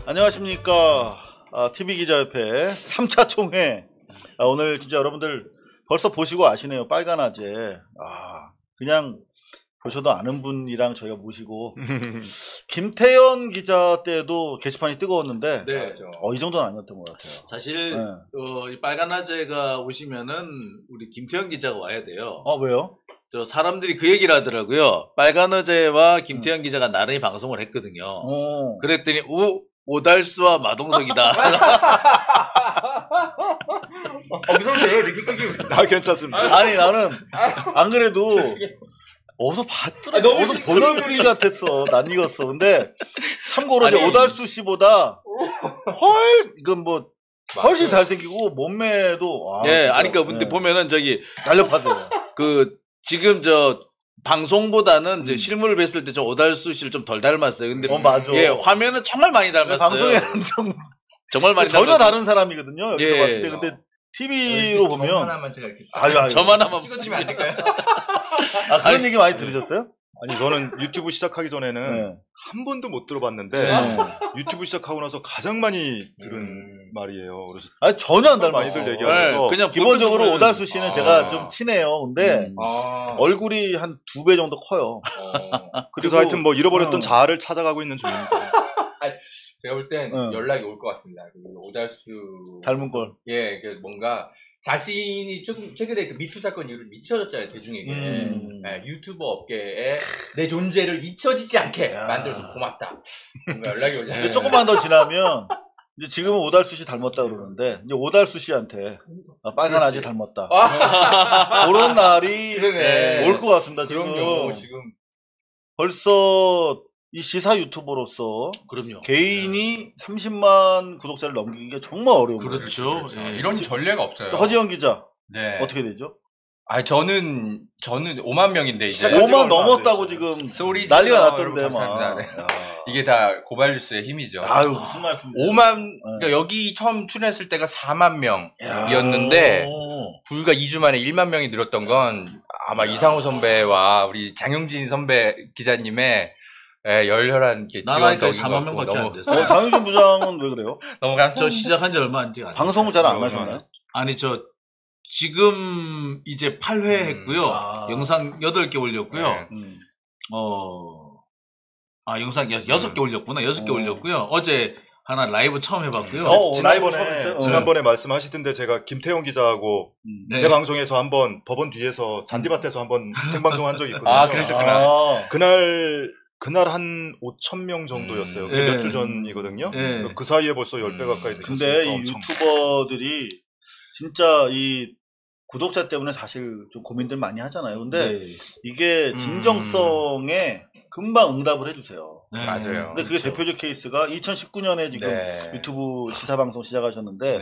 안녕하십니까. TV기자협회 3차 총회. 오늘 진짜 여러분들 벌써 보시고 아시네요. 빨간 아재. 그냥 보셔도 아는 분이랑 저희가 모시고 김태현 기자 때도 게시판이 뜨거웠는데 네. 이 정도는 아니었던 것 같아요. 사실 이 빨간 아재가 오시면은 우리 김태현 기자가 와야 돼요. 왜요? 저 사람들이 그 얘기를 하더라고요. 빨간 아재와 김태현 기자가 나란히 방송을 했거든요. 그랬더니 오달수와 마동석이다. 무서운데요, 느낌이. 괜찮습니다. 아니 나는 안 그래도 어디서 봤더라. 어디서 본 얼굴이 같았어. 낯익었어. 근데 참고로 이제 오달수 씨보다 훨씬 잘생기고 몸매도 그러니까 근데 보면은 저기 달려파세요. 지금 방송보다는 이제 실물을 뵀을 때 좀 오달수 씨를 좀 덜 닮았어요. 근데 맞아. 화면은 정말 많이 닮았어요. 방송에는 정말 많이 전혀 닮았어요. 다른 사람이거든요. 여기서 봤을 때. 근데 TV로 보면 점 하나만 제가 이렇게 점 하나만 찍어주면 안 될까요? 그런 얘기 많이 들으셨어요? 아니 저는 유튜브 시작하기 전에는 한 번도 못 들어봤는데 유튜브 시작하고 나서 가장 많이 들은 말이에요. 그래서 전혀 안 닮아요. 많이들 얘기하면서 그냥 기본적으로 오달수 씨는 제가 좀 친해요. 근데 얼굴이 한 2배 정도 커요. 그래서 하여튼 잃어버렸던 자아를 찾아가고 있는 중입니다. 제가 볼 땐 연락이 올 것 같습니다. 오달수 닮은 걸. 예, 뭔가 자신이 조금 최근에 그 미투 사건 이후로 미쳐졌잖아요, 대중에게. 유튜버 업계에 내 존재를 잊혀지지 않게 만들어서 고맙다. 뭔가 연락이 오지 않아요. 조금만 더 지나면 이제 지금은 오달수 씨 닮았다 그러는데 이제 오달수 씨한테 빨간 아재 닮았다. 그런 날이 올 것 같습니다. 지금 벌써 이 시사 유튜버로서 그럼요. 개인이 30만 구독자를 넘기기가 정말 어려운 거예요. 그렇죠. 이런 전례가 없어요. 허지영 기자 어떻게 되죠? 저는 5만 명인데 이제 5만 넘었다고 지금 난리가 났던데 감사합니다. 이게 다 고발뉴스의 힘이죠. 무슨 말씀이세요? 5만 그러니까 여기 처음 출연했을 때가 4만 명이었는데 불과 2주 만에 1만 명이 늘었던 건 아마 이상호 선배와 우리 장영진 선배 기자님의 열렬한 지원 덕인 것 4만 명밖에 안 됐어요. 장윤진 부장은 왜 그래요? 너무 저 시작한 지 얼마 안 돼요. 방송을 잘 안 하시나요? 아니 지금 이제 8회 했고요. 영상 8개 올렸고요. 영상 6개 올렸구나. 6개 올렸고요. 어제 하나 라이브 처음 해봤고요. 지난번에 말씀하시던데 제가 김태형 기자하고 제 방송에서 한번 법원 뒤에서 잔디밭에서 한번 생방송한 적이 있거든요. 그러셨구나. 그날 한 5천 명 정도였어요. 그게 몇 주 전이거든요. 그 사이에 벌써 10배 가까이 되셨어요. 근데 이 유튜버들이 진짜 이 구독자 때문에 사실 좀 고민들 많이 하잖아요. 근데 이게 진정성에 금방 응답을 해주세요. 맞아요. 근데 그게 대표적 케이스가 2019년에 지금 유튜브 시사방송 시작하셨는데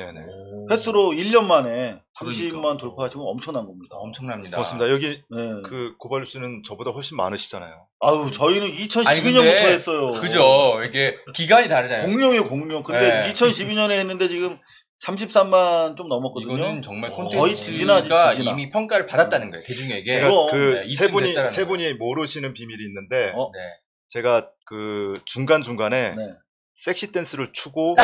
횟수로 1년 만에 30만 돌파하시면 엄청난 겁니다. 엄청납니다. 고맙습니다. 여기 그 고발뉴스는 저보다 훨씬 많으시잖아요. 저희는 2012년부터 했어요. 그죠. 이게 기간이 다르잖아요. 공룡이에요, 공룡. 근데 2012년에 했는데 지금 33만 좀 넘었거든요. 이거는 정말 거의 지지나지. 이미 평가를 받았다는 거예요, 대중에게. 제가 세 분이 모르시는 비밀이 있는데 제가 그 중간중간에 섹시 댄스를 추고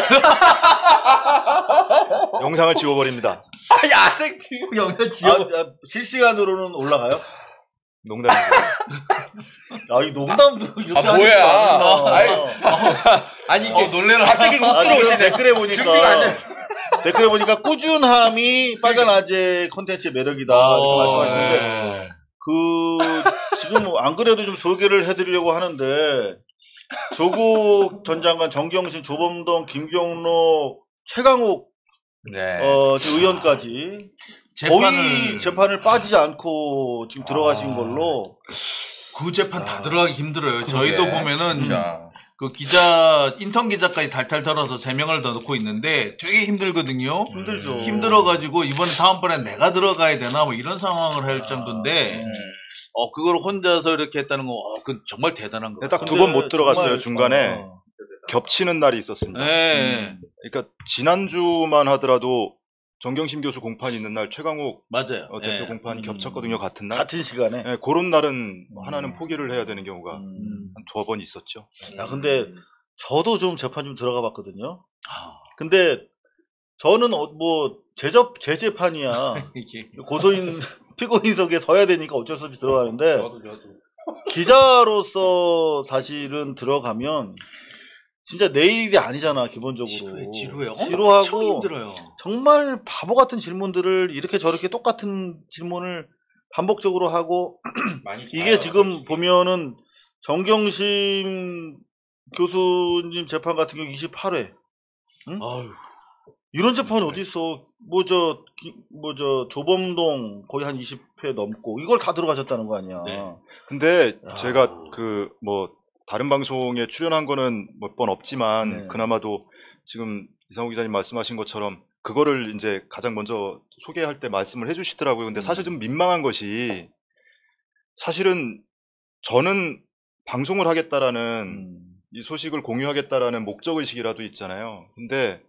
영상을 지워버립니다. 섹시 영상 지워. 실시간으로는 올라가요? 농담이에요. 이 농담도 이렇게 뭐야? 아니 이게 놀래라. 갑자기 지금 댓글에 보니까 꾸준함이 빨간 아재 콘텐츠의 매력이다 이렇게 말씀하시는데 지금 안 그래도 좀 소개를 해드리려고 하는데 조국 전 장관, 정경심, 조범동, 김경록, 최강욱 의원까지 거의 재판을 빠지지 않고 지금 들어가신 걸로. 그 재판 다 들어가기 힘들어요. 저희도 보면은 그 기자, 인턴 기자까지 탈탈 털어서 3명을 더 넣고 있는데 되게 힘들거든요. 힘들죠. 힘들어가지고 다음번에 내가 들어가야 되나 이런 상황을 할 정도인데 그걸 혼자서 이렇게 했다는 거, 그 정말 대단한 거. 딱 2번 못 들어갔어요. 중간에 겹치는 날이 있었습니다. 그러니까 지난주만 하더라도 정경심 교수 공판이 있는 날 최강욱 맞아요. 대표 공판이 겹쳤거든요. 같은 날. 같은 시간에. 그런 날은 하나는 포기를 해야 되는 경우가 한 2번 있었죠. 근데 저도 좀 재판 좀 들어가 봤거든요. 근데 저는 뭐 재재판이야. 고소인 피고인석에 서야 되니까 어쩔 수 없이 들어가는데 저도. 기자로서 사실은 들어가면 진짜 내 일이 아니잖아 기본적으로. 지루하고 힘들어요. 정말 바보 같은 질문들을 이렇게 저렇게 똑같은 질문을 반복적으로 하고 이게 지금 보면은 정경심 교수님 재판 같은 경우 28회. 응? 이런 재판이 어디 있어? 조범동 거의 한 20회 넘고 이걸 다 들어가셨다는 거 아니야. 네. 근데 제가 다른 방송에 출연한 거는 몇 번 없지만 네. 그나마도 지금 이상호 기자님 말씀하신 것처럼 그거를 이제 가장 먼저 소개할 때 말씀을 해주시더라고요. 근데 사실 좀 민망한 것이 사실은 저는 방송을 하겠다라는 이 소식을 공유하겠다라는 목적의식이라도 있잖아요. 근데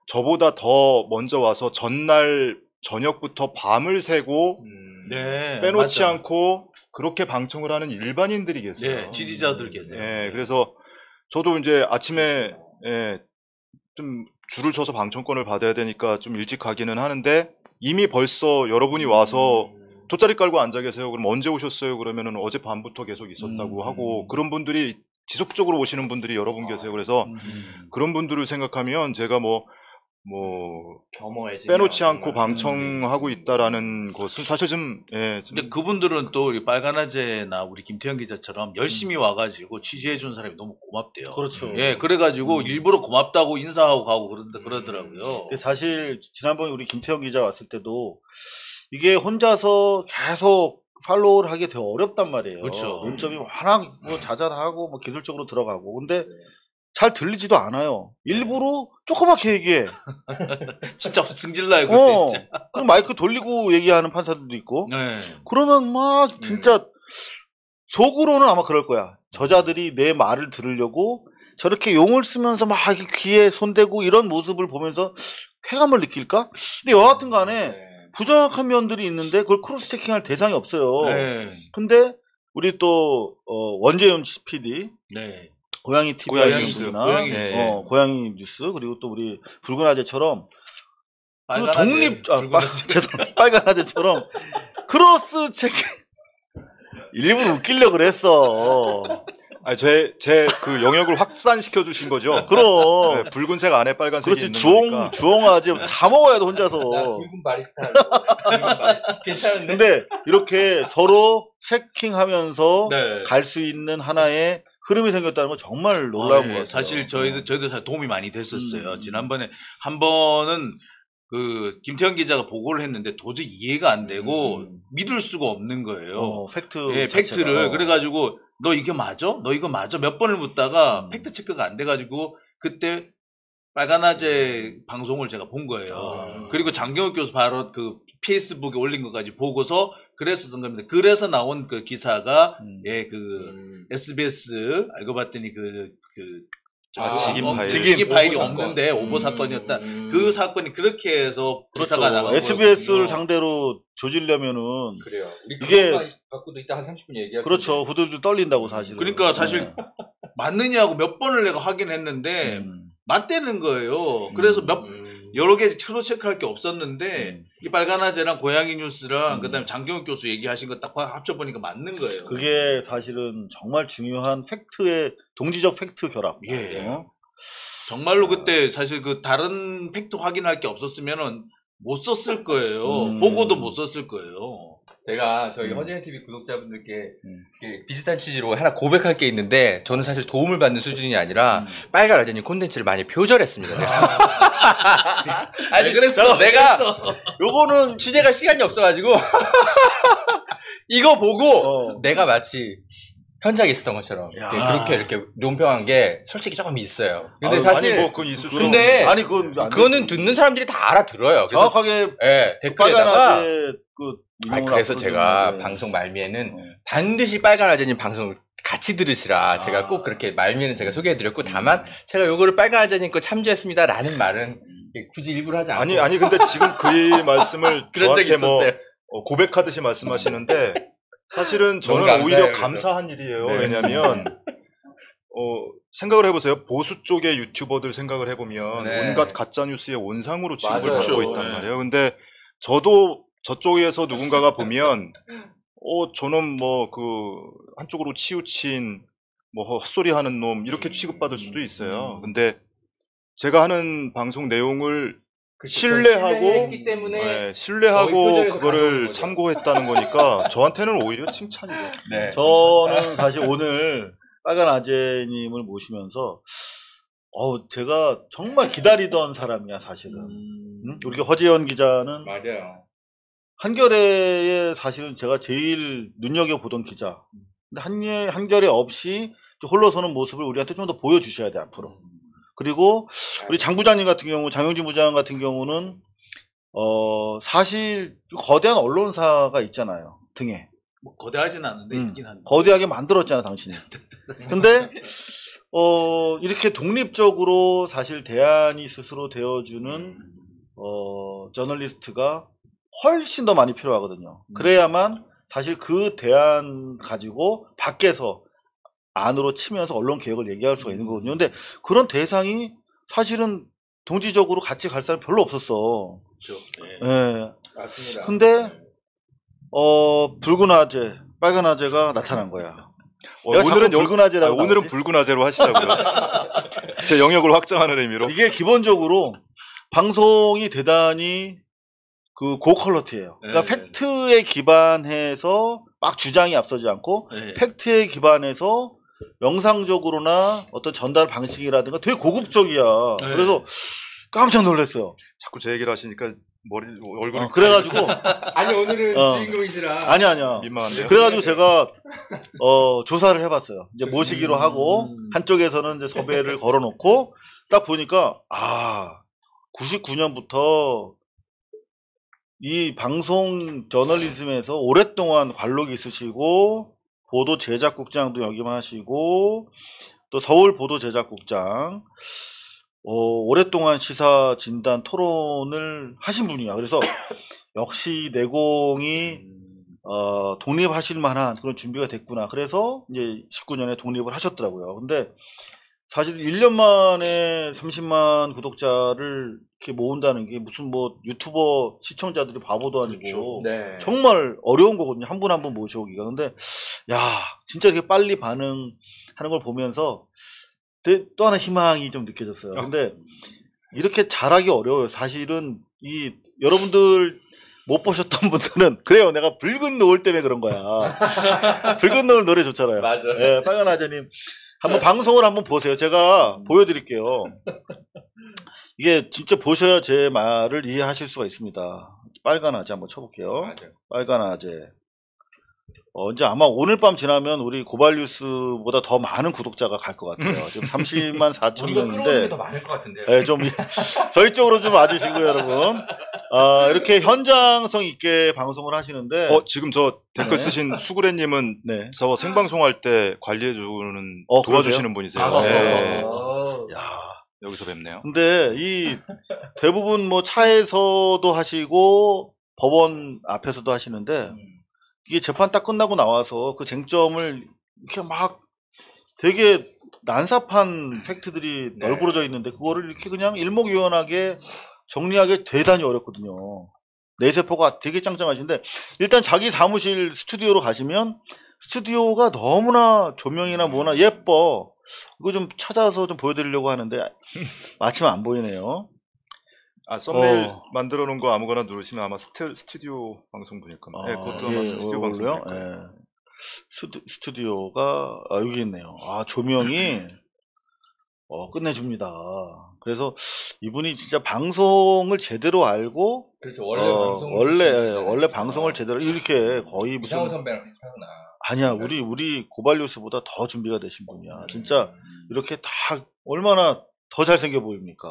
저보다 더 먼저 와서 전날 저녁부터 밤을 새고 빼놓지 맞아. 않고 그렇게 방청을 하는 일반인들이 계세요. 네, 지지자들 계세요. 네, 그래서 저도 이제 아침에 좀 줄을 서서 방청권을 받아야 되니까 좀 일찍 가기는 하는데 이미 벌써 여러분이 와서 돗자리 깔고 앉아 계세요. 그럼 언제 오셨어요? 그러면은 어젯밤부터 계속 있었다고 하고 그런 분들이 지속적으로 오시는 분들이 여러 분 계세요. 그래서 그런 분들을 생각하면 제가 빼놓지 않고 방청하고 있다라는 것은 사실 근데 그분들은 또 우리 빨간아재나 우리 김태형 기자처럼 열심히 와가지고 취재해준 사람이 너무 고맙대요. 그렇죠. 예, 그래가지고 일부러 고맙다고 인사하고 가고 그러더라고요. 근데 사실 지난번에 우리 김태형 기자 왔을 때도 이게 혼자서 계속 팔로우를 하게 되게 어렵단 말이에요. 그렇죠. 논점이 워낙 자잘하고 기술적으로 들어가고 근데 잘 들리지도 않아요. 일부러 조그맣게 얘기해. 진짜 승질나요. 진짜. 그럼 마이크 돌리고 얘기하는 판사들도 있고. 네. 그러면 막 진짜 속으로는 아마 그럴 거야. 저자들이 내 말을 들으려고 저렇게 용을 쓰면서 막 귀에 손대고 이런 모습을 보면서 쾌감을 느낄까? 근데 여하튼 간에 부정확한 면들이 있는데 그걸 크로스 체킹할 대상이 없어요. 네. 근데 우리 또 원재윤 PD 고양이 TV 고양이 뉴스. 고양이 뉴스 그리고 또 우리 붉은 아재처럼 빨간 아재처럼 크로스 체킹 일부러 웃기려고 그랬어. 제 그 영역을 확산시켜 주신 거죠. 그럼 네, 붉은색 안에 빨간색이 그렇지. 있는 거니까. 주홍아재 다 먹어야 돼 혼자서. 붉은 바리스타. 괜찮은데? 근데 이렇게 서로 체킹하면서 네. 갈 수 있는 하나의 흐름이 생겼다는 건 정말 놀라운 것 같아요. 사실 저희도 사실 도움이 많이 됐었어요. 지난번에 한 번은 그 김태형 기자가 보고를 했는데 도저히 이해가 안 되고 믿을 수가 없는 거예요. 팩트 팩트를 그래가지고 너 이게 맞아? 너 이거 맞아? 몇 번을 묻다가 팩트 체크가 안 돼가지고 그때 빨간아재 방송을 제가 본 거예요. 그리고 장경욱 교수 바로 그 페이스북에 올린 것까지 보고서 그랬었던 겁니다. 그래서 나온 그 기사가 SBS 알고 봤더니 직인 파일이 없는데 오보 사건이었다. 그 사건이 그렇게 해서 기사가 나가고 SBS를 상대로 조지려면은 그래요. 이게 갖고도 이따 한 30분 얘기할 그렇죠. 후들들 떨린다고 사실은. 그러니까 사실 맞느냐고 몇 번을 내가 확인했는데 맞대는 거예요. 그래서 여러 개 크로스 체크할 게 없었는데 이 빨간아재랑 고양이 뉴스랑 그다음에 장경욱 교수 얘기하신 거 딱 합쳐 보니까 맞는 거예요. 그게 사실은 정말 중요한 팩트의 동지적 팩트 결합. 정말로 그때 사실 그 다른 팩트 확인할 게 없었으면은 못 썼을 거예요. 보고도 못 썼을 거예요. 제가 저희 허재현 TV 구독자분들께 비슷한 취지로 하나 고백할 게 있는데 저는 사실 도움을 받는 수준이 아니라 빨간 아재님 콘텐츠를 많이 표절했습니다. 아니 그랬어. 내가 요거는 취재갈 시간이 없어가지고 이거 보고 내가 마치 현장에 있었던 것처럼 그렇게 이렇게 논평한 게 솔직히 조금 있어요. 근데 사실 그건 있을 수 근데 그거는 듣는 사람들이 다 알아들어요. 그래서 정확하게 댓글에다가 빨간 그래서 제가 방송 말미에는 반드시 빨간 아재님 방송을 같이 들으시라 제가 꼭 그렇게 말미에는 제가 소개해드렸고 다만 제가 요거를 빨간 아재님 거 참조했습니다라는 말은 굳이 일부러 하지 않고 아니 근데 지금 그 말씀을 그런 적이 저한테 있었어요. 고백하듯이 말씀하시는데 사실은 저는 오히려 감사한 일이에요. 왜냐하면 생각을 해보세요. 보수 쪽의 유튜버들 생각을 해보면 네. 온갖 가짜 뉴스의 온상으로 취급을 맞아요. 받고 그렇죠. 있단 네. 말이에요. 근데 저도 저쪽에서 누군가가 보면 저놈 뭐 그 한쪽으로 치우친 뭐 헛소리하는 놈 이렇게 취급받을 수도 있어요. 근데 제가 하는 방송 내용을 신뢰하고 신뢰했기 때문에 네, 거의 신뢰하고 표절해서 가져오는 그거를 거죠. 참고했다는 거니까 저한테는 오히려 칭찬이에요. 네. 저는 사실 오늘 빨간 아재님을 모시면서 제가 정말 기다리던 사람이야 사실은. 응? 우리 허재현 기자는 맞아요. 한겨레에 사실은 제가 제일 눈여겨보던 기자. 근데 한겨레 없이 홀로 서는 모습을 우리한테 좀 더 보여주셔야 돼 앞으로. 그리고 우리 장 부장님 같은 경우, 장영진 부장 같은 경우는 사실 거대한 언론사가 있잖아요 등에. 뭐 거대하진 않은데 있긴 한데. 거대하게 만들었잖아 당신이. 근데 이렇게 독립적으로 사실 대안이 스스로 되어주는 저널리스트가 훨씬 더 많이 필요하거든요. 그래야만 사실 그 대안 가지고 밖에서 안으로 치면서 언론 개혁을 얘기할 수가 있는 거거든요. 근데 그런 대상이 사실은 동지적으로 같이 갈 사람이 별로 없었어. 그렇죠. 예. 맞습니다. 근데 붉은 아재, 빨간 아재가 나타난 거야. 내가 오늘은 자꾸 붉은 아재라고 오늘은 나오지? 붉은 아재로 하시자고요. 제 영역을 확장하는 의미로. 이게 기본적으로 방송이 대단히 그 고퀄러티예요. 그러니까 네. 팩트에 기반해서 막 주장이 앞서지 않고 네. 팩트에 기반해서 영상적으로나 어떤 전달 방식이라든가 되게 고급적이야. 네. 그래서 깜짝 놀랐어요. 자꾸 제 얘기를 하시니까 얼굴이 그래가지고 아니 오늘은 어. 주인공이시라. 아니야. 민망한데요. 그래가지고 제가 조사를 해봤어요. 이제 모시기로 하고 음. 한쪽에서는 이제 섭외를 걸어놓고 딱 보니까 99년부터 이 방송 저널리즘에서 오랫동안 관록이 있으시고 보도 제작국장도 역임하시고 또 서울 보도 제작국장 오랫동안 시사 진단 토론을 하신 분이야. 그래서 역시 내공이 독립하실 만한 그런 준비가 됐구나. 그래서 이제 19년에 독립을 하셨더라고요. 근데 사실 1년 만에 30만 구독자를 이렇게 모은다는 게 무슨 뭐 유튜버 시청자들이 바보도 아니고 그렇죠. 네. 정말 어려운 거거든요. 한 분 한 분 모셔오기가. 근데 야 진짜 이렇게 빨리 반응하는 걸 보면서 또 하나 희망이 좀 느껴졌어요. 근데 이렇게 잘하기 어려워요. 사실은 여러분들 못 보셨던 분들은 그래요. 내가 붉은 노을 때문에 그런 거야. 붉은 노을 노래 좋잖아요. 맞아. 예, 빨간 아재님 한번 방송을 한번 보세요. 제가 보여드릴게요. 이게 진짜 보셔야 제 말을 이해하실 수가 있습니다. 빨간 아재 한번 쳐볼게요. 맞아요. 빨간 아재. 이제 아마 오늘 밤 지나면 우리 고발뉴스보다 더 많은 구독자가 갈 것 같아요. 지금 30만 4천 우리가 끌어오는 게 명인데, 더 많을 것 같은데요. 예, 좀 저희 쪽으로 좀 와주시고요, 여러분. 이렇게 현장성 있게 방송을 하시는데, 지금 저 댓글 네. 쓰신 수구레님은 네. 저 생방송할 때 관리해주는 그러세요? 도와주시는 분이세요. 아, 네. 야, 여기서 뵙네요. 근데 이 대부분 뭐 차에서도 하시고 법원 앞에서도 하시는데 이게 재판 딱 끝나고 나와서 그 쟁점을 이렇게 막 되게 난삽한 팩트들이 네. 널브러져 있는데 그거를 이렇게 그냥 일목요연하게 정리하기 대단히 어렵거든요. 내세포가 되게 짱짱하신데 일단 자기 사무실 스튜디오로 가시면 스튜디오가 너무나 조명이나 뭐나 예뻐. 이거 좀 찾아서 좀 보여드리려고 하는데 마침 안 보이네요. 썸네일 만들어 놓은 거 아무거나 누르시면 아마 스튜디오 방송분일 겁니다. 네, 그것도 아마 스튜디오 방송일 거예요. 스튜디오가 여기 있네요. 조명이 끝내줍니다. 그래서 이분이 진짜 방송을 제대로 알고 그렇죠. 원래 방송을 제대로 이렇게 거의 무슨 이상호 선배랑 비슷하구나. 아니야 우리 고발뉴스보다 더 준비가 되신 분이야. 진짜 이렇게 다 얼마나 더 잘생겨 보입니까?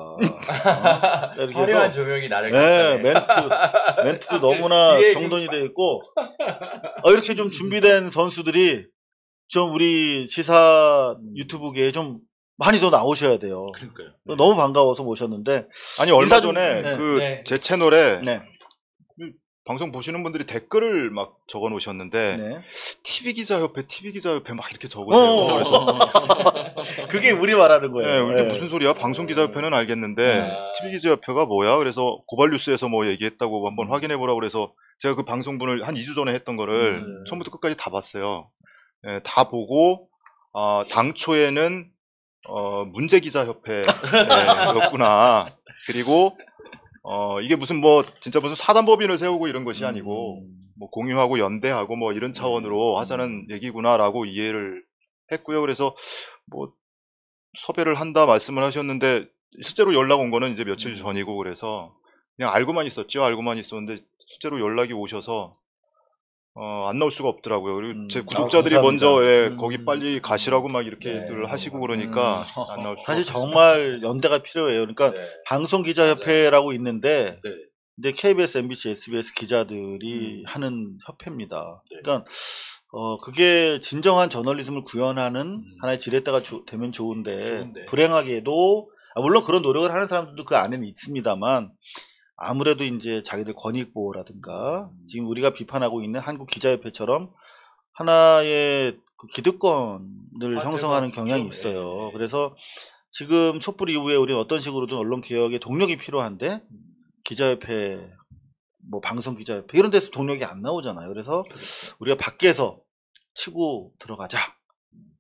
이렇게 화려한 해서 조명이 나를 네, gas하네. 멘트도 너무나 뒤에 정돈이 되어 있고 이렇게 좀 준비된 선수들이 좀 우리 시사 유튜브계에 좀 많이 더 나오셔야 돼요. 그러니까요. 너무 반가워서 모셨는데 아니 얼마 인사 좀- 전에 네. 그 네. 제 채널에 네. 방송 보시는 분들이 댓글을 막 적어 놓으셨는데 네. TV 기자협회 막 이렇게 적으세요. 그래서 그게 우리 말하는 거예요. 이게 네. 무슨 소리야? 방송 기자협회는 알겠는데 TV 기자협회가 뭐야? 그래서 고발뉴스에서 뭐 얘기했다고 한번 확인해 보라고 그래서 제가 그 방송분을 한 2주 전에 했던 거를 처음부터 끝까지 다 봤어요. 예, 다 보고 당초에는 문제기자협회였구나. 그리고 이게 무슨 뭐 진짜 무슨 사단법인을 세우고 이런 것이 아니고 뭐 공유하고 연대하고 뭐 이런 차원으로 하자는 얘기구나라고 이해를 했고요. 그래서 뭐 섭외를 한다 말씀을 하셨는데 실제로 연락 온 거는 이제 며칠 전이고 그래서 그냥 알고만 있었죠. 알고만 있었는데 실제로 연락이 오셔서 안 나올 수가 없더라고요. 그리고 제 구독자들이 감사합니다. 먼저 거기 빨리 가시라고 막 이렇게들 하시고 그러니까 안 나올 수가 사실 없어요. 정말 연대가 필요해요. 그러니까 네. 방송기자협회라고 있는데 네. 근데 KBS, MBC, SBS 기자들이 하는 협회입니다. 네. 그러니까 그게 진정한 저널리즘을 구현하는 하나의 지렛대가 되면 좋은데 불행하게도 물론 그런 노력을 하는 사람들도 그 안에는 있습니다만 아무래도 이제 자기들 권익보호라든가 지금 우리가 비판하고 있는 한국기자협회처럼 하나의 그 기득권을 형성하는 경향이 있어요. 그래서 지금 촛불 이후에 우리는 어떤 식으로든 언론개혁의 동력이 필요한데 기자협회, 뭐 방송기자협회 이런 데서 동력이 안 나오잖아요. 그래서 우리가 밖에서 치고 들어가자.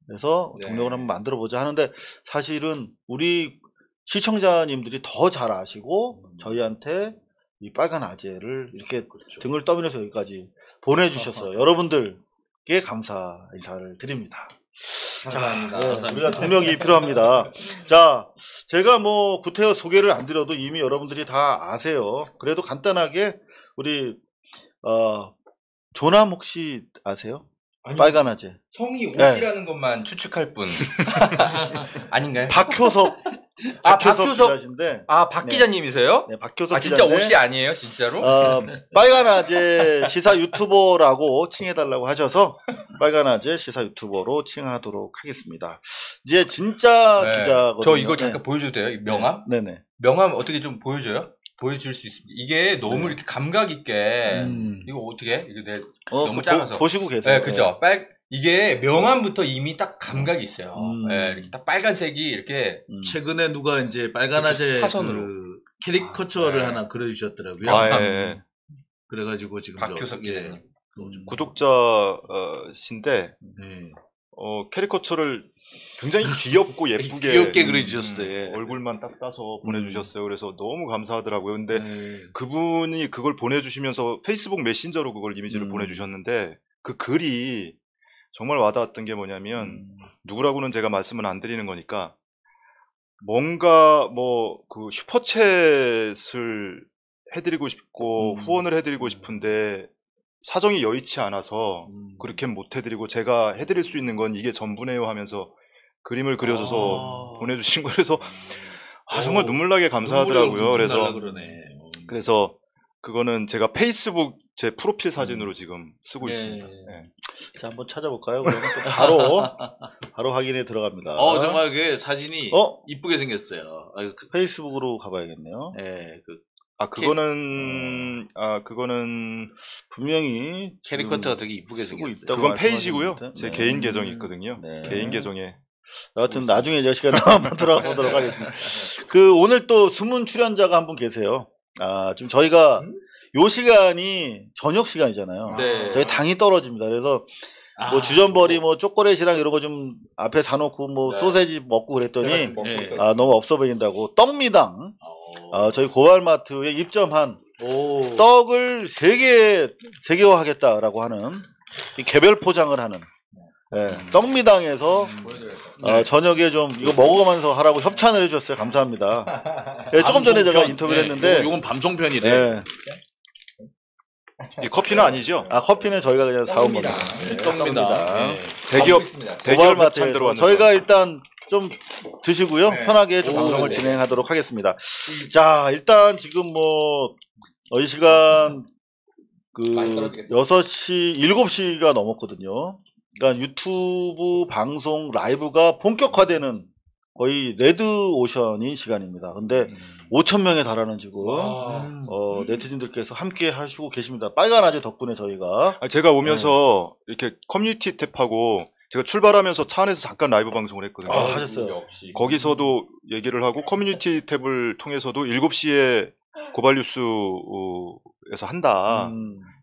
그래서 동력을 한번 만들어보자 하는데 사실은 우리 시청자님들이 더 잘 아시고 저희한테 이 빨간 아재를 이렇게 등을 떠밀어서 여기까지 보내주셨어요. 여러분들께 감사 인사를 드립니다. 감사합니다. 자, 우리가 동력이 필요합니다. 자, 제가 뭐 구태여 소개를 안 드려도 이미 여러분들이 다 아세요. 그래도 간단하게 우리 조남 혹시 아세요? 아니, 빨간 아재. 성이 옷이라는 것만 추측할 뿐. 아닌가요? 박효석. 박효석. 기자신데. 박 기자님이세요? 네, 박효석 진짜 기자인데, 옷이 아니에요, 진짜로? 빨간 아재 시사 유튜버라고 칭해달라고 하셔서 빨간 아재 시사 유튜버로 칭하도록 하겠습니다. 이제 진짜 네. 기자거든요. 저 이거 잠깐 보여줘도 돼요? 이 명함? 네네. 명함 어떻게 좀 보여줘요? 보여줄 수 있습니다. 이게 너무 이렇게 감각 있게 이거 어떻게? 이거 내 너무 작아서 보시고 계세요. 네, 그죠. 이게 명함부터 이미 딱 감각이 있어요. 네, 이렇게 딱 빨간색이 이렇게 최근에 누가 이제 빨간 아재 사선으로. 그 캐리커처를 네. 하나 그려주셨더라고요. 예. 그래가지고 지금 박효석 기자님. 구독자신데 네. 캐리커처를 굉장히 귀엽고 예쁘게 귀엽게 그려주셨어요. 얼굴만 딱 따서 보내주셨어요. 그래서 너무 감사하더라고요. 근데 그분이 그걸 보내주시면서 페이스북 메신저로 그걸 이미지를 보내주셨는데 그 글이 정말 와닿았던 게 뭐냐면 누구라고는 제가 말씀은 안 드리는 거니까 뭔가 뭐 그 슈퍼챗을 해드리고 싶고 후원을 해드리고 싶은데 사정이 여의치 않아서 그렇게 못 해드리고 제가 해드릴 수 있는 건 이게 전부네요 하면서 그림을 그려줘서 보내주신 거라서 정말 눈물나게 감사하더라고요. 그래서 그거는 제가 페이스북 제 프로필 사진으로 지금 쓰고 있습니다. 네. 자, 한번 찾아볼까요? 그러면 또 바로 확인에 들어갑니다. 정말 그 사진이 이쁘게 생겼어요. 페이스북으로 가봐야겠네요. 네, 그거는 분명히 캐리커처가 되게 이쁘게 생겼어요. 그건 페이지고요. 제 네. 개인 계정이 있거든요. 네. 개인 계정에. 여하튼 나중에 저 시간에 한번 들어가 보도록 하겠습니다. 오늘 또 숨은 출연자가 한 분 계세요. 지금 저희가 요 시간이 저녁 시간이잖아요. 네. 저희 당이 떨어집니다. 그래서 뭐 주전벌이 뭐 초콜릿이랑 이런 거 좀 앞에 사놓고 뭐 소세지 먹고 그랬더니 너무 없어 보인다고 떡미당 저희 고발마트에 입점한 떡을 3개화 하겠다라고 하는 개별 포장을 하는 떡미당에서 저녁에 좀 이거 먹어가면서 하라고 협찬을 해주셨어요. 감사합니다. 조금 전에 제가 인터뷰를 했는데 요건 밤송편이래. 네. 이 커피는 아니죠? 커피는 저희가 그냥 사온 겁니다. 떡미당. 대기업 협찬대로 왔는데 저희가 일단 좀 드시고요. 편하게 좀 방송을 진행하도록 하겠습니다. 자, 일단 지금 뭐 이 시간 6시, 7시가 넘었거든요. 그러니까 유튜브 방송 라이브가 본격화되는 거의 레드 오션인 시간입니다. 근데 5,000명에 달하는 지금 네티즌들께서 함께 하시고 계십니다. 빨간 아재 덕분에 저희가 제가 오면서 이렇게 커뮤니티 탭하고 제가 출발하면서 차 안에서 잠깐 라이브 방송을 했거든요. 하셨어요. 역시. 거기서도 얘기를 하고 커뮤니티 탭을 통해서도 7시에 고발뉴스에서 한다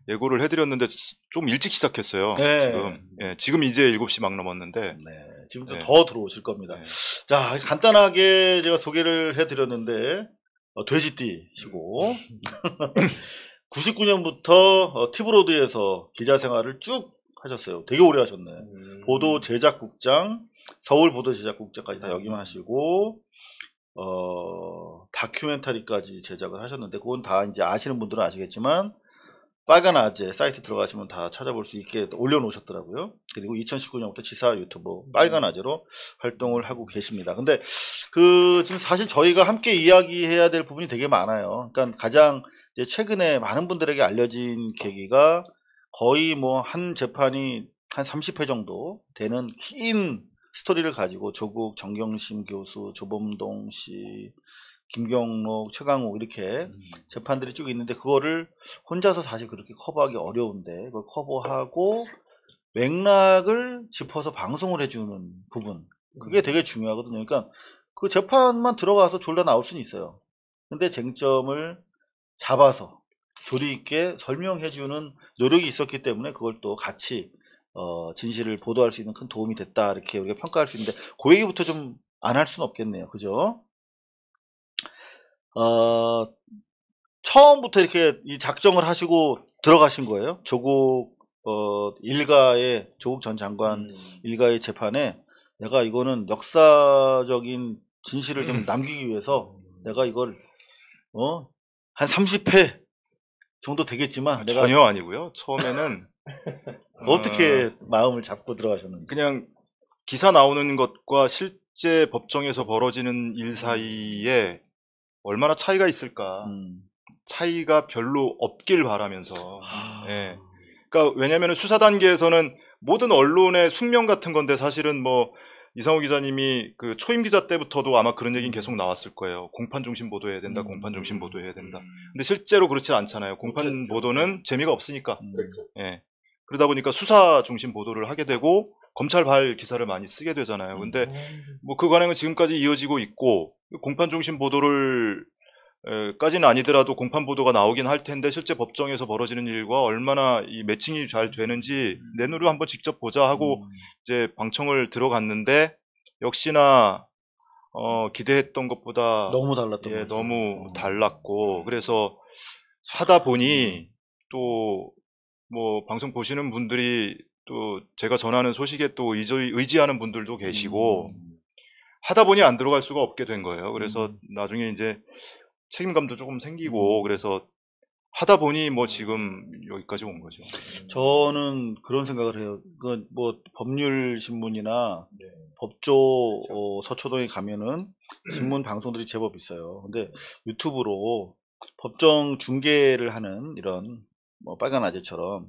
예고를 해드렸는데 좀 일찍 시작했어요. 네. 지금 이제 7시 막 넘었는데 네, 지금도 더 들어오실 겁니다. 자, 간단하게 제가 소개를 해드렸는데 돼지띠시고 99년부터 티브로드에서 기자 생활을 쭉 하셨어요. 되게 오래 하셨네. 보도 제작국장, 서울 보도 제작국장까지 다 여기만 하시고 다큐멘터리까지 제작을 하셨는데 그건 다 이제 아시는 분들은 아시겠지만 빨간 아재 사이트 들어가시면 다 찾아볼 수 있게 올려놓으셨더라고요. 그리고 2019년부터 지사 유튜버 빨간 아재로 활동을 하고 계십니다. 근데 지금 사실 저희가 함께 이야기해야 될 부분이 되게 많아요. 그러니까 가장 이제 최근에 많은 분들에게 알려진 계기가 거의 뭐 한 재판이 한 30회 정도 되는 긴 스토리를 가지고 조국, 정경심 교수, 조범동 씨, 김경록, 최강욱 이렇게 재판들이 쭉 있는데 그거를 혼자서 사실 그렇게 커버하기 어려운데 그걸 커버하고 맥락을 짚어서 방송을 해주는 부분 그게 되게 중요하거든요. 그러니까 그 재판만 들어가서 졸라 나올 수는 있어요. 근데 쟁점을 잡아서 조리 있게 설명해주는 노력이 있었기 때문에 그걸 또 같이 진실을 보도할 수 있는 큰 도움이 됐다 이렇게 우리가 평가할 수 있는데 그 얘기부터 좀 안 할 수는 없겠네요. 그죠? 처음부터 이렇게 이 작정을 하시고 들어가신 거예요? 조국 조국 전 장관 일가의 재판에 내가 이거는 역사적인 진실을 좀 남기기 위해서 내가 이걸 한 30회 정도 되겠지만 내가 전혀 아니고요. 처음에는 어떻게 마음을 잡고 들어가셨는지. 그냥 기사 나오는 것과 실제 법정에서 벌어지는 일 사이에 얼마나 차이가 있을까. 차이가 별로 없길 바라면서. 예. 그러니까 왜냐하면 수사 단계에서는 모든 언론의 숙명 같은 건데 사실은 뭐 이상호 기자님이 그 초임 기자 때부터도 아마 그런 얘기는 계속 나왔을 거예요. 공판 중심 보도해야 된다. 공판 중심 보도해야 된다. 근데 실제로 그렇지 않잖아요. 공판 보도는 재미가 없으니까. 예. 그러다 보니까 수사 중심 보도를 하게 되고 검찰발 기사를 많이 쓰게 되잖아요. 근데 뭐 그 관행은 지금까지 이어지고 있고 공판 중심 보도를 까지는 아니더라도 공판 보도가 나오긴 할 텐데 실제 법정에서 벌어지는 일과 얼마나 이 매칭이 잘 되는지 내 눈으로 한번 직접 보자 하고 이제 방청을 들어갔는데 역시나 기대했던 것보다 너무 달랐던 거죠. 너무 달랐고 그래서 하다 보니 또 뭐 방송 보시는 분들이 또 제가 전하는 소식에 또 의지하는 분들도 계시고 하다 보니 안 들어갈 수가 없게 된 거예요. 그래서 나중에 이제 책임감도 조금 생기고 그래서 하다 보니 뭐 지금 여기까지 온 거죠. 저는 그런 생각을 해요. 그 뭐 법률 신문이나 법조 서초동에 가면은 신문 방송들이 제법 있어요. 근데 유튜브로 법정 중계를 하는 이런 뭐 빨간 아재처럼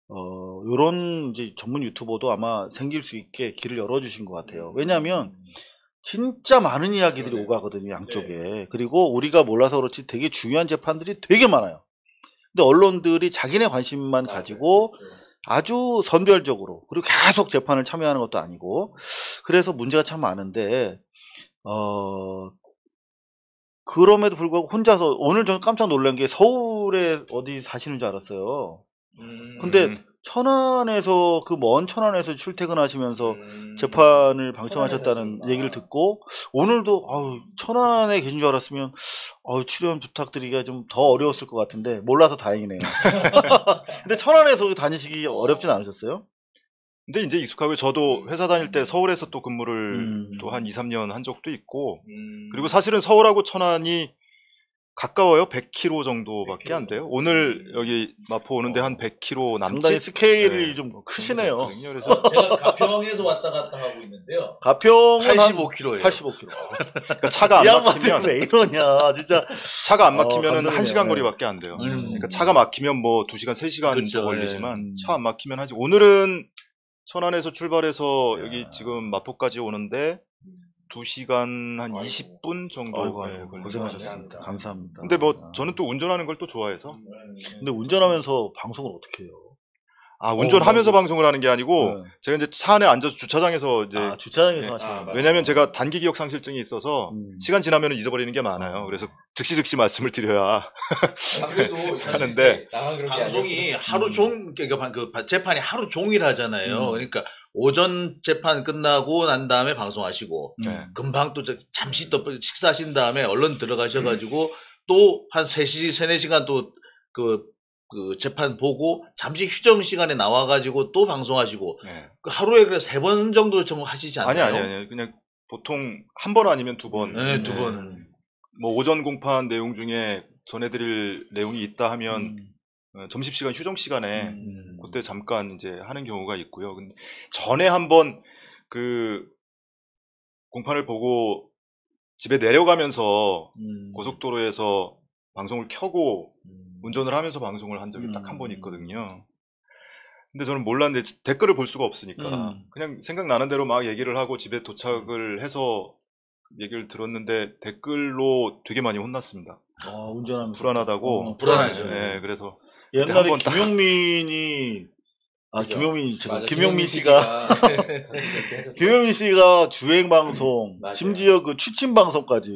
요런 이제 전문 유튜버도 아마 생길 수 있게 길을 열어주신 것 같아요. 왜냐하면 진짜 많은 이야기들이 오가거든요, 양쪽에. 그리고 우리가 몰라서 그렇지 되게 중요한 재판들이 되게 많아요. 근데 언론들이 자기네 관심만 가지고 아주 선별적으로 그리고 계속 재판을 참여하는 것도 아니고 그래서 문제가 참 많은데 그럼에도 불구하고 혼자서 오늘 저는 깜짝 놀란 게 서울에 어디 사시는 줄 알았어요. 근데 천안에서 그 먼 천안에서 출퇴근하시면서 재판을 방청하셨다는 얘기를 듣고 오늘도 천안에 계신 줄 알았으면 출연 부탁드리기가 좀 더 어려웠을 것 같은데 몰라서 다행이네요. 근데 천안에서 다니시기 어렵진 않으셨어요? 근데 이제 익숙하고 저도 회사 다닐 때 서울에서 또 근무를 또 한 2, 3년 한 적도 있고 그리고 사실은 서울하고 천안이 가까워요. 100km 정도밖에 안 돼요. 오늘 여기 마포 오는데 한 100km 남짓. 상당히 스케일이 좀 크시네요. 그래서 제가 가평에서 왔다 갔다 하고 있는데요. 가평은 85km예요. 85km. 그러니까 차가 안 막히면 왜 이러냐, 진짜. 차가 안 막히면은 감동이네요. 1시간 거리밖에 안 돼요. 그러니까 차가 막히면 뭐 2시간, 3시간 그렇죠. 걸리지만 차 안 막히면 하지. 오늘은 천안에서 출발해서 여기 지금 마포까지 오는데 2시간 한 20분 정도 아이고, 걸린 고생하셨습니다. 감사합니다. 근데 뭐 저는 또 운전하는 걸 또 좋아해서. 근데 운전하면서 방송을 어떻게 해요? 운전하면서 방송을 하는 게 아니고 제가 이제 차 안에 앉아서 주차장에서 이제 주차장에서 하시는 거예요? 왜냐면 제가 단기 기억 상실증이 있어서 시간 지나면 잊어버리는 게 많아요. 그래서 즉시 말씀을 드려야 하는데 방송이 하루 종일 그러니까 그 재판이 하루 종일 하잖아요. 그러니까 오전 재판 끝나고 난 다음에 방송하시고 금방 또 잠시 또 식사하신 다음에 얼른 들어가셔가지고 또 한 3시, 4시간 또 그 재판 보고 잠시 휴정 시간에 나와가지고 또 방송하시고 그 하루에 그래 3번 정도 좀 하시지 않나요? 아니 그냥 보통 한 번 아니면 2번. 네, 2번. 뭐 오전 공판 내용 중에 전해드릴 내용이 있다 하면 점심시간 휴정 시간에 그때 잠깐 이제 하는 경우가 있고요. 근데 전에 한번 그 공판을 보고 집에 내려가면서 고속도로에서 방송을 켜고 운전을 하면서 방송을 한 적이 딱 한 번 있거든요. 근데 저는 몰랐는데 댓글을 볼 수가 없으니까 그냥 생각나는 대로 막 얘기를 하고 집에 도착을 해서 얘기를 들었는데 댓글로 되게 많이 혼났습니다. 운전하면서 불안하다고. 불안하죠. 네, 그래서 옛날에 김용민 씨가 김용민 씨가 주행 방송, 심지어 그 추침 방송까지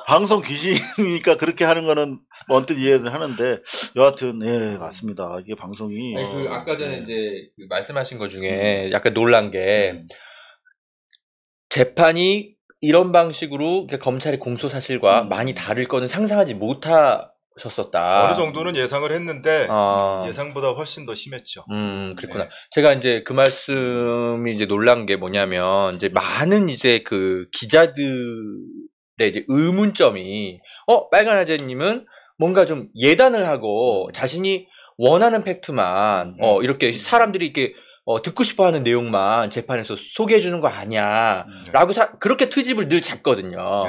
방송 귀신이니까 그렇게 하는 거는 언뜻 이해를 하는데 여하튼 맞습니다. 이게 방송이 아까 전에 이제 말씀하신 것 중에 약간 놀란 게 재판이 이런 방식으로 검찰의 공소 사실과 많이 다를 거는 상상하지 못하셨었다. 어느 정도는 예상을 했는데 예상보다 훨씬 더 심했죠. 그렇구나. 제가 이제 그 말씀이 이제 놀란 게 뭐냐면 이제 많은 이제 그 기자들의 이제 의문점이 빨간 아재님은 뭔가 좀 예단을 하고 자신이 원하는 팩트만 이렇게 사람들이 이렇게 듣고 싶어 하는 내용만 재판에서 소개해 주는 거 아니야. 라고 그렇게 트집을 늘 잡거든요.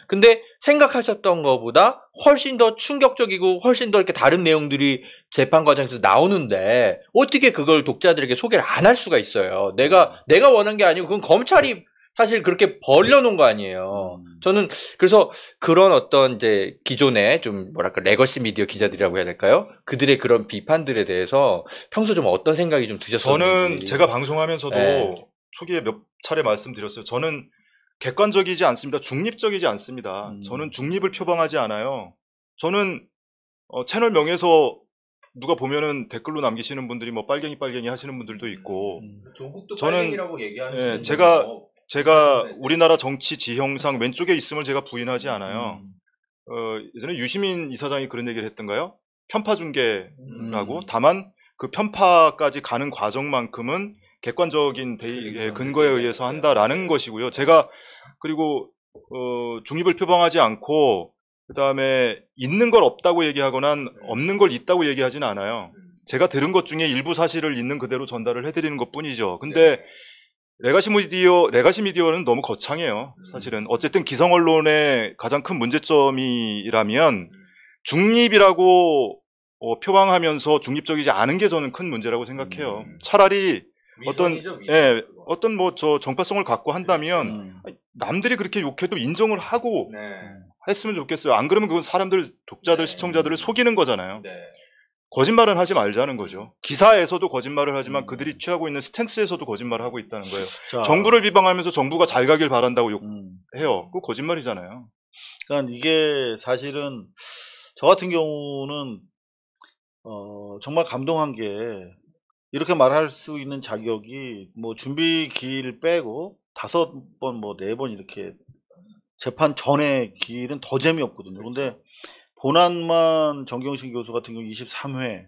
근데 생각하셨던 것보다 훨씬 더 충격적이고 훨씬 더 이렇게 다른 내용들이 재판 과정에서 나오는데 어떻게 그걸 독자들에게 소개를 안 할 수가 있어요. 내가 원한 게 아니고 그건 검찰이 사실 그렇게 벌려놓은 거 아니에요. 저는 그래서 그런 어떤 이제 기존의 좀 뭐랄까 레거시 미디어 기자들이라고 해야 될까요? 그들의 그런 비판들에 대해서 평소 좀 어떤 생각이 좀 드셨었는지. 저는 제가 방송하면서도 초기에 몇 차례 말씀드렸어요. 저는 객관적이지 않습니다. 중립적이지 않습니다. 저는 중립을 표방하지 않아요. 저는 채널 명에서 누가 보면은 댓글로 남기시는 분들이 뭐 빨갱이 하시는 분들도 있고 조국도 저는 빨갱이라고 얘기하는 제가 우리나라 정치 지형상 왼쪽에 있음을 제가 부인하지 않아요. 예전에 유시민 이사장이 그런 얘기를 했던가요? 편파 중계라고. 다만 그 편파까지 가는 과정만큼은 객관적인 근거에 의해서 한다라는 것이고요. 제가 그리고 중립을 표방하지 않고 그다음에 있는 걸 없다고 얘기하거나 없는 걸 있다고 얘기하지는 않아요. 제가 들은 것 중에 일부 사실을 있는 그대로 전달을 해드리는 것뿐이죠. 근데 레가시 미디어는 너무 거창해요. 사실은 어쨌든 기성 언론의 가장 큰 문제점이라면 중립이라고 표방하면서 중립적이지 않은 게 저는 큰 문제라고 생각해요. 차라리 어떤 뭐 저 정파성을 갖고 한다면 남들이 그렇게 욕해도 인정을 하고 했으면 좋겠어요. 안 그러면 그건 사람들, 독자들, 시청자들을 속이는 거잖아요. 거짓말은 하지 말자는 거죠. 기사에서도 거짓말을 하지만 그들이 취하고 있는 스탠스에서도 거짓말을 하고 있다는 거예요. 정부를 비방하면서 정부가 잘 가길 바란다고 욕해요. 그거 거짓말이잖아요. 그러니까 이게 사실은 저 같은 경우는 정말 감동한 게 이렇게 말할 수 있는 자격이 뭐 준비 기일 빼고 5번 뭐 4번 이렇게 재판 전에 기일은 더 재미없거든요. 근데 본안만 정경심 교수 같은 경우 23회,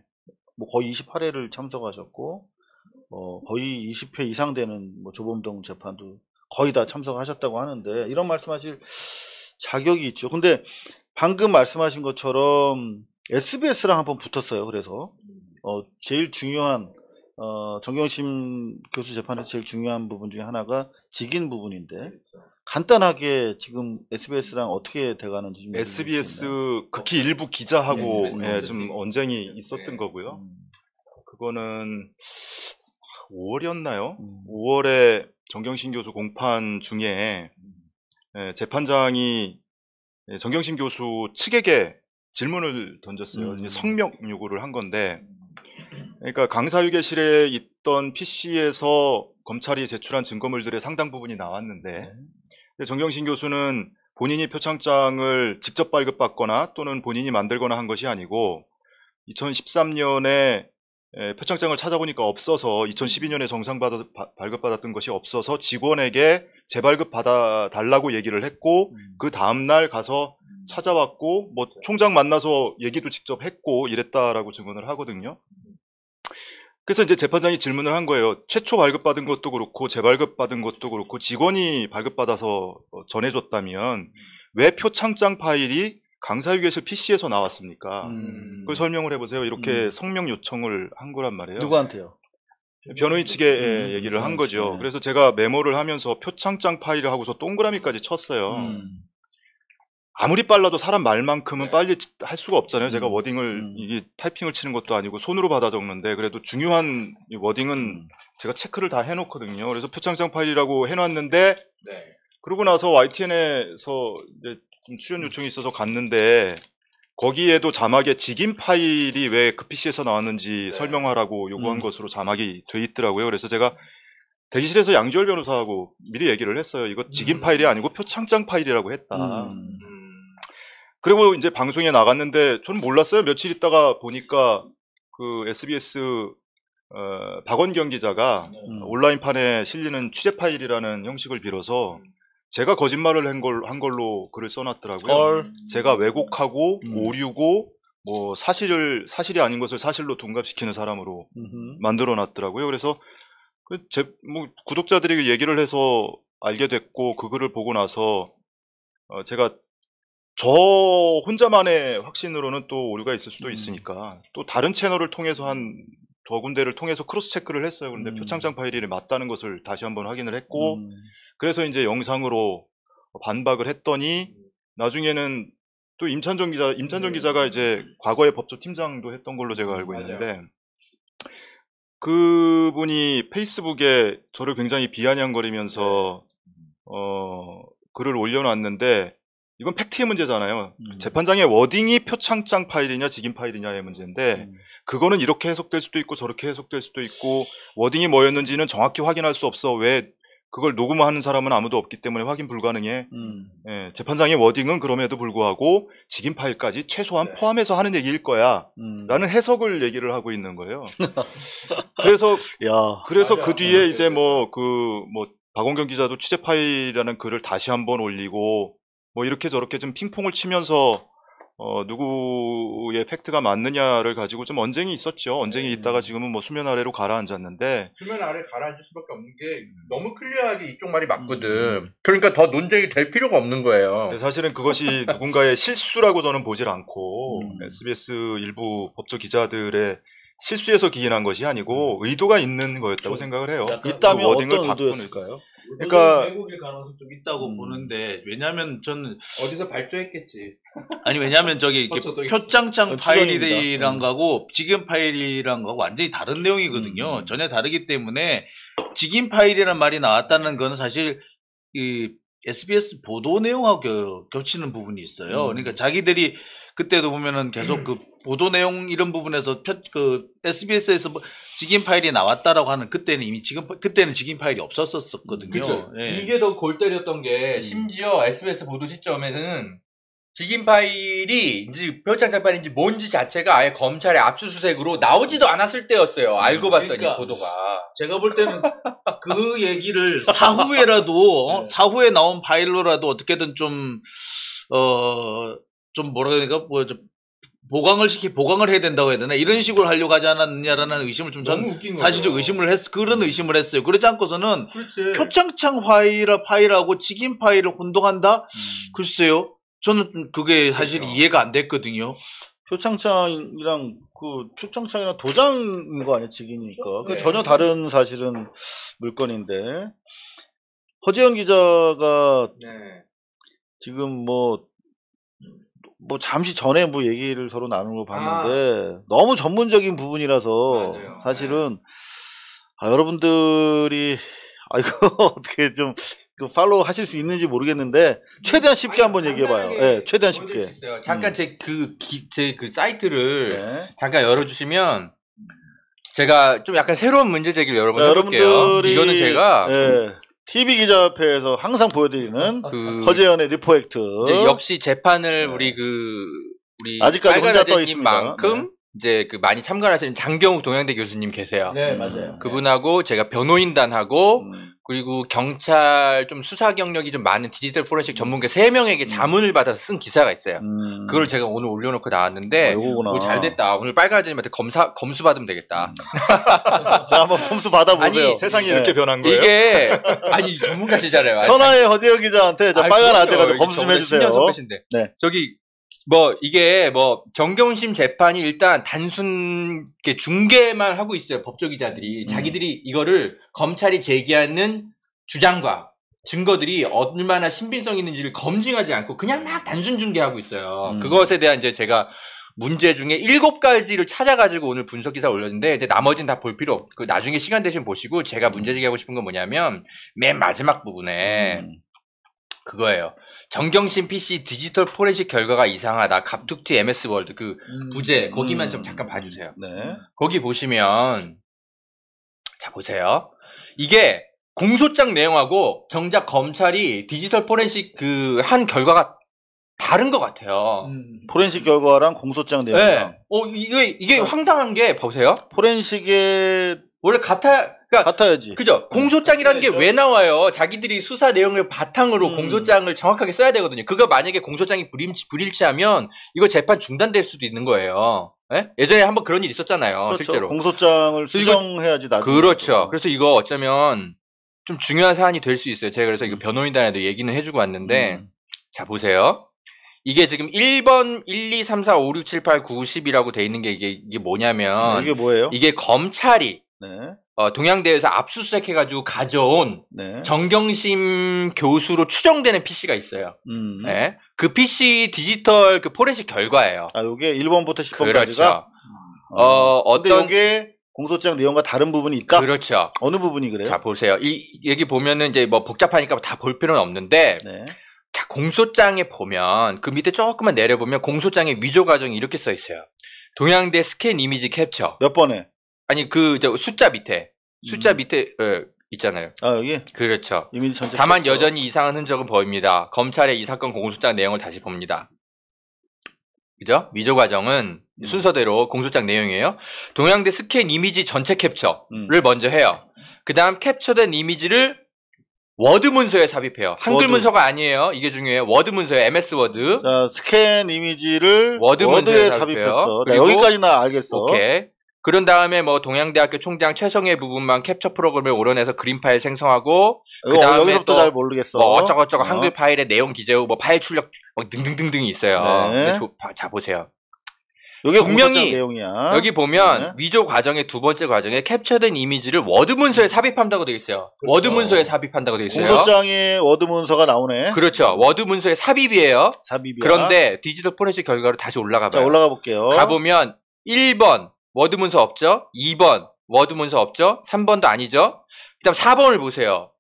뭐 거의 28회를 참석하셨고, 거의 20회 이상 되는 뭐 조범동 재판도 거의 다 참석하셨다고 하는데, 이런 말씀하실 자격이 있죠. 근데 방금 말씀하신 것처럼 SBS랑 한번 붙었어요. 그래서, 제일 중요한, 정경심 교수 재판에서 제일 중요한 부분 중에 하나가 직인 부분인데, 간단하게 지금 SBS랑 어떻게 돼가는지 좀 SBS 극히 일부 기자하고 좀 언쟁이 있었던 거고요. 그거는 5월이었나요? 5월에 정경심 교수 공판 중에 재판장이 정경심 교수 측에게 질문을 던졌어요. 이제 성명 요구를 한 건데, 그러니까 강사휴게실에 있던 PC에서 검찰이 제출한 증거물들의 상당 부분이 나왔는데, 정경심 교수는 본인이 표창장을 직접 발급받거나 또는 본인이 만들거나 한 것이 아니고 2013년에 표창장을 찾아보니까 없어서 2012년에 발급받았던 것이 없어서 직원에게 재발급 받아달라고 얘기를 했고 그 다음날 가서 찾아왔고 뭐 총장 만나서 얘기도 직접 했고 이랬다라고 증언을 하거든요. 그래서 이제 재판장이 질문을 한 거예요. 최초 발급받은 것도 그렇고 재발급받은 것도 그렇고 직원이 발급받아서 전해줬다면 왜 표창장 파일이 강사휴게실 PC에서 나왔습니까? 그걸 설명을 해보세요. 이렇게 성명 요청을 한 거란 말이에요. 누구한테요? 변호인 측에 얘기를 한 거죠. 그래서 제가 메모를 하면서 표창장 파일을 하고서 동그라미까지 쳤어요. 아무리 빨라도 사람 말만큼은 빨리 할 수가 없잖아요. 제가 워딩을 이게 타이핑을 치는 것도 아니고 손으로 받아 적는데 그래도 중요한 워딩은 제가 체크를 다 해놓거든요. 그래서 표창장 파일이라고 해놨는데 그러고 나서 YTN에서 이제 좀 출연 요청이 있어서 갔는데 거기에도 자막에 직인 파일이 왜 그 PC에서 나왔는지 설명하라고 요구한 것으로 자막이 돼 있더라고요. 그래서 제가 대기실에서 양지열 변호사하고 미리 얘기를 했어요. 이거 직인 파일이 아니고 표창장 파일이라고 했다. 그리고 이제 방송에 나갔는데 저는 몰랐어요. 며칠 있다가 보니까 그 SBS 박원경 기자가 온라인판에 실리는 취재 파일이라는 형식을 빌어서 제가 거짓말을 한 걸로 글을 써놨더라고요. 제가 왜곡하고 오류고 뭐 사실이 아닌 것을 사실로 둔갑시키는 사람으로 만들어놨더라고요. 그래서 뭐 구독자들이 얘기를 해서 알게 됐고 그 글을 보고 나서 제가 저 혼자만의 확신으로는 또 오류가 있을 수도 있으니까 또 다른 채널을 통해서 한 두 군데를 통해서 크로스 체크를 했어요. 그런데 표창장 파일이 맞다는 것을 다시 한번 확인을 했고 그래서 이제 영상으로 반박을 했더니 나중에는 또 임찬정 기자가 이제 과거에 법조팀장도 했던 걸로 제가 알고 있는데 그분이 페이스북에 저를 굉장히 비아냥거리면서 글을 올려놨는데 이건 팩트의 문제잖아요. 재판장의 워딩이 표창장 파일이냐 직인 파일이냐의 문제인데 그거는 이렇게 해석될 수도 있고 저렇게 해석될 수도 있고 워딩이 뭐였는지는 정확히 확인할 수 없어. 왜 그걸 녹음하는 사람은 아무도 없기 때문에 확인 불가능해. 예, 재판장의 워딩은 그럼에도 불구하고 직인 파일까지 최소한 포함해서 하는 얘기일 거야. 라는 해석을 얘기를 하고 있는 거예요. 그래서 그 뒤에 이제 뭐 박원경 기자도 취재 파일이라는 글을 다시 한번 올리고 뭐 이렇게 저렇게 좀 핑퐁을 치면서 누구의 팩트가 맞느냐를 가지고 좀 언쟁이 있었죠. 언쟁이 있다가 지금은 뭐 수면 아래로 가라앉았는데 수면 아래 가라앉을 수밖에 없는 게 너무 클리어하게 이쪽 말이 맞거든. 그러니까 더 논쟁이 될 필요가 없는 거예요. 사실은 그것이 누군가의 실수라고 저는 보질 않고 SBS 일부 법조 기자들의 실수에서 기인한 것이 아니고 의도가 있는 거였다고 생각을 해요. 있다면 어떤 의도였을까요? 그러니까 왜곡일 가능성이 좀 있다고 보는데 왜냐하면 저는 어디서 발조했겠지. 아니 왜냐하면 저기 표창장 파일이란 거하고 직인 파일이란 거하고 완전히 다른 내용이거든요. 전혀 다르기 때문에 직인 파일이란 말이 나왔다는 건 사실 이 SBS 보도 내용하고 겹치는 부분이 있어요. 그러니까 자기들이 그때도 보면은 계속 그 보도 내용 이런 부분에서 그 SBS에서 뭐 직인 파일이 나왔다라고 하는 그때는 이미 그때는 직인 파일이 없었었거든요. 예. 이게 더 골 때렸던 게 심지어 SBS 보도 시점에는 직인 파일이 이제 표창장 파일인지 뭔지 자체가 아예 검찰의 압수수색으로 나오지도 않았을 때였어요. 알고 봤더니 그러니까 보도가. 제가 볼 때는 그 얘기를 사후에라도 사후에 나온 파일로라도 어떻게든 좀 뭐라 그러니까 보강을 해야 된다고 해야 되나 이런 식으로 하려고 하지 않았느냐라는 의심을 좀 전 사실적 그런 의심을 했어요. 그러지 않고서는 표창장 파일하고 직인 파일을 혼동한다? 글쎄요. 저는 그게 사실 이해가 안 됐거든요. 표창장이랑 도장인 거 아니야, 직이니까. 그 전혀 다른 사실은 물건인데. 허지현 기자가 지금 뭐 잠시 전에 뭐 얘기를 서로 나누는 걸 봤는데 너무 전문적인 부분이라서 사실은 여러분들이 아, 이거 어떻게 좀 그 팔로우 하실 수 있는지 모르겠는데 최대한 쉽게 한번 얘기해봐요. 예, 최대한 쉽게. 잠깐 제 그 사이트를 네. 잠깐 열어주시면 제가 좀 약간 새로운 문제 제기를 여러분 해볼게요. 여러분들이 이거는 제가 예, TV 기자협회에서 항상 보여드리는 그 허재현의 리포액트. 이제 역시 재판을 네. 우리 아직까지 혼자 떠 있습니다. 만큼 이제 그 많이 참가하시는 장경욱 동양대 교수님 계세요. 네, 맞아요. 그분하고 제가 변호인단하고 그리고 경찰 좀 수사 경력이 좀 많은 디지털 포렌식 전문가 3명에게 자문을 받아서 쓴 기사가 있어요. 그걸 제가 오늘 올려놓고 나왔는데 요거구나. 잘 됐다. 오늘 빨간아저님한테 검수 받으면 되겠다. 자, 한번 검수 받아보세요. 아니, 세상이 네. 이렇게 변한 거예요? 이게 아니 전문가시잖아요. 천하의 허재현 기자한테 저 빨간 아재 가서 검수 좀 해주세요. 신년 선배신데. 네. 저기 이게 정경심 재판이 일단 단순 이렇게 중계만 하고 있어요. 법조기자들이 자기들이 이거를 검찰이 제기하는 주장과 증거들이 얼마나 신빙성 있는지를 검증하지 않고 그냥 막 단순 중계하고 있어요. 그것에 대한 이제 제가 문제 중에 7가지를 찾아가지고 오늘 분석 기사 올렸는데 이제 나머지는 다 볼 필요 없고 나중에 시간 되시면 보시고 제가 문제 제기하고 싶은 건 뭐냐면 맨 마지막 부분에 그거예요. 정경심 PC 디지털 포렌식 결과가 이상하다. 갑툭튀 MS 월드 그 부제 거기만 좀 잠깐 봐주세요. 네. 거기 보시면 자 보세요. 이게 공소장 내용하고 정작 검찰이 디지털 포렌식 그 한 결과가 다른 것 같아요. 포렌식 결과랑 공소장 내용이랑. 네. 이게 황당한 게 보세요. 포렌식의 원래 그러니까 같아야지. 그죠? 공소장이라는 게 왜 나와요? 자기들이 수사 내용을 바탕으로 공소장을 정확하게 써야 되거든요. 그거 만약에 공소장이 불일치하면 이거 재판 중단될 수도 있는 거예요. 예? 예전에 한번 그런 일 있었잖아요. 그렇죠. 실제로. 공소장을 수정해야지 나중에. 그렇죠. 그래서 이거 어쩌면 좀 중요한 사안이 될 수 있어요. 제가 그래서 이거 변호인단에도 얘기는 해주고 왔는데 자 보세요. 이게 지금 1번 1, 2, 3, 4, 5, 6, 7, 8, 9, 10이라고 돼 있는 게 이게 뭐냐면 이게 뭐예요? 이게 검찰이 네. 동양대에서 압수수색해가지고 가져온 네. 정경심 교수로 추정되는 PC가 있어요. 네. 그 PC 디지털 그 포렌식 결과예요. 아, 요게 1번부터 10번까지가. 그렇죠. 근데 요게 공소장 내용과 다른 부분이 있다? 그렇죠. 어느 부분이 그래요? 자, 보세요. 여기 보면은 이제 복잡하니까 다 볼 필요는 없는데, 네. 자, 공소장에 보면, 그 밑에 조금만 내려보면 공소장의 위조 과정이 이렇게 써 있어요. 동양대 스캔 이미지 캡처. 몇 번에? 아니, 숫자 밑에 있잖아요. 아, 여기? 그렇죠. 이미지 전체. 다만 캡처. 여전히 이상한 흔적은 보입니다. 검찰의 이 사건 공소장 내용을 다시 봅니다. 그죠? 위조 과정은 순서대로 공소장 내용이에요. 동양대 스캔 이미지 전체 캡처를 먼저 해요. 그 다음 캡처된 이미지를 워드 문서에 삽입해요. 한글 워드. 문서가 아니에요. 이게 중요해요. 워드 문서에 MS 워드. 자, 스캔 이미지를 워드 문서에 워드에 삽입해요. 삽입했어. 자, 그리고- 여기까지는 알겠어. 오케이. 그런 다음에 동양대학교 총장 최성의 부분만 캡처 프로그램을 오려내서 그림 파일 생성하고 이거 그다음에 여기서부터 또 잘 모르겠어. 어쩌고저쩌고 한글 파일에 내용 기재 후 파일 출력 등등등등이 있어요. 네. 근데 자 보세요. 요게 분명히 공소장 내용이야. 여기 보면 네. 위조 과정의 두 번째 과정에 캡처된 이미지를 워드 문서에 삽입한다고 되어 있어요. 워드 문서에 삽입한다고 되어 있어요. 공소장에 워드 문서가 나오네. 그렇죠. 워드 문서에 삽입이에요. 삽입이야. 그런데 디지털 포렌식 결과로 다시 올라가 자, 봐요. 올라가 볼게요. 가보면 1번 워드 문서 없죠? 2번 워드 문서 없죠? 3번도 아니죠? 그다음 4번을 보세요.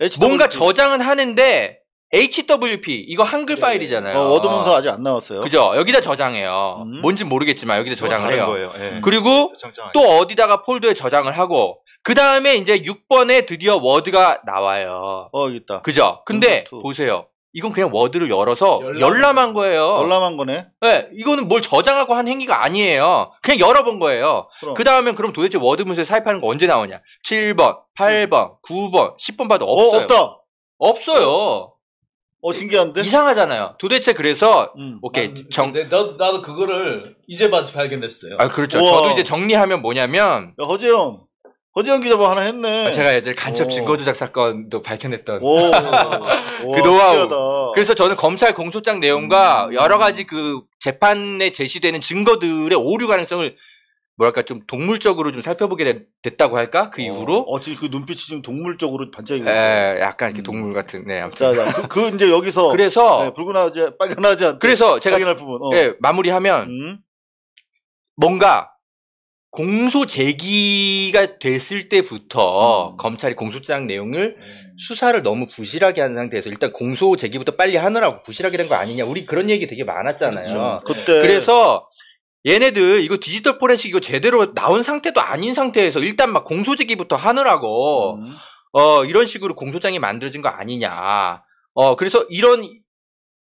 HWP. 뭔가 저장은 하는데 HWP 이거 한글 파일이잖아요. 워드 문서 아직 안 나왔어요. 그죠? 여기다 저장해요. 음. 뭔진 모르겠지만 여기다 저장을 다른 해요. 거예요. 예. 그리고 장장 또 어디다가 폴더에 저장을 하고 그 다음에 이제 6번에 드디어 워드가 나와요. 여기 있다. 그죠? 근데 투. 보세요. 이건 그냥 워드를 열어서 열람한 거예요. 열람한 거네. 네, 이거는 뭘 저장하고 한 행위가 아니에요. 그냥 열어본 거예요. 그럼. 그 다음엔 그럼 도대체 워드 문서에 삽입하는 거 언제 나오냐? 7번, 8번, 9번, 10번 봐도 없어요. 없다. 없어요. 신기한데? 이상하잖아요. 도대체 그래서 오케이 나도 그거를 이제 발견했어요. 아 그렇죠. 우와. 저도 이제 정리하면 뭐냐면 야, 허재영 기자 뭐 하나 했네. 제가 예전에 간첩 오. 증거 조작 사건도 밝혀냈던 오. 그 노하우. 신기하다. 그래서 저는 검찰 공소장 내용과 여러 가지 그 재판에 제시되는 증거들의 오류 가능성을 뭐랄까 좀 동물적으로 좀 살펴보게 됐다고 할까? 그 이후로 지금 그 눈빛이 지금 동물적으로 반짝이고 있어요. 약간 이렇게 동물 같은 네 아무튼 자, 그 이제 여기서 그래서 네, 붉은 아재, 빨간 아재. 그래서 제가 확인할 부분. 마무리하면 뭔가 공소 제기가 됐을 때부터 검찰이 공소장 내용을 수사를 너무 부실하게 한 상태에서 일단 공소 제기부터 빨리 하느라고 부실하게 된 거 아니냐. 우리 그런 얘기 되게 많았잖아요. 그때 그래서 얘네들 이거 디지털 포렌식 이거 제대로 나온 상태도 아닌 상태에서 일단 막 공소 제기부터 하느라고 이런 식으로 공소장이 만들어진 거 아니냐. 그래서 이런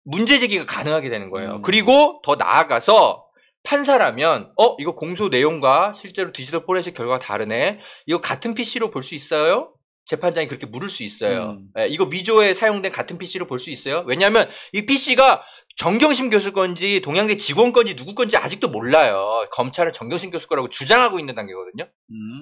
문제 제기가 가능하게 되는 거예요. 그리고 더 나아가서 판사라면 이거 공소 내용과 실제로 디지털 포렌식 결과가 다르네. 이거 같은 PC로 볼 수 있어요? 재판장이 그렇게 물을 수 있어요. 이거 위조에 사용된 같은 PC로 볼 수 있어요? 왜냐하면 이 PC가 정경심 교수 건지 동양대 직원 건지 누구 건지 아직도 몰라요. 검찰은 정경심 교수 거라고 주장하고 있는 단계거든요.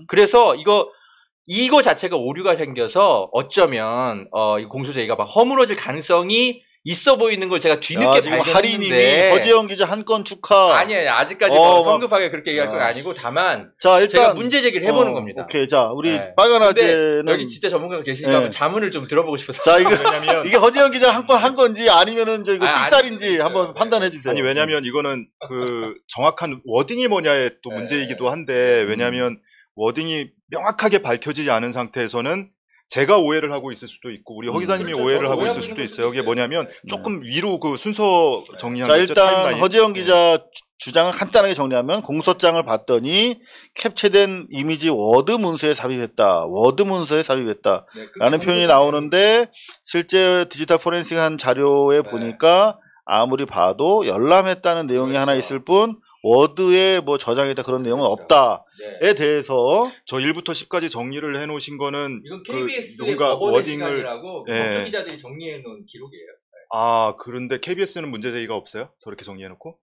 그래서 이거 자체가 오류가 생겨서 어쩌면 이 공소제기가 막 허물어질 가능성이 있어 보이는 걸 제가 뒤늦게 지금 발견했는데 하리님이 허재영 기자 한 건 축하. 아니에요. 아직까지 뭐 성급하게 그렇게 얘기할 건 아니고 다만 자, 일단 제가 문제 제기를 해보는 겁니다. 오케이. 자, 우리 네. 빨간 근데 아재는 여기 진짜 전문가가 계시니까 한번 자문을 좀 들어보고 싶어서. 자, 이거 왜냐면 이게 허재영 기자 한 건 한 건지 아니면은 저 이거 아니, 삑살인지 아니, 한번 아니, 판단해 주세요. 아니 왜냐면 이거는 그 정확한 워딩이 뭐냐에 또 문제이기도 한데 왜냐면 워딩이 명확하게 밝혀지지 않은 상태에서는 제가 오해를 하고 있을 수도 있고 우리 허 기자님이 그렇죠. 오해를 저도 하고 있을 오해하고 수도 있는 있어요. 그게 것도 뭐냐면 있어요. 조금 위로 그 순서 정리한 자, 거죠, 일단 타임라인. 허재영 기자 주장을 간단하게 정리하면 공소장을 봤더니 캡처된 이미지 워드 문서에 삽입했다. 워드 문서에 삽입했다. 라는 표현이 나오는데 실제 디지털 포렌식 한 자료에 보니까 아무리 봐도 열람했다는 내용이 하나 있을 뿐 워드에 뭐 저장했다 그런 내용은 없다에 대해서 저 1부터 10까지 정리를 해놓으신 거는 이건 그 KBS의 누군가 법원의 워딩을 시간이라고 예. 법조 기자들이 정리해 놓은 기록이에요. 그런데 KBS는 문제 제기가 없어요? 저렇게 정리해놓고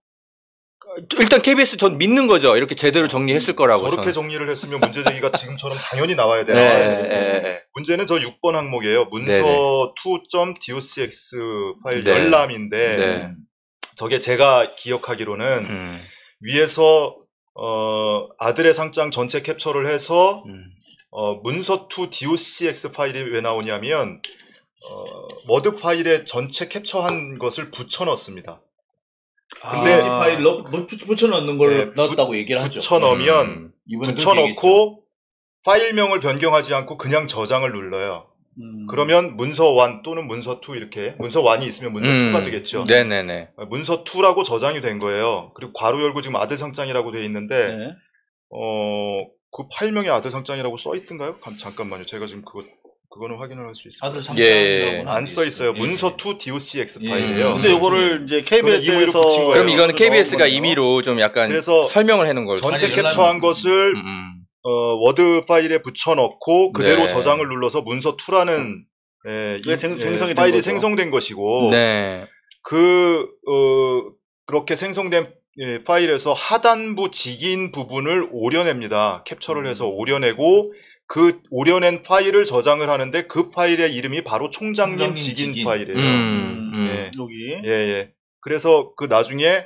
일단 KBS 전 믿는 거죠. 이렇게 제대로 정리했을 거라고. 저렇게 저는. 정리를 했으면 문제 제기가 지금처럼 당연히 나와야 돼요. 네. 문제는 저 6번 항목이에요. 문서 네네. 2.docx 파일 네. 열람인데 네. 저게 제가 기억하기로는 위에서 아들의 상장 전체 캡처를 해서 문서 2 docx 파일이 왜 나오냐면 워드 파일에 전체 캡처한 것을 붙여넣습니다. 근데 파일 붙여넣는 걸 네, 넣었다고 얘기를 하죠. 붙여넣으면 이분은 그렇게 붙여넣고 파일명을 변경하지 않고 그냥 저장을 눌러요. 그러면 문서 1 또는 문서 2 이렇게 문서 1이 있으면 문서 2가 되겠죠. 네네네. 문서 2라고 저장이 된 거예요. 그리고 괄호 열고 지금 아들 상장이라고 되어 있는데 네. 그 파일명에 아들 상장이라고 써 있던가요? 잠깐만요. 제가 지금 그거는 확인을 할 수 있어요. 아들 예. 안 써 있어요. 문서 2 docx 파일이에요. 근데 요거를 이제 그걸 임의로 KBS에서 붙인 거예요. 그럼 이거는 KBS가 넣은 임의로 좀 약간 그래서 설명을 해놓은 걸. 전체 아니, 캡처한 것을 워드 파일에 붙여넣고 그대로 네. 저장을 눌러서 문서 2라는 생성이 된 파일이 거죠. 생성된 것이고 네. 그렇게 생성된 파일에서 하단부 직인 부분을 오려냅니다. 캡처를 해서 오려내고 그 오려낸 파일을 저장을 하는데 그 파일의 이름이 바로 총장님 직인 파일이에요. 예. 여기 예. 그래서 그 나중에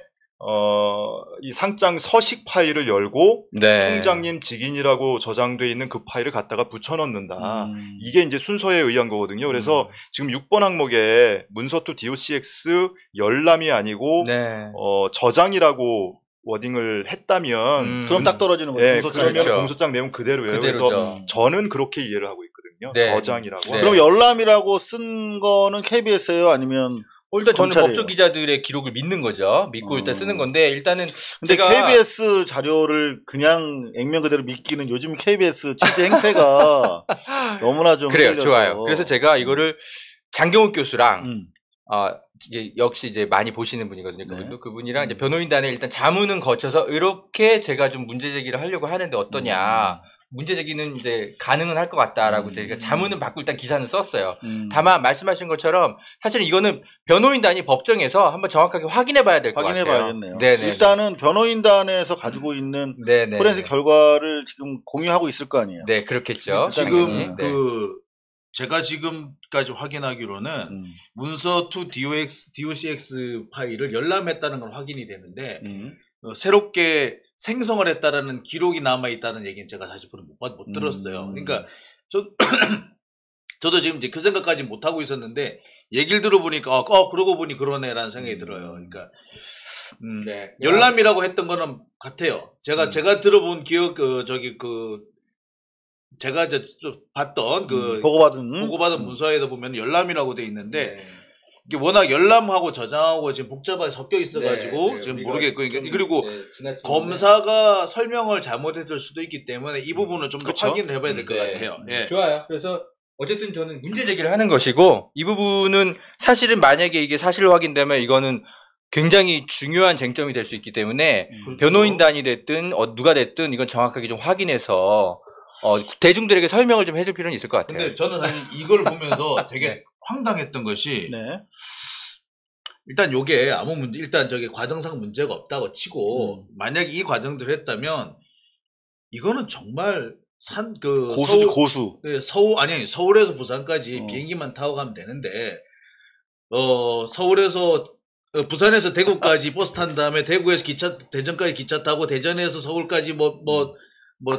이 상장 서식 파일을 열고 네. 총장님 직인이라고 저장돼 있는 그 파일을 갖다가 붙여넣는다. 이게 이제 순서에 의한 거거든요. 그래서 지금 6번 항목에 문서 2 docx 열람이 아니고 네. 저장이라고 워딩을 했다면 그럼 딱 떨어지는 거죠. 예, 공소장이. 그러면 그렇죠. 공소장 내용 그대로예요. 그대로죠. 그래서 저는 그렇게 이해를 하고 있거든요. 네. 저장이라고. 네. 그럼 열람이라고 쓴 거는 KBS예요? 아니면 일단 저는 검찰이에요. 법조 기자들의 기록을 믿는 거죠. 믿고 일단 쓰는 건데 일단은 근데 제가 KBS 자료를 그냥 액면 그대로 믿기는 요즘 KBS 취재 행태가 너무나 좀 그래요. 흔들려서. 좋아요. 그래서 제가 이거를 장경욱 교수랑 음. 이게 역시 이제 많이 보시는 분이거든요. 네. 그분이랑 이제 변호인단에 일단 자문은 거쳐서 이렇게 제가 좀 문제 제기를 하려고 하는데 어떠냐. 문제 제기는 이제 가능은 할 것 같다라고 제가 자문은 받고 일단 기사는 썼어요. 다만 말씀하신 것처럼 사실은 이거는 변호인단이 법정에서 한번 정확하게 확인해 봐야 될 것 같아요. 확인해 봐야겠네요. 네네. 일단은 변호인단에서 가지고 있는 네네. 포렌식 결과를 지금 공유하고 있을 거 아니에요. 네, 그렇겠죠. 지금 네. 제가 지금까지 확인하기로는 문서 2 docx 파일을 열람했다는 건 확인이 되는데 새롭게 생성을 했다라는 기록이 남아 있다는 얘기는 제가 사실 못 들었어요. 그러니까 저도 지금 이제 그 생각까지 못 하고 있었는데 얘기를 들어보니까 그러고 보니 그러네라는 생각이 들어요. 그러니까 네. 열람이라고 했던 거는 같아요. 제가 들어본 기억 제가 이제 봤던 보고받은 문서에도 보면 열람이라고 돼 있는데 네. 이게 워낙 열람하고 저장하고 지금 복잡하게 섞여 있어가지고 네, 지금 모르겠고 그리고 지나치는데. 검사가 설명을 잘못했을 수도 있기 때문에 이 부분은 좀 더 그쵸? 확인을 해봐야 될 것 네. 같아요. 예. 좋아요. 그래서 어쨌든 저는 문제 제기를 하는 것이고 이 부분은 사실은 만약에 이게 사실로 확인되면 이거는 굉장히 중요한 쟁점이 될 수 있기 때문에 그렇죠. 변호인단이 됐든 누가 됐든 이건 정확하게 좀 확인해서 대중들에게 설명을 좀 해줄 필요는 있을 것 같아요. 근데 저는 사실 이걸 보면서 되게 황당했던 것이 네. 일단 요게 아무 문제 일단 저게 과정상 문제가 없다고 치고 만약에 이 과정들을 했다면 이거는 정말 고수. 네, 서울에서 부산까지 어. 비행기만 타고 가면 되는데 서울에서 부산에서 대구까지 버스 탄 다음에 대구에서 대전까지 기차 타고 대전에서 서울까지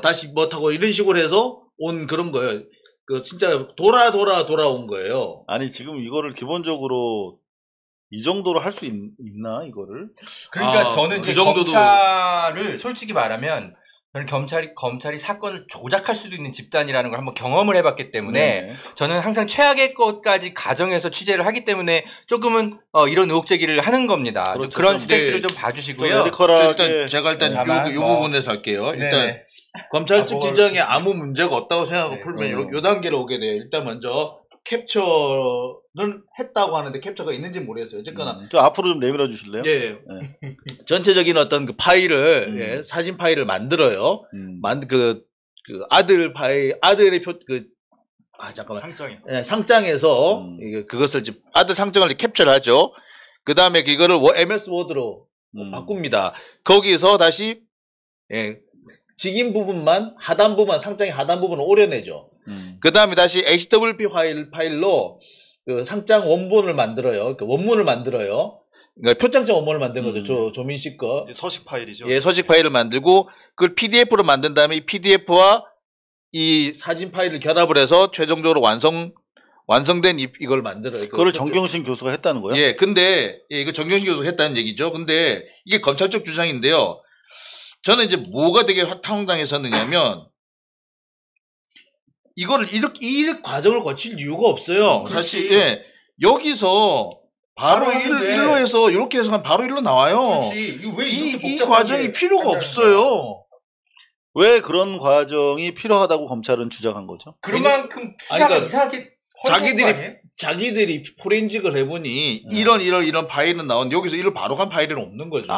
다시 타고 이런 식으로 해서 온 그런 거예요. 진짜 돌아온 거예요. 아니 지금 이거를 기본적으로 이 정도로 할 수 있나 이거를? 그러니까 저는 그 이제 정도도- 검찰을 솔직히 말하면 저는 검찰이 사건을 조작할 수도 있는 집단이라는 걸 한번 경험을 해봤기 때문에 네. 저는 항상 최악의 것까지 가정해서 취재를 하기 때문에 조금은 이런 의혹 제기를 하는 겁니다. 그렇죠. 그런 좀, 스탠스를 네. 좀 봐주시고요. 메디컬하게 제가 일단 다만 요 부분에서 할게요. 일단 네네. 검찰 측 뭘- 지정에 아무 문제가 없다고 생각하고 네. 풀면 요 단계로 오게 돼요. 일단 먼저 캡처는 했다고 하는데 캡처가 있는지 모르겠어요. 어쨌거나 좀 앞으로 좀 내밀어 주실래요? 예. 전체적인 어떤 그 파일을 예, 사진 파일을 만들어요. 그 아들의 잠깐만. 상장에. 예, 상장에서 그것을 이제 아들 상장을 캡처를 하죠. 그 다음에 이거를 MS 워드로 바꿉니다. 거기서 다시 직인 부분만 상장의 하단 부분을 오려내죠. 그 다음에 다시 HWP 파일로 그 상장 원본을 만들어요. 그 원문을 만들어요. 그러니까 표창장 원본을 만든 거죠. 조민식 거. 서식 파일이죠. 예, 서식 파일을 만들고 그걸 PDF로 만든 다음에 이 PDF와 이 사진 파일을 결합을 해서 최종적으로 완성된 이걸 만들어요. 그걸 정경심 교수가 했다는 거예요? 예, 근데 이거 정경심 교수가 했다는 얘기죠. 근데 이게 검찰 쪽 주장인데요. 저는 이제 뭐가 되게 황당했었느냐면 이거를 이렇게 과정을 거칠 이유가 없어요. 사실 예, 여기서 바로 일로 해서 이렇게 해서 바로 일로 나와요. 이 과정이 필요가 없어요. 왜 그런 과정이 필요하다고 검찰은 주장한 거죠? 그만큼 수사가 그러니까 이상하게 자기들이 포렌직을 해보니 이런 파일은 나온 여기서 이걸 바로 간 파일은 없는 거죠.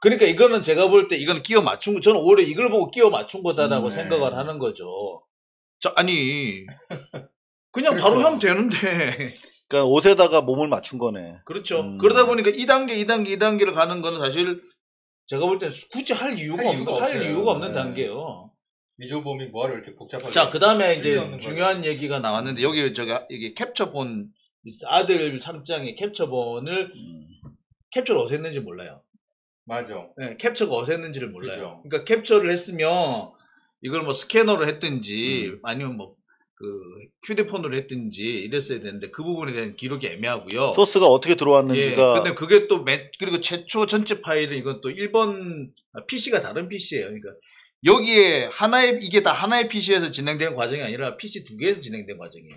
그러니까 이거는 제가 볼 때 이거는 끼워 맞춘 거 저는 오히려 이걸 보고 끼워 맞춘 거다라고 생각을 하는 거죠. 아니 그냥 바로 하면 되는데. 그러니까 옷에다가 몸을 맞춘 거네. 그렇죠. 그러다 보니까 2단계를 가는 거는 사실 제가 볼 때 굳이 할 이유가 없는 단계예요. 위조범이 뭐하러 이렇게 복잡하게. 자, 그 다음에 이제 중요한 얘기가 나왔는데, 여기 캡처본, 아들 상장의 캡처본을, 캡처를 어디서 했는지 몰라요. 맞아. 네, 캡처가 어디서 했는지를 몰라요. 그죠. 그러니까 캡처를 했으면, 이걸 뭐 스캐너로 했든지, 아니면 뭐, 휴대폰으로 했든지 이랬어야 되는데, 그 부분에 대한 기록이 애매하고요. 소스가 어떻게 들어왔는지가. 근데 그게 또, 그리고 최초 전체 파일은 이건 또 PC가 다른 PC예요. 그러니까, 여기에 이게 다 하나의 PC에서 진행된 과정이 아니라 PC 2개에서 진행된 과정이에요.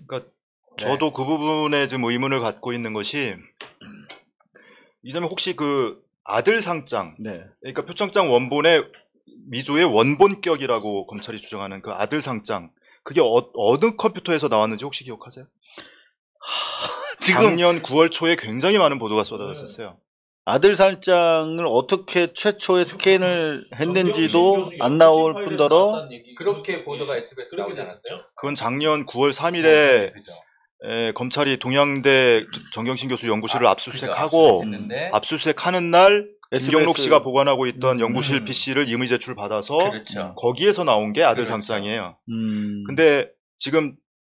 그러니까 저도 그 부분에 좀 의문을 갖고 있는 것이, 이다음에 혹시 그 아들 상장, 그러니까 표창장 원본의 미조의 원본격이라고 검찰이 주장하는 그 아들 상장, 그게 어느 컴퓨터에서 나왔는지 혹시 기억하세요? 지금 작년 9월 초에 굉장히 많은 보도가 쏟아졌었어요. 아들 상장을 어떻게 최초에 스캔을 했는지도 안 나올 뿐더러 그렇게 보도가 SBS에 나오지 않았어요? 그건 작년 9월 3일에 검찰이 동양대 정경심 교수 연구실을 압수수색하고 압수수색하는 날 김경록 씨가 보관하고 있던 연구실 PC를 임의 제출 받아서 거기에서 나온 게 아들 상장이에요. 근데 지금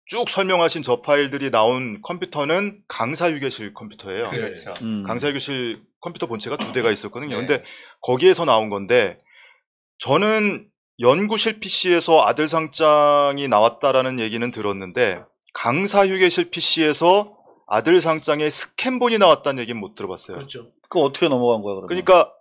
쭉 설명하신 저 파일들이 나온 컴퓨터는 강사휴게실 컴퓨터예요. 그렇죠. 강사휴게실 컴퓨터 본체가 2대가 있었거든요. 근데 거기에서 나온 건데, 저는 연구실 PC에서 아들 상장이 나왔다라는 얘기는 들었는데, 강사휴게실 PC에서 아들 상장에 스캔본이 나왔다는 얘기는 못 들어봤어요. 그렇죠. 그거 어떻게 넘어간 거야 그러면? 그러니까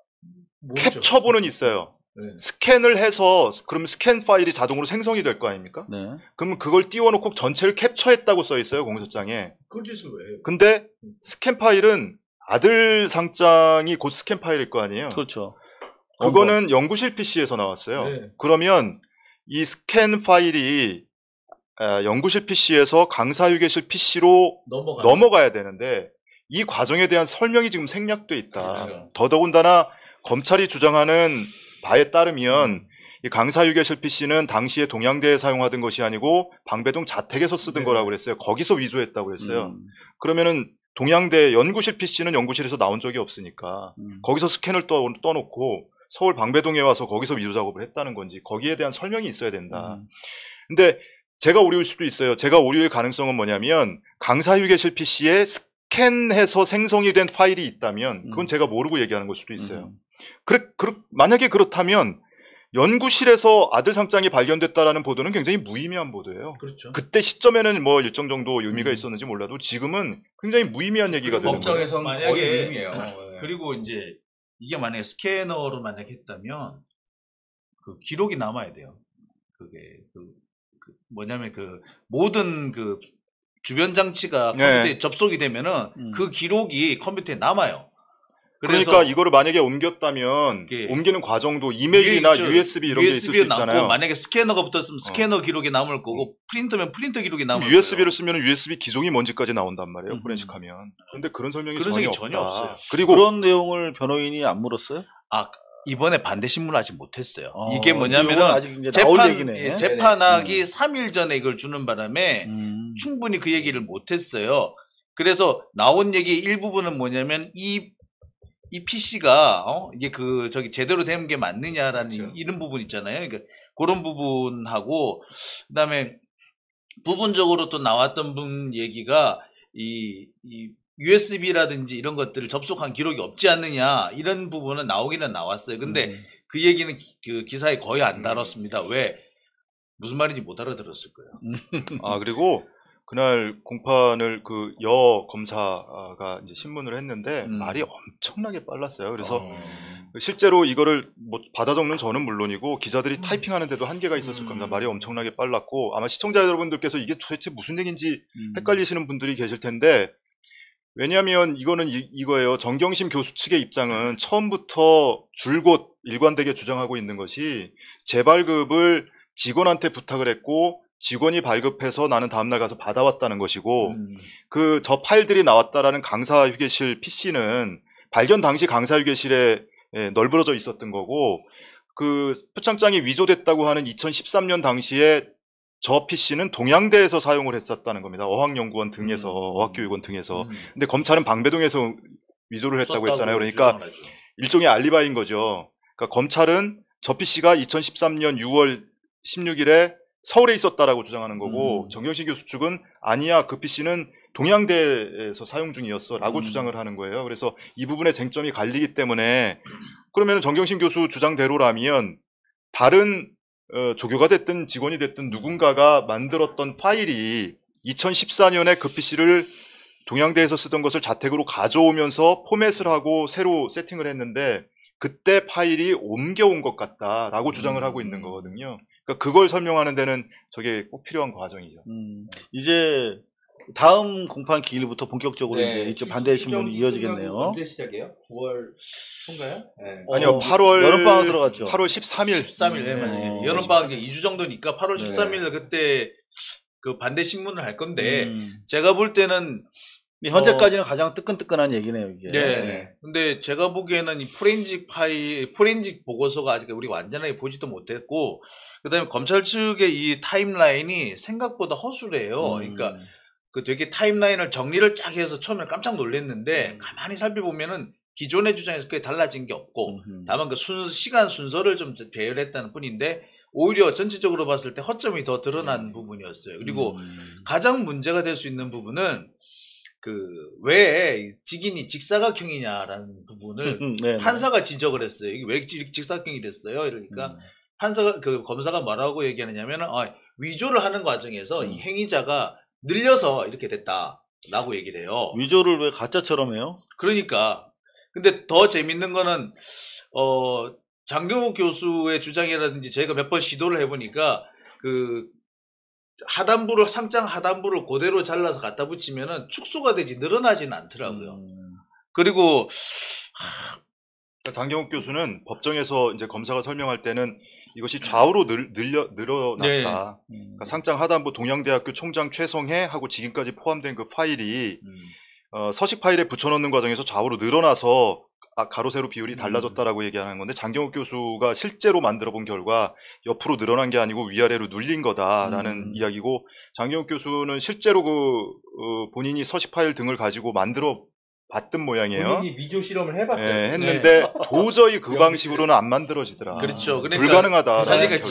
모르죠. 캡처본은 있어요. 네. 스캔을 해서 그럼 스캔 파일이 자동으로 생성이 될 거 아닙니까? 네. 그러면 그걸 띄워놓고 전체를 캡처했다고 써 있어요 공소장에. 그걸 짓을 왜 해요? 근데 스캔 파일은 아들 상장이 곧 스캔 파일일 거 아니에요. 그렇죠. 그거는 연구실 PC에서 나왔어요. 네. 그러면 이 스캔 파일이 연구실 PC에서 강사휴게실 PC로 넘어가야 되는데 이 과정에 대한 설명이 지금 생략돼 있다. 그렇죠. 더더군다나 검찰이 주장하는 바에 따르면 이 강사휴게실 PC는 당시에 동양대에 사용하던 것이 아니고 방배동 자택에서 쓰던 네. 거라고 그랬어요. 거기서 위조했다고 그랬어요. 그러면은 동양대 연구실 PC는 연구실에서 나온 적이 없으니까 거기서 스캔을 떠놓고 서울 방배동에 와서 거기서 위조 작업을 했다는 건지 거기에 대한 설명이 있어야 된다. 근데 제가 오류일 수도 있어요. 제가 오류일 가능성은 뭐냐면 강사휴게실 PC에 스캔해서 생성이 된 파일이 있다면 그건 제가 모르고 얘기하는 걸 수도 있어요. 만약에 그렇다면 연구실에서 아들 상장이 발견됐다라는 보도는 굉장히 무의미한 보도예요. 그렇죠. 그때 시점에는 뭐 일정 정도 의미가 있었는지 몰라도 지금은 굉장히 무의미한 얘기가 되는 거예요. 법정에서는 만약에- 거의 의미예요. 그리고 이제 이게 만약에 스캐너로 만약에 했다면 그 기록이 남아야 돼요. 그게 뭐냐면 그 모든 그 주변 장치가 네. 컴퓨터에 접속이 되면은 그 기록이 컴퓨터에 남아요. 그러니까 이거를 만약에 옮겼다면 예. 옮기는 과정도 이메일이나 이게 USB 이런 게 있을 수 있잖아요. 남고 만약에 스캐너가 붙었으면 스캐너 기록이 남을 거고 프린터면 프린터 기록이 남을 USB를 거예요. 쓰면 USB 기종이 뭔지까지 나온단 말이에요. 포렌식하면. 그런데 그런 설명이 그런 전혀 설명이 없다. 전혀 없어요. 그리고 그런 내용을 변호인이 안 물었어요? 이번에 반대 신문을 아직 못했어요. 아, 이게 이건 뭐냐면은 아직 이제 나올 얘기네. 재판하기 3일 전에 이걸 주는 바람에 충분히 그 얘기를 못했어요. 그래서 나온 얘기 일부분은 뭐냐면 이 PC가 이게 제대로 된 게 맞느냐라는 그렇죠. 이런 부분 있잖아요. 그러니까 그런 부분하고 그다음에 부분적으로 또 나왔던 분 얘기가 이 USB라든지 이런 것들을 접속한 기록이 없지 않느냐 이런 부분은 나오기는 나왔어요. 근데 그 얘기는 그 기사에 거의 안 다뤘습니다. 왜? 무슨 말인지 못 알아들었을 거예요. 그리고 그날 공판을 그 여 검사가 이제 신문을 했는데 말이 엄청나게 빨랐어요. 그래서 실제로 이거를 뭐 받아 적는 저는 물론이고 기자들이 타이핑하는데도 한계가 있었을 겁니다. 말이 엄청나게 빨랐고 아마 시청자 여러분들께서 이게 도대체 무슨 얘기인지 헷갈리시는 분들이 계실 텐데 왜냐하면 이거는 이거예요. 정경심 교수 측의 입장은 처음부터 줄곧 일관되게 주장하고 있는 것이 재발급을 직원한테 부탁을 했고 직원이 발급해서 나는 다음날 가서 받아왔다는 것이고 저 파일들이 나왔다라는 강사휴게실 PC는 발견 당시 강사휴게실에 널브러져 있었던 거고 그 표창장이 위조됐다고 하는 2013년 당시에 저 PC는 동양대에서 사용을 했었다는 겁니다. 어학연구원 등에서 어학교육원 등에서. 근데 검찰은 방배동에서 위조를 했다고 했잖아요. 그러니까 일종의 알리바이인 거죠. 그러니까 검찰은 저 PC가 2013년 6월 16일에 서울에 있었다라고 주장하는 거고 정경심 교수 측은 아니야 그 PC는 동양대에서 사용 중이었어라고 주장을 하는 거예요. 그래서 이 부분에 쟁점이 갈리기 때문에 그러면 정경심 교수 주장대로라면 다른 조교가 됐든 직원이 됐든 누군가가 만들었던 파일이 2014년에 그 PC를 동양대에서 쓰던 것을 자택으로 가져오면서 포맷을 하고 새로 세팅을 했는데 그때 파일이 옮겨온 것 같다라고 주장을 하고 있는 거거든요. 그러니까 그걸 설명하는 데는 저게 꼭 필요한 과정이죠. 이제 다음 공판 기일부터 본격적으로 네. 이제 이쪽 반대 신문이 이어지겠네요. 언제 시작이에요? 9월 초인가요? 네. 아니요, 8월 여름방학 들어갔죠. 8월 13일. 13일 여름방학 2주 정도니까 8월 네. 13일 그때 그 반대 신문을 할 건데 제가 볼 때는 현재까지는 가장 뜨끈뜨끈한 얘기네요, 이게. 네. 근데 제가 보기에는 이 포렌식 보고서가 아직 우리가 완전하게 보지도 못했고, 그 다음에 검찰 측의 이 타임라인이 생각보다 허술해요. 그러니까 그 되게 타임라인을 정리를 쫙 해서 처음에 깜짝 놀랐는데, 가만히 살펴보면은 기존의 주장에서 크게 달라진 게 없고, 다만 그 시간 순서를 좀 배열했다는 뿐인데, 오히려 전체적으로 봤을 때 허점이 더 드러난 부분이었어요. 그리고 가장 문제가 될 수 있는 부분은, 왜 직인이 직사각형이냐라는 부분을 판사가 지적을 했어요. 이게 왜 직사각형이 됐어요? 이러니까 검사가 뭐라고 얘기하느냐면 위조를 하는 과정에서 이 행위자가 늘려서 이렇게 됐다. 라고 얘기를 해요. 위조를 왜 가짜처럼 해요? 그러니까. 근데 더 재밌는 거는, 장경욱 교수의 주장이라든지 저희가 몇 번 시도를 해보니까, 상장 하단부를 그대로 잘라서 갖다 붙이면은 축소가 되지 늘어나지는 않더라고요. 그리고, 그러니까 장경욱 교수는 법정에서 이제 검사가 설명할 때는 이것이 좌우로 늘어났다. 네. 그러니까 상장 하단부 동양대학교 총장 최성해 하고 직인까지 포함된 그 파일이 서식 파일에 붙여넣는 과정에서 좌우로 늘어나서 가로 세로 비율이 달라졌다라고 얘기하는 건데 장경욱 교수가 실제로 만들어 본 결과 옆으로 늘어난 게 아니고 위아래로 눌린 거다라는 이야기고 장경욱 교수는 실제로 본인이 서식 파일 등을 가지고 만들어 봤던 모양이에요. 본인이 위조 실험을 해봤어요. 네, 했는데 도저히 그 방식으로는 안 만들어지더라. 그렇죠. 그러니까 불가능하다. 사실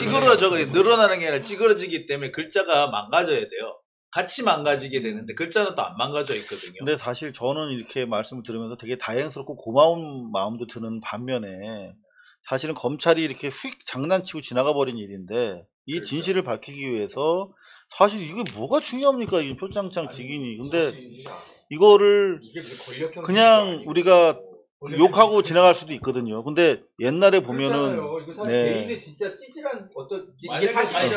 늘어나는 게 아니라 찌그러지기 때문에 글자가 망가져야 돼요. 같이 망가지게 되는데 글자는 또 안 망가져 있거든요. 근데 사실 저는 이렇게 말씀을 들으면서 되게 다행스럽고 고마운 마음도 드는 반면에 사실은 검찰이 이렇게 휙 장난치고 지나가 버린 일인데 이 그렇죠. 진실을 밝히기 위해서 사실 이게 뭐가 중요합니까? 이 표창장 직인이. 근데 이거를 그냥 우리가 욕하고 지나갈 수도 있거든요. 근데 옛날에 보면은 이거 네. 개인의 진짜 찌질한 어떤 이게 만약에 사실이라면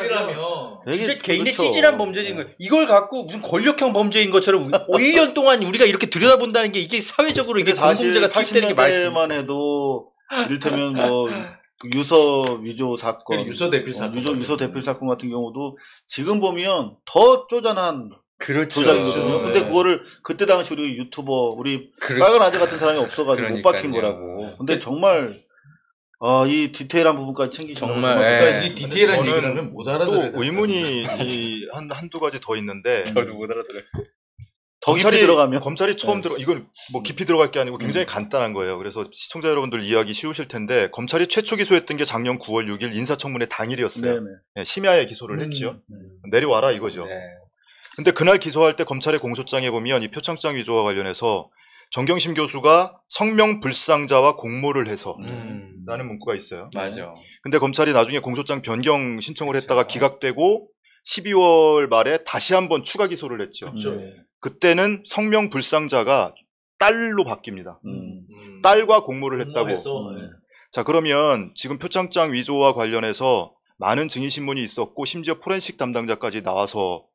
사실이라면 진짜 개인의 그렇죠. 찌질한 범죄인 거예요. 이걸 갖고 무슨 권력형 범죄인 것처럼 1년 동안 우리가 이렇게 들여다본다는 게 이게 사회적으로 이게 사실 공공재가 투입되는 게 말이에요. 80년대만 해도 이를테면 뭐 유서 위조 사건, 유서 대필 사건, 유서 대필 사건 같은 경우도 지금 보면 더 쪼잔한 그렇죠. 조작이거든요. 근데 네. 그거를 그때 당시 우리 유튜버 우리 빨간 아재 같은 사람이 없어가지고 못 박힌 거라고. 근데 정말 이 디테일한 부분까지 챙기시는 정말, 그러니까 예. 이 디테일한 저는 얘기를 하면 못 또 알아들어요. 의문이 한두 가지 더 있는데 저도 못 알아들어요. 더 깊이 들어가면 검찰이 처음 이건 뭐 깊이 들어갈 게 아니고 굉장히 간단한 거예요. 그래서 시청자 여러분들 이해하기 쉬우실 텐데 검찰이 최초 기소했던 게 작년 9월 6일 인사청문회 당일이었어요. 네네. 네, 심야에 기소를 했죠. 내려와라 이거죠. 네. 근데 그날 기소할 때 검찰의 공소장에 보면 이 표창장 위조와 관련해서 정경심 교수가 성명 불상자와 공모를 해서 라는 문구가 있어요. 맞아. 근데 검찰이 나중에 공소장 변경 신청을 했다가 기각되고 12월 말에 다시 한번 추가 기소를 했죠. 네. 그때는 성명 불상자가 딸로 바뀝니다. 음. 딸과 공모를 했다고. 공모해서, 네. 자, 그러면 지금 표창장 위조와 관련해서 많은 증인 신문이 있었고 심지어 포렌식 담당자까지 나와서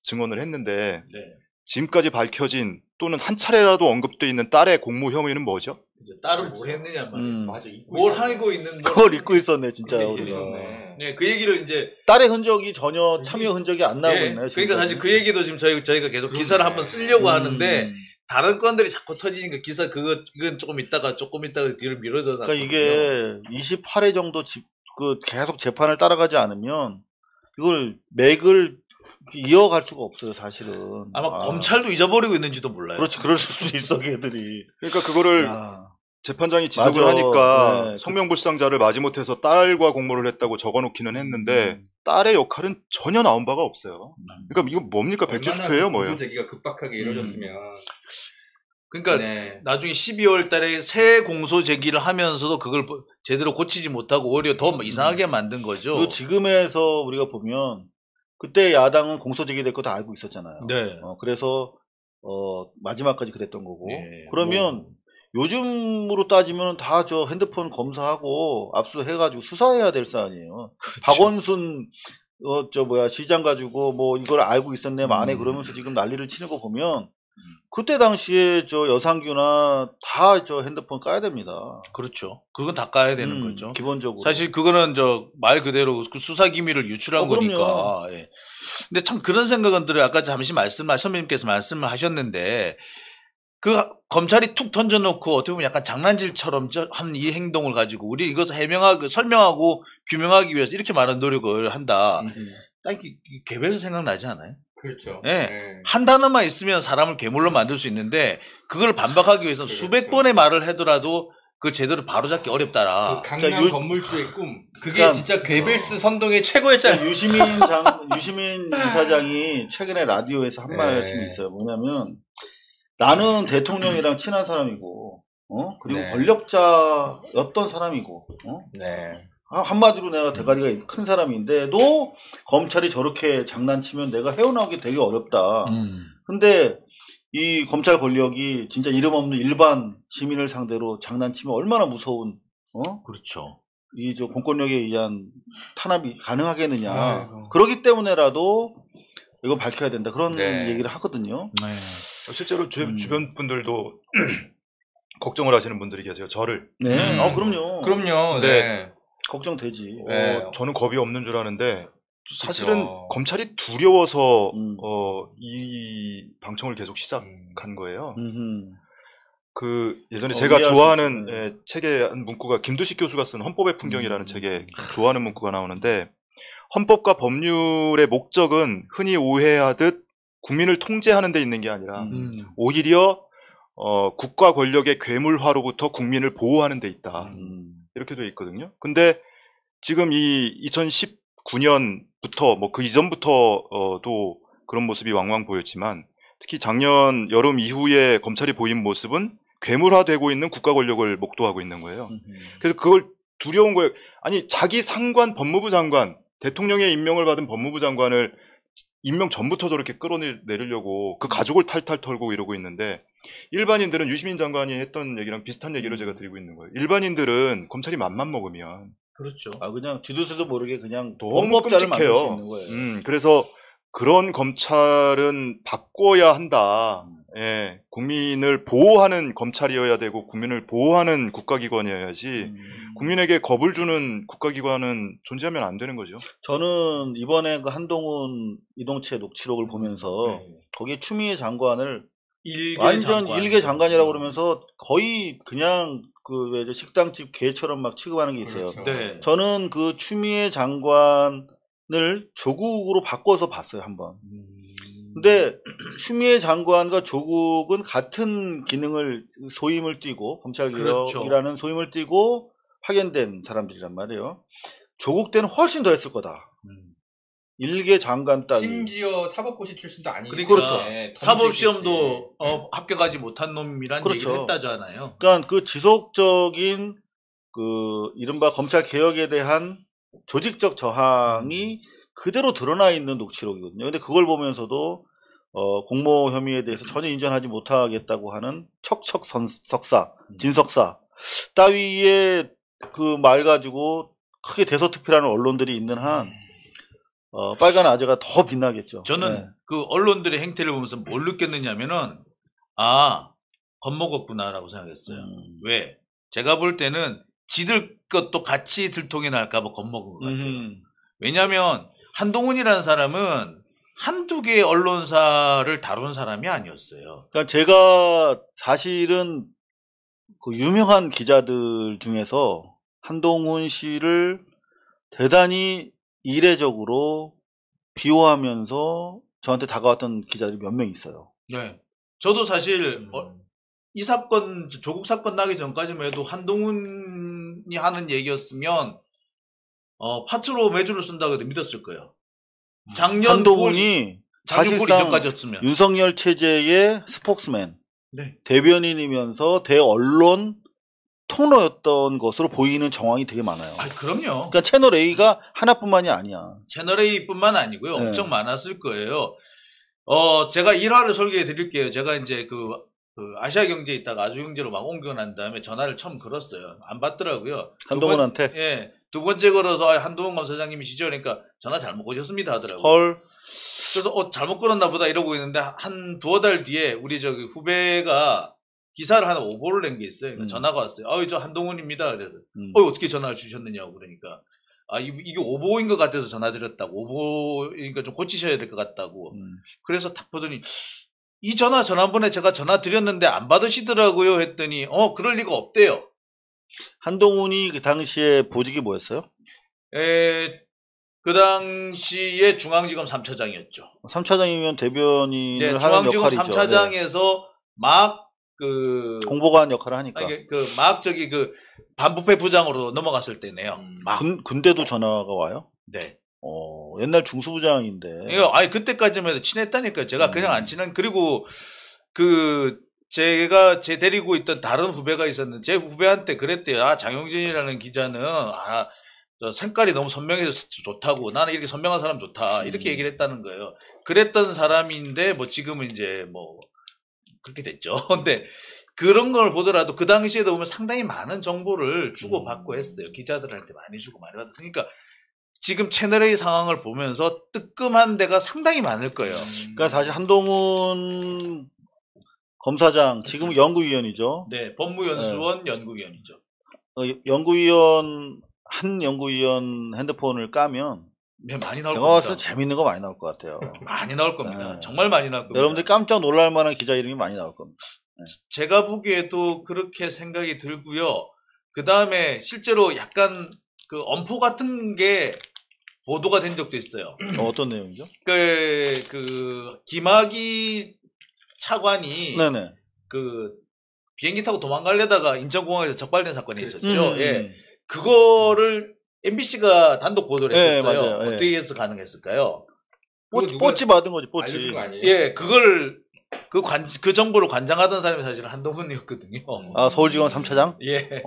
증언을 했는데 네. 지금까지 밝혀진 또는 한 차례라도 언급돼 있는 딸의 공모 혐의는 뭐죠? 이제 딸은 뭘 했느냐 말이에요. 맞아. 뭘 하고 있는 그걸 잊고 있었네 진짜 그게 우리가. 있었네. 네, 그 얘기를 이제 딸의 흔적이 전혀 참여 흔적이 안 나오고 예, 있나요? 그러니까 사실 그 얘기도 지금 저희가 계속 기사를 한번 쓰려고 하는데 다른 건들이 자꾸 터지니까 기사 그건 조금 있다가 뒤로 미뤄져 놨거든요. 그러니까 이게 28회 정도 계속 재판을 따라가지 않으면 이걸 맥을 이어갈 수가 없어요, 사실은. 아마 검찰도 잊어버리고 있는지도 몰라요. 그렇지, 그럴 수도 있어, 걔들이. 그러니까 그거를 재판장이 지적을 맞아. 하니까 네. 성명불상자를 마지못해서 딸과 공모를 했다고 적어놓기는 했는데 딸의 역할은 전혀 나온 바가 없어요. 그러니까 이거 뭡니까? 백지수표예요, 뭐예요? 제기가 급박하게 이루어졌으면. 그러니까 네. 나중에 12월 달에 새 공소 제기를 하면서도 그걸 제대로 고치지 못하고 오히려 더 이상하게 만든 거죠. 그리고 지금에서 우리가 보면 그때 야당은 공소 제기될 거 다 알고 있었잖아요. 네. 그래서 마지막까지 그랬던 거고. 네. 그러면 요즘으로 따지면 다 저 핸드폰 검사하고 압수해가지고 수사해야 될 사안이에요. 그렇죠. 박원순 시장 가지고 뭐 이걸 알고 있었네 만에 그러면서 지금 난리를 치는 거 보면 그때 당시에 저 여상규나 다 저 핸드폰 까야 됩니다. 그렇죠. 그건 다 까야 되는 거죠. 기본적으로. 사실 그거는 말 그대로 그 수사 기밀을 유출한 그럼요. 거니까. 예. 근데 참 그런 생각은 들어요. 아까 잠시 선배님께서 말씀을 하셨는데 그 검찰이 툭 던져놓고 어떻게 보면 약간 장난질처럼 한 이 행동을 가지고 우리 이것을 설명하고 규명하기 위해서 이렇게 많은 노력을 한다. 딱 개별에서 생각나지 않아요? 그렇죠. 예. 한 단어만 있으면 사람을 괴물로 만들 수 있는데 그걸 반박하기 위해서 수백 번의 말을 하더라도 그걸 제대로 바로잡기 어렵다라. 강남 건물주의 꿈. 그게 그러니까 진짜 괴벨스 선동의 최고였잖아요. 유시민 이사장이 최근에 라디오에서 한 네. 말씀이 있어요. 뭐냐면 나는 대통령이랑 친한 사람이고, 그리고 네. 권력자였던 사람이고, 네. 한마디로 내가 대가리가 큰 사람인데도 검찰이 저렇게 장난치면 내가 헤어나오기 되게 어렵다. 근데 이 검찰 권력이 진짜 이름 없는 일반 시민을 상대로 장난치면 얼마나 무서운, 그렇죠. 이 저 공권력에 의한 탄압이 가능하겠느냐. 아이고. 그러기 때문에라도 이건 밝혀야 된다. 그런 네. 얘기를 하거든요. 네. 실제로 주변 분들도 걱정을 하시는 분들이 계세요. 저를. 네. 그럼요. 그럼요. 네. 네. 걱정되지. 네. 저는 겁이 없는 줄 아는데 사실은 그렇죠. 검찰이 두려워서 음. 이 방청을 계속 시작한 거예요. 그 예전에 어, 제가 이해할 수 좋아하는 있어요. 책의 한 문구가 김두식 교수가 쓴 헌법의 풍경이라는 책에 좋아하는 문구가 나오는데 헌법과 법률의 목적은 흔히 오해하듯 국민을 통제하는 데 있는 게 아니라 오히려 국가 권력의 괴물화로부터 국민을 보호하는 데 있다. 이렇게 되어 있거든요. 근데 지금 이 2019년부터 뭐 그 이전부터도 그런 모습이 왕왕 보였지만 특히 작년 여름 이후에 검찰이 보인 모습은 괴물화되고 있는 국가 권력을 목도하고 있는 거예요. 그래서 그걸 두려운 거예요. 아니 자기 상관 법무부 장관, 대통령의 임명을 받은 법무부 장관을 임명 전부터 저렇게 끌어내리려고 그 가족을 탈탈 털고 이러고 있는데 일반인들은 유시민 장관이 했던 얘기랑 비슷한 얘기를 제가 드리고 있는 거예요. 일반인들은 검찰이 맘만 먹으면 그렇죠. 그냥 뒤도새도 모르게 그냥 너무 범법자를 만들 수 끔찍해요. 있는 거예요. 그래서 그런 검찰은 바꿔야 한다. 예, 국민을 보호하는 검찰이어야 되고 국민을 보호하는 국가기관이어야지 국민에게 겁을 주는 국가기관은 존재하면 안 되는 거죠. 저는 이번에 그 한동훈 이동채 녹취록을 보면서 거기에 추미애 장관을 완전 일개 장관이라고 그러면서 거의 그냥 그 왜 식당집 개처럼 막 취급하는 게 있어요. 그렇죠. 네. 저는 그 추미애 장관을 조국으로 바꿔서 봤어요, 한번. 근데 추미애 장관과 조국은 같은 기능을 소임을 띠고 검찰개혁이라는 그렇죠. 소임을 띠고 파견된 사람들이란 말이에요. 조국 때는 훨씬 더 했을 거다. 일개 장관 따위. 심지어 사법고시 출신도 아니고. 그러니까 그렇죠. 사법시험도 합격하지 못한 놈이란 그렇죠. 얘기를 했다잖아요. 그러니까 그 지속적인 그 이른바 검찰 개혁에 대한 조직적 저항이 그대로 드러나 있는 녹취록이거든요. 근데 그걸 보면서도 공모 혐의에 대해서 전혀 인정하지 못하겠다고 하는 척척 석사, 진석사 따위의 그 말 가지고 크게 대서특필하는 언론들이 있는 한 빨간 아재가 더 빛나겠죠. 저는 네. 그 언론들의 행태를 보면서 뭘 느꼈느냐면은 겁먹었구나라고 생각했어요. 왜? 제가 볼 때는 지들 것도 같이 들통이 날까봐 겁먹은 것 같아요. 왜냐하면 한동훈이라는 사람은 한두 개의 언론사를 다룬 사람이 아니었어요. 그러니까 제가 사실은 그 유명한 기자들 중에서 한동훈 씨를 대단히 이례적으로 비호하면서 저한테 다가왔던 기자들이 몇 명 있어요. 네. 저도 사실 이 사건, 조국 사건 나기 전까지만 해도 한동훈이 하는 얘기였으면 파트로 매주를 쓴다고 해도 믿었을 거예요. 한동훈이 작년 9월 사실상 이전까지였으면. 윤석열 체제의 스포크스맨, 네. 대변인이면서 대언론 통로였던 것으로 보이는 정황이 되게 많아요. 그럼요. 그러니까 채널 A가 하나뿐만이 아니야. 채널 A뿐만 아니고요. 네. 엄청 많았을 거예요. 제가 일화를 설계해 드릴게요. 제가 이제 그 아시아경제에 있다가 아주경제로 막 옮겨 난 다음에 전화를 처음 걸었어요. 안 받더라고요. 한동훈한테? 예. 두 번째 걸어서 한동훈 검사장님이시죠? 그러니까 전화 잘못 거셨습니다 하더라고요. 헐. 그래서 잘못 걸었나 보다 이러고 있는데 한 두어 달 뒤에 우리 저기 후배가 기사를 하나 오보를 낸 게 있어요. 그러니까 전화가 왔어요. 저 한동훈입니다. 그래서 어떻게 전화를 주셨느냐고 그러니까 이게 오보인 것 같아서 전화드렸다고. 오보니까 좀 고치셔야 될 것 같다고. 그래서 딱 보더니 이 전화 한 번에 제가 전화 드렸는데 안 받으시더라고요 했더니 그럴 리가 없대요. 한동훈이 그 당시에 보직이 뭐였어요? 그 당시에 중앙지검 3차장이었죠. 3차장이면 대변인을 하는 중앙지검 역할이죠. 3차장에서 막 공보관 역할을 하니까. 반부패 부장으로 넘어갔을 때네요. 근데도 전화가 와요? 네. 옛날 중수부장인데. 그때까지만 해도 친했다니까요. 제가 그냥 안 친한, 그리고 제 데리고 있던 다른 후배가 있었는데, 제 후배한테 그랬대요. 장용진이라는 기자는, 색깔이 너무 선명해서 좋다고 나는 이렇게 선명한 사람 좋다 이렇게 얘기를 했다는 거예요. 그랬던 사람인데 뭐 지금은 이제 뭐 그렇게 됐죠. 근데 그런 걸 보더라도 그 당시에도 보면 상당히 많은 정보를 주고받고 했어요. 기자들한테 많이 주고 많이 받았어요. 그러니까 지금 채널A 상황을 보면서 뜨끔한 데가 상당히 많을 거예요. 그러니까 사실 한동훈 검사장 지금 연구위원이죠. 네, 법무연수원 연구위원이죠. 연구위원 한 연구위원 핸드폰을 까면 네, 많이 나올 제가 봤을 겁니다. 때 재밌는 거 많이 나올 것 같아요. 많이 나올 겁니다. 네. 정말 많이 나올 겁니다. 여러분들이 깜짝 놀랄 만한 기자 이름이 많이 나올 겁니다. 제가 보기에도 그렇게 생각이 들고요. 그 다음에 실제로 약간 그 엄포 같은 게 보도가 된 적도 있어요. 어떤 내용이죠? 그 김학의 차관이 네네. 그 비행기 타고 도망가려다가 인천공항에서 적발된 사건이 있었죠. 예. 음. 그거를 MBC가 단독 보도를 네, 했었어요. 맞아요. 예. 어떻게 해서 가능했을까요? 뽀찌 받은 거지, 뽀찌. 알려준 거 아니에요? 예, 그걸 그 정보를 관장하던 사람이 사실은 한동훈이었거든요. 아, 서울지검 3차장? 예.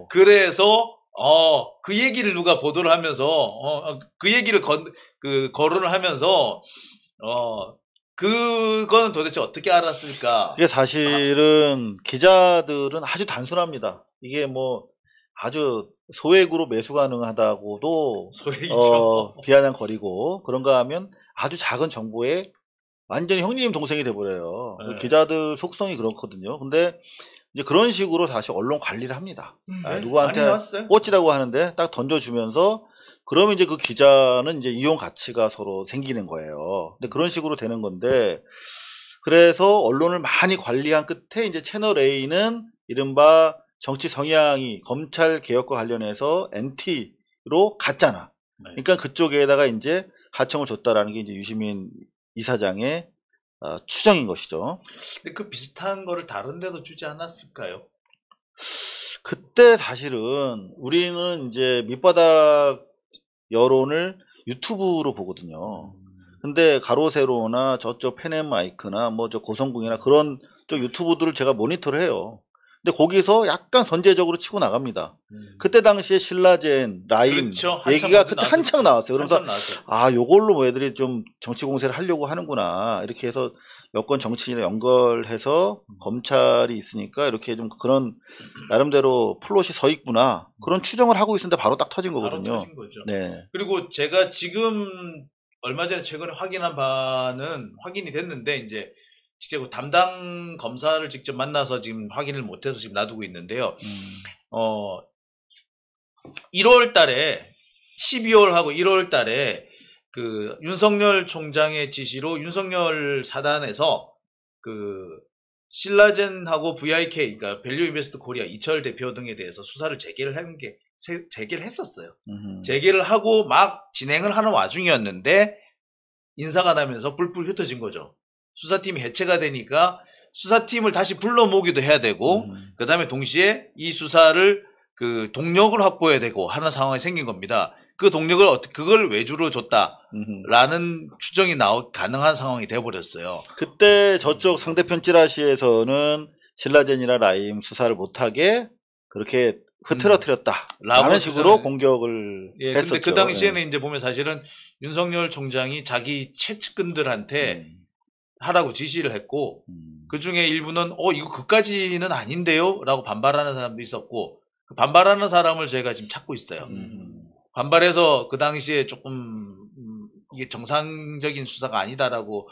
그래서 그래서 그 얘기를 누가 보도를 하면서 그 얘기를 거론을 하면서 그거는 도대체 어떻게 알았을까? 이게 사실은 기자들은 아주 단순합니다. 이게 뭐 아주 소액으로 매수 가능하다고도 소액이죠. 비아냥거리고 그런가 하면 아주 작은 정보에 완전히 형님 동생이 돼버려요. 네. 기자들 속성이 그렇거든요. 근데 이제 그런 식으로 다시 언론 관리를 합니다. 네, 누구한테 많이 나왔어요. 꽂지라고 하는데 딱 던져주면서 그러면 이제 그 기자는 이제 이용 가치가 서로 생기는 거예요. 근데 그런 식으로 되는 건데 그래서 언론을 많이 관리한 끝에 이제 채널 A는 이른바 정치 성향이 검찰 개혁과 관련해서 NT로 갔잖아. 네. 그러니까 그쪽에다가 이제 하청을 줬다라는 게 이제 유시민 이사장의 추정인 것이죠. 근데 그 비슷한 거를 다른 데도 주지 않았을까요? 그때 사실은 우리는 이제 밑바닥 여론을 유튜브로 보거든요. 근데 가로세로나 저쪽 펜앤마이크나 뭐 저 고성궁이나 그런 쪽 유튜브들을 제가 모니터를 해요. 근데 거기서 약간 선제적으로 치고 나갑니다. 그때 당시에 신라젠, 라임 그렇죠. 얘기가 그때 한창 나왔어요. 그러면서 한참 나왔었어요. 아, 요걸로 뭐 애들이 좀 정치 공세를 하려고 하는구나. 이렇게 해서 여권 정치인을 연결해서 검찰이 있으니까 이렇게 좀 그런 나름대로 플롯이 서 있구나. 그런 추정을 하고 있었는데 바로 딱 터진 바로 거거든요. 터진 거죠. 네. 그리고 제가 지금 얼마 전에 최근에 확인한 바는 확인이 됐는데 이제 직접 담당 검사를 직접 만나서 지금 확인을 못해서 지금 놔두고 있는데요. 1월 달에 12월하고 1월 달에 그 윤석열 총장의 지시로 윤석열 사단에서 그 신라젠하고 VIK 그러니까 밸류 인베스트 코리아 이철 대표 등에 대해서 수사를 재개를 했었어요. 재개를 하고 막 진행을 하는 와중이었는데 인사가 나면서 뿔뿔 흩어진 거죠. 수사팀이 해체가 되니까 수사팀을 다시 불러 모으기도 해야 되고 그다음에 동시에 이 수사를 그 동력을 확보해야 되고 하는 상황이 생긴 겁니다. 그 동력을 그걸 외주로 줬다라는 추정이 가능한 상황이 되어버렸어요. 그때 저쪽 상대편 찌라시에서는 신라젠이나 라임 수사를 못하게 그렇게 흐트러뜨렸다라는 식으로 공격을 했었죠. 근데 그 당시에는 이제 보면 사실은 윤석열 총장이 자기 최측근들한테 하라고 지시를 했고 그 중에 일부는 이거 그까지는 아닌데요? 라고 반발하는 사람도 있었고 그 반발하는 사람을 저희가 지금 찾고 있어요. 반발해서 그 당시에 조금 이게 정상적인 수사가 아니다라고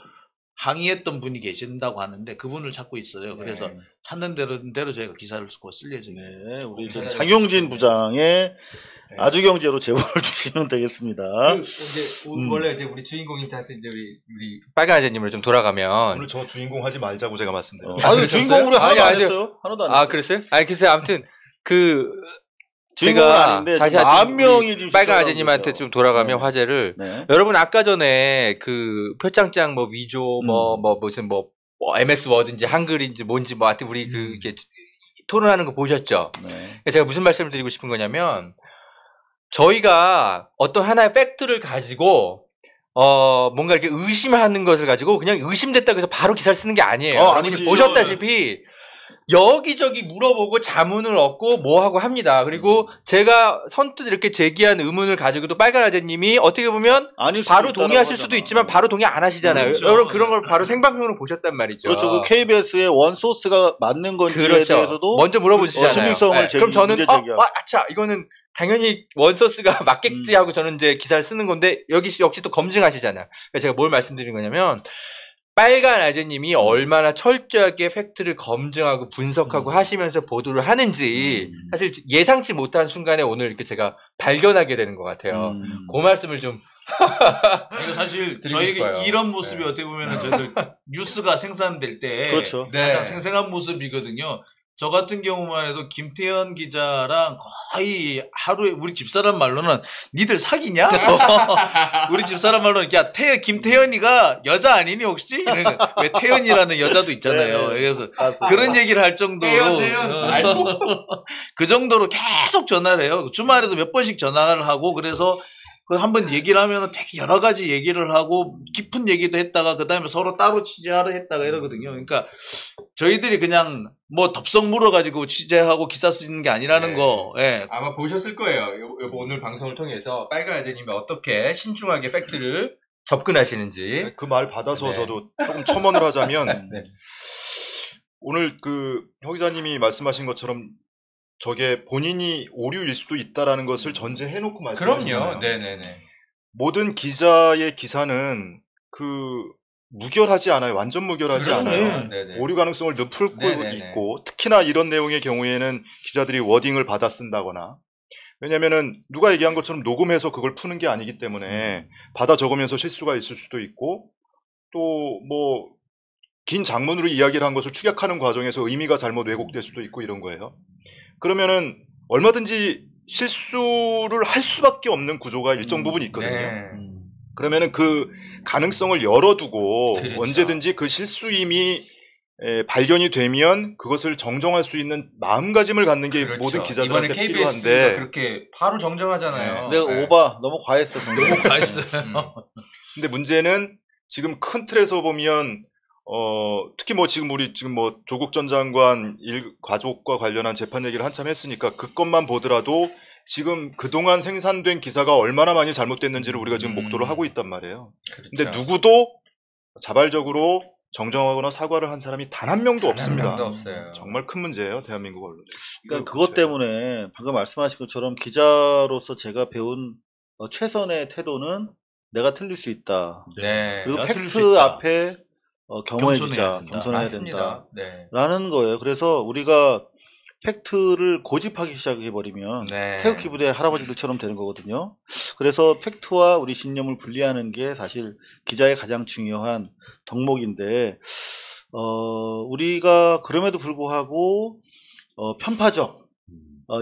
항의했던 분이 계신다고 하는데 그분을 찾고 있어요. 그래서 찾는 대로 저희가 기사를 쓸 예정이에요. 네, 우리 장용진 부장의 아주경제로 제보를 주시면 되겠습니다. 원래 이제 우리 주인공이 다시 이제 우리 빨간 아재님을 좀 돌아가면 오늘 저 주인공 하지 말자고 제가 말씀드렸어요. 아니 주인공으로 하나도 안 아니, 했어요. 하나도 안 했어요. 아 그랬어요? 아니 글쎄 아무튼 주인공은 제가 아닌데 다시 만 명이 지금 빨간 시청하고 아재님한테 있어요. 좀 돌아가면 네. 화제를 네. 여러분 아까 전에 그 표창장 뭐 위조 무슨 MS 워드인지 한글인지 뭔지 뭐 하여튼 우리 그 이렇게 토론하는 거 보셨죠? 네. 제가 무슨 말씀을 드리고 싶은 거냐면 저희가 어떤 하나의 팩트를 가지고 뭔가 이렇게 의심하는 것을 가지고 그냥 의심됐다고 해서 바로 기사를 쓰는 게 아니에요. 여러분이 아니지. 보셨다시피 여기저기 물어보고 자문을 얻고 뭐 하고 합니다. 그리고 제가 선뜻 이렇게 제기한 의문을 가지고도 빨간 아재님이 어떻게 보면 아닐 수도 바로 있다라고 동의하실 하잖아. 수도 있지만 바로 동의 안 하시잖아요. 그렇죠. 여러분 그런 걸 바로 생방송으로 보셨단 말이죠. 그렇죠. 그 KBS의 원 소스가 맞는 건지에 그렇죠. 대해서도 먼저 물어보시잖아요. 신빙성을 그럼 저는 문제 제기하고. 아차 이거는 당연히 원소스가 맞겠지 하고 저는 이제 기사를 쓰는 건데 여기 역시 또 검증하시잖아요. 그러니까 제가 뭘 말씀드린 거냐면 빨간 아재님이 얼마나 철저하게 팩트를 검증하고 분석하고 하시면서 보도를 하는지 사실 예상치 못한 순간에 오늘 이렇게 제가 발견하게 되는 것 같아요. 그 말씀을 좀 그러니까 사실 드리고 저에게 싶어요. 이런 모습이 네. 어떻게 보면 저희들 뉴스가 생산될 때 그렇죠. 네. 가장 생생한 모습이거든요. 저 같은 경우만 해도 김태현 기자랑 거의 하루에 우리 집사람 말로는 니들 사귀냐? 우리 집사람 말로는 야 김태현이가 여자 아니니 혹시? 그러니까 왜 태현이라는 여자도 있잖아요. 네. 그래서 맞습니다. 그런 얘기를 할 정도로 태연 알고 그 정도로 계속 전화를 해요. 주말에도 몇 번씩 전화를 하고 그래서 그 한번 얘기를 하면 되게 여러 가지 얘기를 하고 깊은 얘기도 했다가 그 다음에 서로 따로 취재하러 했다가 이러거든요. 그러니까 저희들이 그냥 뭐 덥석 물어가지고 취재하고 기사 쓰는 게 아니라는 네. 거. 예. 아마 보셨을 거예요. 오늘 방송을 통해서 빨간 아재님이 어떻게 신중하게 팩트를 접근하시는지. 그 말 받아서 네. 저도 조금 첨언을 하자면 네. 오늘 그 혀 기자님이 말씀하신 것처럼 저게 본인이 오류일 수도 있다라는 것을 전제해놓고 말씀하시잖아요. 그럼요. 네네네. 모든 기자의 기사는 그 무결하지 않아요. 완전 무결하지 그럼요. 않아요. 네네. 오류 가능성을 늘 풀고 네네네. 있고 특히나 이런 내용의 경우에는 기자들이 워딩을 받아 쓴다거나 왜냐면은 누가 얘기한 것처럼 녹음해서 그걸 푸는 게 아니기 때문에 받아 적으면서 실수가 있을 수도 있고 또 뭐 긴 장문으로 이야기를 한 것을 축약하는 과정에서 의미가 잘못 왜곡될 수도 있고 이런 거예요. 그러면은 얼마든지 실수를 할 수밖에 없는 구조가 일정 부분 있거든요. 네. 그러면은 그 가능성을 열어두고 그렇죠. 언제든지 그 실수임이 발견이 되면 그것을 정정할 수 있는 마음가짐을 갖는 게 그렇죠. 모든 이번에 기자들한테 KBS가 필요한데 그렇게 바로 정정하잖아요. 내가 네. 오바 너무 과했어. 너무 과했어요. 근데 문제는 지금 큰 틀에서 보면 특히 뭐 지금 우리 지금 뭐 조국 전 장관 가족과 관련한 재판 얘기를 한참 했으니까 그것만 보더라도 지금 그동안 생산된 기사가 얼마나 많이 잘못됐는지를 우리가 지금 목도를 하고 있단 말이에요. 그렇죠. 근데 누구도 자발적으로 정정하거나 사과를 한 사람이 단 한 명도 없습니다. 한 명도 없어요. 정말 큰 문제예요, 대한민국 언론에. 그러니까 그것 때문에 방금 말씀하신 것처럼 기자로서 제가 배운 최선의 태도는 내가 틀릴 수 있다. 네. 그리고 내가 틀릴 수 팩트 있다. 앞에 겸허해지자, 겸손해야 된다. 겸손해야 된다. 맞습니다. 네. 라는 거예요. 그래서 우리가 팩트를 고집하기 시작해버리면 네. 태극기 부대 할아버지들처럼 되는 거거든요. 그래서 팩트와 우리 신념을 분리하는 게 사실 기자의 가장 중요한 덕목인데, 우리가 그럼에도 불구하고 편파적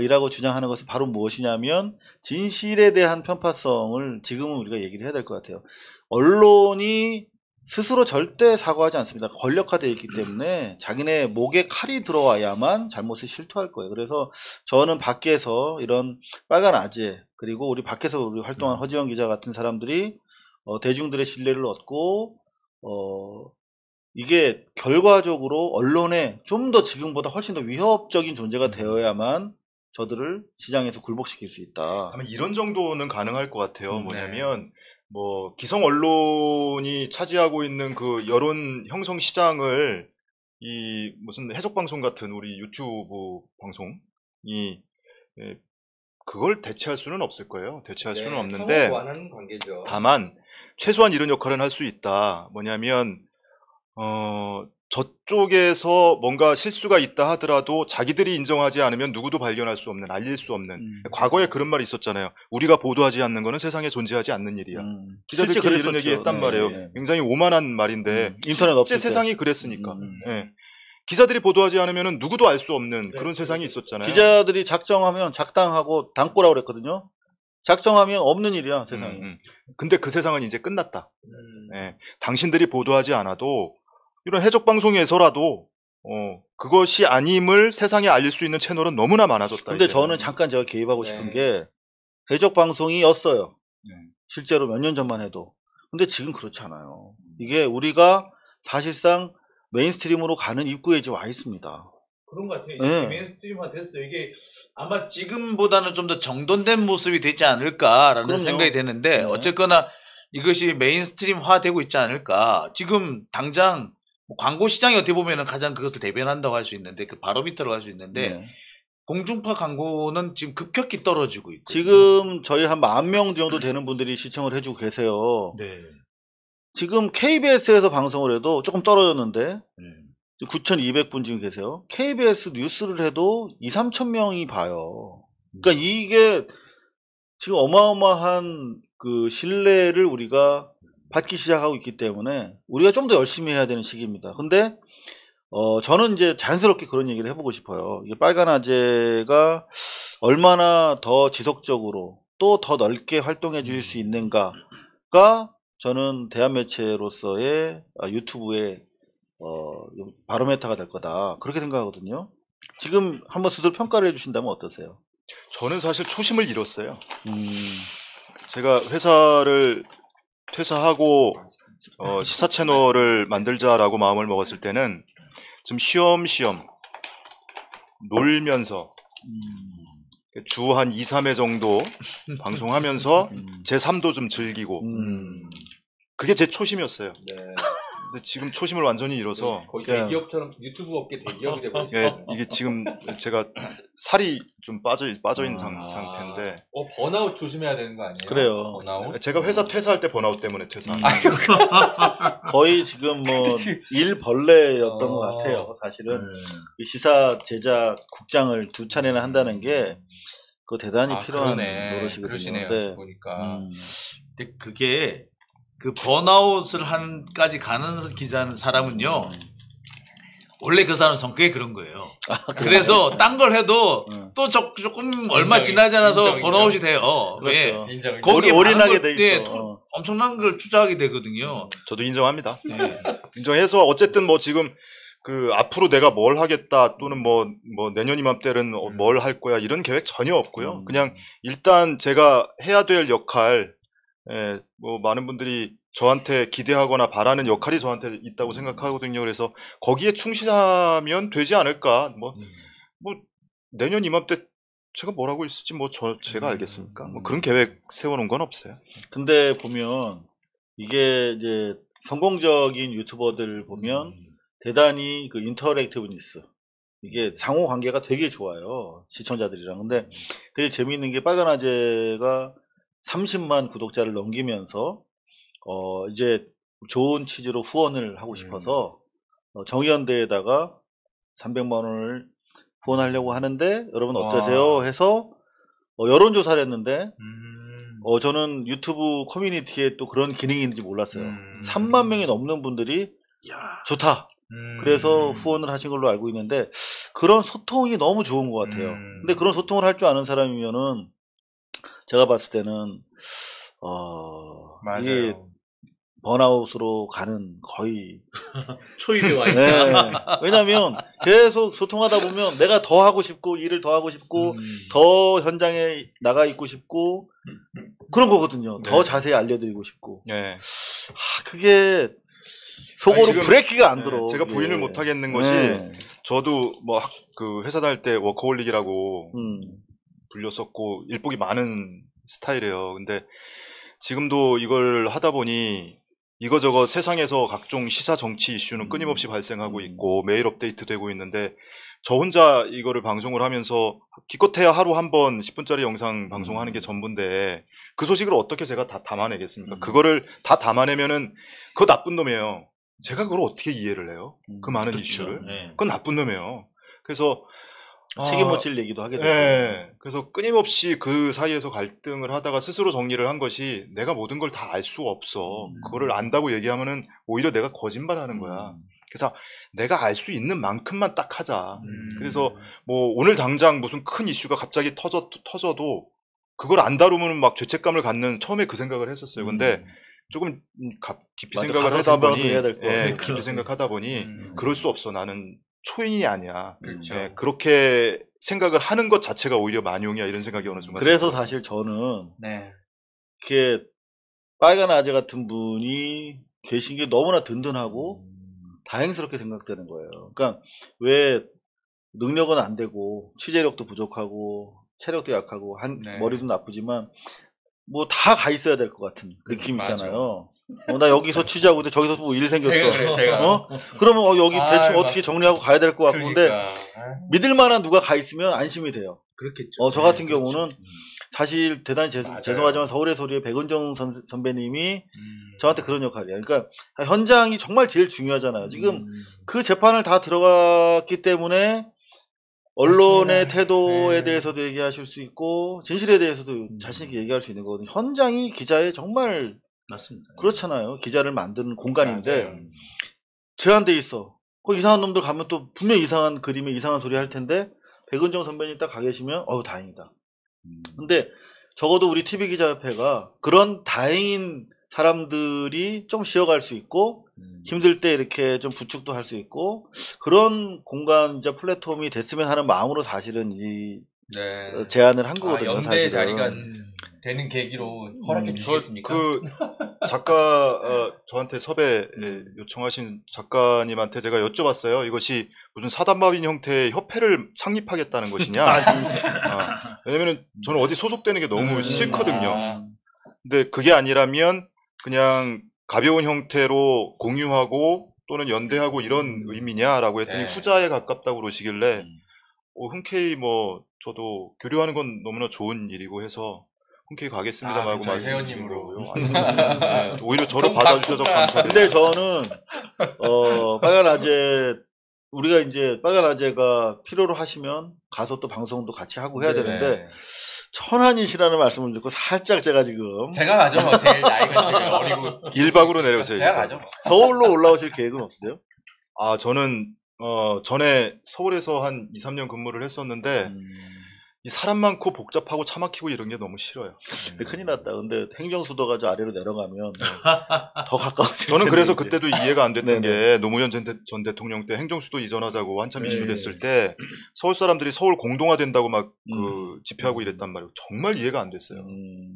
이라고 주장하는 것은 바로 무엇이냐면 진실에 대한 편파성을 지금은 우리가 얘기를 해야 될 것 같아요. 언론이 스스로 절대 사과하지 않습니다. 권력화되어 있기 때문에 자기네 목에 칼이 들어와야만 잘못을 실토할 거예요. 그래서 저는 밖에서 이런 빨간 아재 그리고 우리 밖에서 우리 활동한 허지영 기자 같은 사람들이 대중들의 신뢰를 얻고 이게 결과적으로 언론에 좀 더 지금보다 훨씬 더 위협적인 존재가 되어야만 저들을 시장에서 굴복시킬 수 있다. 아마 이런 정도는 가능할 것 같아요. 네. 뭐냐면 뭐 기성 언론이 차지하고 있는 그 여론 형성 시장을 이 무슨 해석 방송 같은 우리 유튜브 방송이 그걸 대체할 수는 없을 거예요. 대체할 수는 없는데 완하는 관계죠. 다만 최소한 이런 역할은 할 수 있다. 뭐냐면 저쪽에서 뭔가 실수가 있다 하더라도 자기들이 인정하지 않으면 누구도 발견할 수 없는, 알릴 수 없는. 과거에 그런 말이 있었잖아요. 우리가 보도하지 않는 거는 세상에 존재하지 않는 일이야. 기자들끼리 이런 얘기 했단 말이에요. 네. 굉장히 오만한 말인데 인터넷 실제 없을 때. 세상이 그랬으니까. 예. 기자들이 보도하지 않으면 누구도 알 수 없는 그런 세상이 있었잖아요. 기자들이 작정하면 작당하고 당꼬라고 그랬거든요. 작정하면 없는 일이야 세상에. 근데 그 세상은 이제 끝났다. 예. 당신들이 보도하지 않아도 이런 해적 방송에서라도 그것이 아님을 세상에 알릴 수 있는 채널은 너무나 많아졌다. 근데 이제는. 저는 잠깐 제가 개입하고 네. 싶은 게 해적 방송이었어요. 네. 실제로 몇 년 전만 해도. 근데 지금 그렇지 않아요. 이게 우리가 사실상 메인스트림으로 가는 입구에 이제 와 있습니다. 그런 것 같아요. 네. 메인스트림화 됐어요. 이게 아마 지금보다는 좀 더 정돈된 모습이 되지 않을까라는 그럼요. 생각이 되는데 네. 어쨌거나 이것이 메인스트림화 되고 있지 않을까. 지금 당장 뭐 광고 시장이 어떻게 보면은 가장 그것을 대변한다고 할 수 있는데 그 바로미터로 할 수 있는데 네. 공중파 광고는 지금 급격히 떨어지고 있고 지금 저희 한 10,000명 정도 되는 분들이 시청을 해주고 계세요. 네. 지금 KBS에서 방송을 해도 조금 떨어졌는데 9,200분 지금 계세요. KBS 뉴스를 해도 2,000~3,000 명이 봐요. 그러니까 이게 지금 어마어마한 그 신뢰를 우리가 받기 시작하고 있기 때문에 우리가 좀 더 열심히 해야 되는 시기입니다. 근데 저는 이제 자연스럽게 그런 얘기를 해보고 싶어요. 이게 빨간 아재가 얼마나 더 지속적으로 또 더 넓게 활동해 줄 수 있는가가 저는 대한매체로서의 유튜브의 바로메타가 될 거다. 그렇게 생각하거든요. 지금 한번 스스로 평가를 해주신다면 어떠세요? 저는 사실 초심을 잃었어요. 제가 회사를 퇴사하고 시사 채널을 만들자라고 마음을 먹었을 때는 좀 쉬엄쉬엄 놀면서 주 한 2~3회 정도 방송하면서 제 삶도 좀 즐기고 그게 제 초심이었어요. 네. 근데 지금 초심을 완전히 잃어서 거의 대기업처럼 유튜브 업계 대기업이 되고 예, 있어요. 이게 지금 제가 살이 좀 빠져 있는 상태인데 번아웃 조심해야 되는 거 아니에요? 그래요. 번아웃? 제가 회사 퇴사할 때 번아웃 때문에 퇴사한 거의 지금 뭐 일벌레였던 것 같아요. 사실은 이 시사 제작 국장을 2차례나 한다는 게 그거 대단히 필요한 노릇이거든요. 그러시네요. 근데, 보니까. 근데 그게 그 번아웃을 한까지 가는 기자는 사람은요 원래 그 사람 성격이 그런 거예요. 그래서 딴 걸 해도 또 조금 얼마 지나지 않아서 번아웃이 돼요. 그렇죠. 인정. 거기에 올인하게 많은 돼 예, 있어. 엄청난 걸 투자하게 되거든요. 저도 인정합니다. 네. 인정해서 어쨌든 뭐 지금 그 앞으로 내가 뭘 하겠다 또는 뭐 내년 이맘때는 뭘 할 거야 이런 계획 전혀 없고요. 그냥 일단 제가 해야 될 역할, 뭐 많은 분들이 저한테 기대하거나 바라는 역할이 저한테 있다고 생각하거든요. 그래서 거기에 충실하면 되지 않을까. 뭐 내년 이맘때 제가 뭘 하고 있을지 제가 알겠습니까? 뭐 그런 계획 세워놓은 건 없어요. 근데 보면 이게 이제 성공적인 유튜버들 보면 대단히 그 인터랙티브 뉴스 이게 상호 관계가 되게 좋아요. 시청자들이랑. 근데 되게 재미있는 게 빨간 아재가 30만 구독자를 넘기면서 이제 좋은 취지로 후원을 하고 싶어서 정의연대에다가 300만 원을 후원하려고 하는데 여러분 어떠세요? 해서 여론조사를 했는데 저는 유튜브 커뮤니티에 또 그런 기능이 있는지 몰랐어요. 3만 명이 넘는 분들이 좋다. 그래서 후원을 하신 걸로 알고 있는데 그런 소통이 너무 좋은 것 같아요. 근데 그런 소통을 할 줄 아는 사람이면은 제가 봤을 때는 이게 맞아요. 번아웃으로 가는 거의 초입에 와 있다. 네. 왜냐하면 계속 소통하다 보면 내가 더 하고 싶고 일을 더 하고 싶고 더 현장에 나가 있고 싶고 그런 거거든요. 더 자세히 알려드리고 싶고. 네. 그게 속으로 지금, 브레이크가 안 들어. 제가 부인을 못 하겠는 것이 저도 뭐 그 회사 다닐 때 워커홀릭이라고 불렸었고 일복이 많은 스타일이에요. 근데 지금도 이걸 하다 보니 이거저거 세상에서 각종 시사 정치 이슈는 끊임없이 발생하고 있고 매일 업데이트되고 있는데 저 혼자 이거를 방송을 하면서 기껏해야 하루 한 번 10분짜리 영상 방송하는 게 전부인데 그 소식을 어떻게 제가 다 담아내겠습니까? 그거를 다 담아내면은 그거 나쁜 놈이에요. 제가 그걸 어떻게 이해를 해요? 그 많은 그렇죠. 이슈를. 네. 그건 나쁜 놈이에요. 그래서 책임 못 질 얘기도 하게 되고. 네. 그래서 끊임없이 그 사이에서 갈등을 하다가 스스로 정리를 한 것이 내가 모든 걸 다 알 수가 없어. 그거를 안다고 얘기하면은 오히려 내가 거짓말하는 거야. 그래서 내가 알 수 있는 만큼만 딱 하자. 그래서 뭐 오늘 당장 무슨 큰 이슈가 갑자기 터져도 그걸 안 다루면 막 죄책감을 갖는 처음에 그 생각을 했었어요. 근데 조금 깊이 맞아, 생각을 가서 하다 보니 생각을 해야 될 것 같아요. 깊이 생각하다 보니 그럴 수 없어. 나는 초인이 아니야. 그렇죠. 그렇게 생각을 하는 것 자체가 오히려 만용이야 이런 생각이 어느 순간 그래서 들었어요. 사실 저는 네. 이렇게 빨간 아재 같은 분이 계신 게 너무나 든든하고 다행스럽게 생각되는 거예요. 그러니까 왜 능력은 안 되고 취재력도 부족하고 체력도 약하고 네. 머리도 나쁘지만 뭐 다 가 있어야 될 것 같은 느낌 맞아. 있잖아요. 나 여기서 취재하고 있는데 저기서 뭐 일 생겼어. 제가. 그러면 여기 아, 대충 맞- 어떻게 정리하고 가야 될 것 같고 근데 그러니까. 믿을 만한 누가 가 있으면 안심이 돼요. 그렇겠죠. 저 같은 그렇죠. 경우는 사실 대단히 맞아요. 죄송하지만 서울의 소리의 백은정 선배님이 저한테 그런 역할이에요. 그러니까 현장이 정말 제일 중요하잖아요. 지금 그 재판을 다 들어갔기 때문에 언론의 맞습니다. 태도에 네. 대해서도 얘기하실 수 있고 진실에 대해서도 자신 있게 얘기할 수 있는 거거든요. 현장이 기자의 정말 맞습니다. 그렇잖아요. 기자를 만드는 공간인데 맞아요. 제한돼 있어. 그 이상한 놈들 가면 또 분명 이상한 그림에 이상한 소리 할 텐데 백은정 선배님 딱 가 계시면 다행이다. 근데 적어도 우리 TV기자협회가 그런 다행인 사람들이 좀 쉬어갈 수 있고 힘들 때 이렇게 좀 부축도 할 수 있고 그런 공간이자 플랫폼이 됐으면 하는 마음으로 사실은 이 네. 제안을 한 거거든요. 연대 사실은. 자리가 되는 계기로 허락해 주시겠습니까? 그 작가 저한테 섭외 요청하신 작가님한테 제가 여쭤봤어요. 이것이 무슨 사단법인 형태의 협회를 창립하겠다는 것이냐? 왜냐면은 저는 어디 소속되는 게 너무 싫거든요. 근데 그게 아니라면 그냥 가벼운 형태로 공유하고 또는 연대하고 이런 의미냐라고 했더니 네. 후자에 가깝다고 그러시길래 흔쾌히 뭐 저도 교류하는 건 너무나 좋은 일이고 해서 흔쾌히 가겠습니다라고 저희 말씀드린 회원님으로. 거고요. 네, 오히려 저를 좀 받아주셔서 바꾸자. 감사드립니다. 근데 저는 빨간 아재 우리가 이제 빨간 아재가 필요로 하시면 가서 또 방송도 같이 하고 해야 네. 되는데 천한이시라는 말씀을 듣고 살짝 제가 지금 제가 가죠. 뭐 제일 나이가 제일 어리고 일박으로 내려오세요. 제가 일박. 가죠. 뭐. 서울로 올라오실 계획은 없으세요? 저는 전에 서울에서 한 2, 3년 근무를 했었는데 이 사람 많고 복잡하고 차 막히고 이런 게 너무 싫어요. 근데 큰일 났다. 근데 행정수도가 저 아래로 내려가면 더 가까워질 저는 텐데, 그래서 이제. 그때도 이해가 안 됐던 네네. 게 노무현 전 대통령 때 행정수도 이전하자고 한참 이슈됐을 때 서울 사람들이 서울 공동화된다고 막 집회하고 이랬단 말이에요. 정말 이해가 안 됐어요.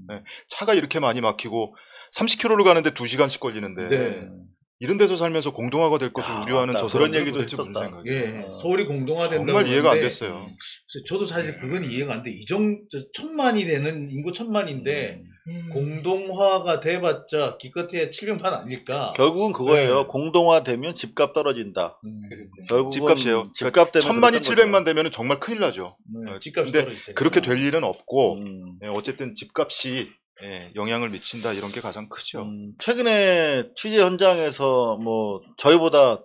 네. 차가 이렇게 많이 막히고 30km를 가는데 2시간씩 걸리는데 네. 이런 데서 살면서 공동화가 될 것을 우려하는 맞다. 저 그런 사람들은 얘기도 도대체 무슨 했었다. 생각이에요? 예, 서울이 공동화된다고 정말 이해가 안 하는데 됐어요. 그래서 저도 사실 그건 이해가 안 돼. 천만이 되는 인구 1000만인데 공동화가 돼봤자 기껏해야 700만 아닐까. 결국은 그거예요. 네. 공동화되면 집값 떨어진다. 결국은 집값이에요. 집값 때문에 1000만이 그랬던 700만 되면 정말 큰일 나죠. 집값이 근데 떨어지죠. 그렇게 될 일은 없고 거죠. 어쨌든 집값이 영향을 미친다 이런 게 가장 크죠. 최근에 취재 현장에서 뭐 저희보다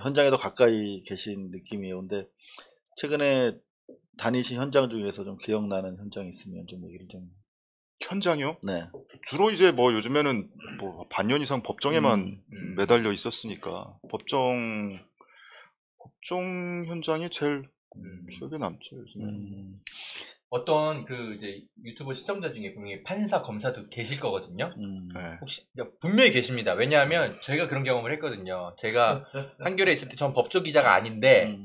현장에 더 가까이 계신 느낌이에요. 근데 최근에 다니신 현장 중에서 좀 기억나는 현장이 있으면 좀 얘기를 좀. 현장이요? 네. 주로 이제 뭐 요즘에는 뭐 반년 이상 법정에만 매달려 있었으니까 법정 현장이 제일 기억에 남죠. 요즘에. 어떤 그 이제 유튜브 시청자 중에 분명히 판사 검사도 계실 거거든요. 네. 혹시 분명히 계십니다. 왜냐하면 저희가 그런 경험을 했거든요. 제가 한겨레에 있을 때 전 법조 기자가 아닌데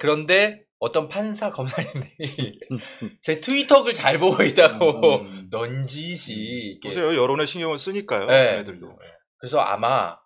그런데 어떤 판사 검사님들이 제 트위터를 잘 보고 있다고 넌지시 이렇게. 보세요. 여론에 신경을 쓰니까요. 네. 애들도. 그래서 아마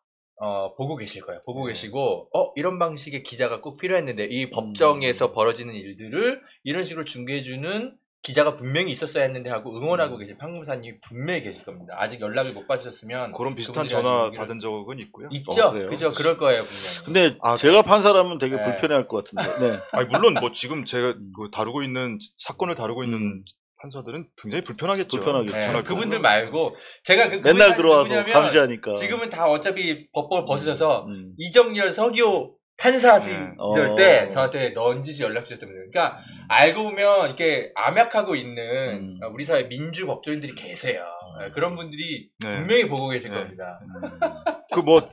보고 계실 거예요. 보고 계시고 이런 방식의 기자가 꼭 필요했는데 이 법정에서 벌어지는 일들을 이런 식으로 중계해주는 기자가 분명히 있었어야 했는데 하고 응원하고 계신 판검사님이 분명히 계실 겁니다. 아직 연락을 못 받으셨으면 그런 비슷한 그분들이 전화 아직 받은 적은 있고요. 있죠. 그래요? 그죠. 그럴 거예요 분명히. 근데 제가 판사라면 되게 네. 불편해할 것 같은데. 네. 아니, 물론 뭐 지금 제가 그 다루고 있는 사건을 다루고 있는 판사들은 굉장히 불편하겠죠. 불편하겠죠. 네, 전화 그분들 끊고. 말고 제가 맨날 들어와서 누구냐면 감시하니까. 지금은 다 어차피 법법을 벗으셔서 음. 이정열 서기호 판사하실 네. 때 저한테 넌지시 연락 주셨다면요. 그러니까 알고 보면 이렇게 암약하고 있는 우리 사회 민주 법조인들이 계세요. 네, 그런 분들이 네. 분명히 보고 계실 네. 겁니다.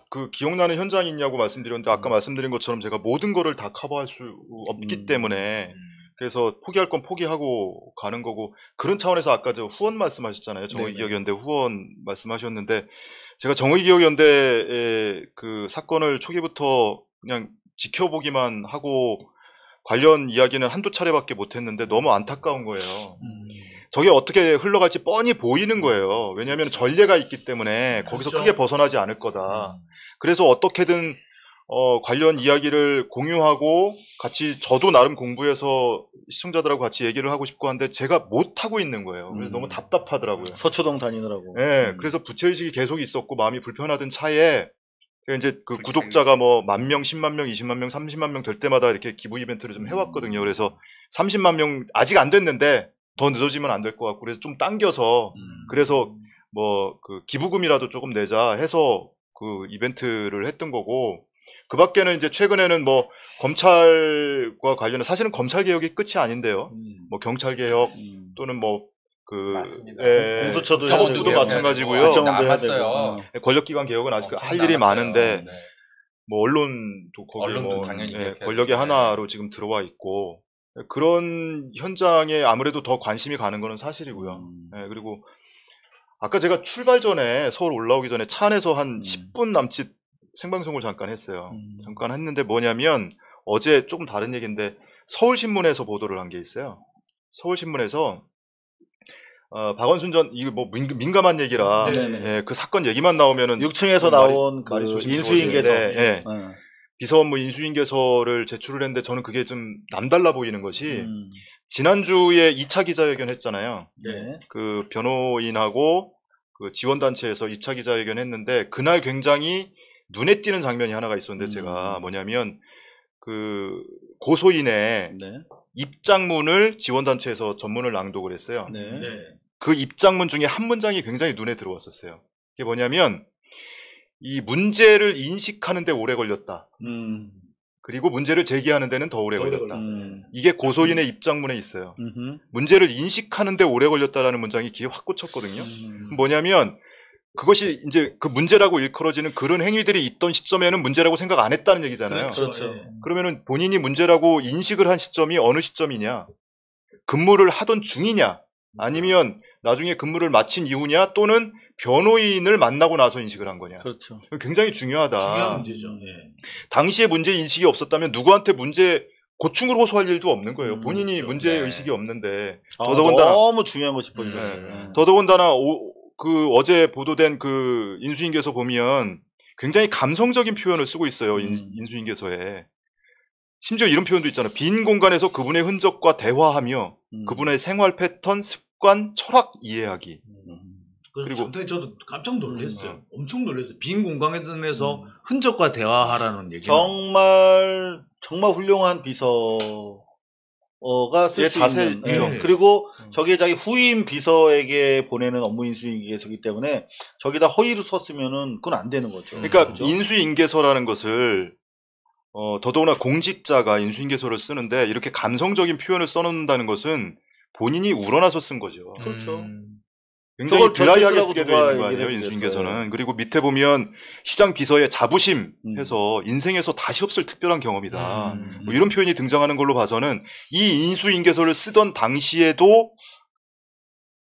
그 기억나는 현장이 있냐고 말씀드렸는데 아까 말씀드린 것처럼 제가 모든 거를 다 커버할 수 없기 때문에 그래서 포기할 건 포기하고 가는 거고 그런 차원에서 아까 저 후원 말씀하셨잖아요. 정의기억연대 후원 말씀하셨는데 제가 정의기억연대의 그 사건을 초기부터 그냥 지켜보기만 하고 관련 이야기는 한두 차례밖에 못했는데 너무 안타까운 거예요. 저게 어떻게 흘러갈지 뻔히 보이는 거예요. 왜냐하면 전례가 있기 때문에 거기서 그렇죠. 크게 벗어나지 않을 거다. 그래서 어떻게든 관련 이야기를 공유하고 같이 저도 나름 공부해서 시청자들하고 같이 얘기를 하고 싶고 한데 제가 못 하고 있는 거예요. 그래서 너무 답답하더라고요. 서초동 다니느라고. 네, 그래서 부채의식이 계속 있었고 마음이 불편하던 차에 이제 그 구독자가 뭐 10,000명, 10만 명, 20만 명, 30만 명 될 때마다 이렇게 기부 이벤트를 좀 해왔거든요. 그래서 30만 명 아직 안 됐는데 더 늦어지면 안 될 것 같고 그래서 좀 당겨서 그래서 뭐 그 기부금이라도 조금 내자 해서 그 이벤트를 했던 거고 그 밖에는 이제 최근에는 뭐 검찰과 관련해 사실은 검찰 개혁이 끝이 아닌데요. 뭐 경찰 개혁 또는 뭐 그 공수처도 사법부도 마찬가지고요. 남았어요. 권력기관 개혁은 아직 할 일이 많은데 뭐 언론도 거기 뭐 당연히 권력의 하나로 지금 들어와 있고 그런 현장에 아무래도 더 관심이 가는 거는 사실이고요. 그리고 아까 제가 출발 전에 서울 올라오기 전에 차 안에서 한 10분 남짓 생방송을 잠깐 했어요. 잠깐 했는데 뭐냐면 어제 조금 다른 얘기인데 서울신문에서 보도를 한 게 있어요. 서울신문에서 박원순 전 이거 뭐 민감한 얘기라 그 사건 얘기만 나오면은 6층에서 나온 그 인수인계서 비서 업무 인수인계서를 제출을 했는데 저는 그게 좀 남달라 보이는 것이 지난주에 2차 기자회견 했잖아요. 그 변호인하고 그 지원단체에서 2차 기자회견 했는데 그날 굉장히 눈에 띄는 장면이 하나가 있었는데 제가 뭐냐면 그 고소인의 입장문을 지원단체에서 전문을 낭독을 했어요. 그 입장문 중에 한 문장이 굉장히 눈에 들어왔었어요. 그게 뭐냐면 이 문제를 인식하는 데 오래 걸렸다. 그리고 문제를 제기하는 데는 더 오래 걸렸다. 이게 고소인의 입장문에 있어요. 문제를 인식하는 데 오래 걸렸다라는 문장이 귀에 확 꽂혔거든요. 뭐냐면 그것이 이제 그 문제라고 일컬어지는 그런 행위들이 있던 시점에는 문제라고 생각 안 했다는 얘기잖아요. 그렇죠. 그러면은 본인이 문제라고 인식을 한 시점이 어느 시점이냐? 근무를 하던 중이냐? 아니면 나중에 근무를 마친 이후냐? 또는 변호인을 만나고 나서 인식을 한 거냐? 그렇죠. 굉장히 중요하다. 중요한 문제죠. 당시에 문제 인식이 없었다면 누구한테 문제 고충을 호소할 일도 없는 거예요. 본인이 그렇죠. 문제 의식이 없는데 더더군다나 너무 중요한 거 짚어주셨어요. 더더군다나 그 어제 보도된 그 인수인계서 보면 굉장히 감성적인 표현을 쓰고 있어요. 인수인계서에. 심지어 이런 표현도 있잖아요. 빈 공간에서 그분의 흔적과 대화하며 그분의 생활 패턴, 습관, 철학 이해하기. 그리고 저도 깜짝 놀랐어요. 엄청 놀랐어요. 빈 공간에서 흔적과 대화하라는 얘기. 정말 훌륭한 비서가 쓸 수 있는. 그리고 저게 자기 후임 비서에게 보내는 업무 인수인계서이기 때문에 저기다 허위로 썼으면은 그건 안 되는 거죠. 그러니까 그렇죠? 인수인계서라는 것을 더더구나 공직자가 인수인계서를 쓰는데 이렇게 감성적인 표현을 써놓는다는 것은 본인이 우러나서 쓴 거죠. 그렇죠. 굉장히 드라이하게 쓰게 되어 있는 거 아니에요, 인수인계서는. 그리고 밑에 보면 시장 비서의 자부심 해서 인생에서 다시 없을 특별한 경험이다. 뭐 이런 표현이 등장하는 걸로 봐서는 이 인수인계서를 쓰던 당시에도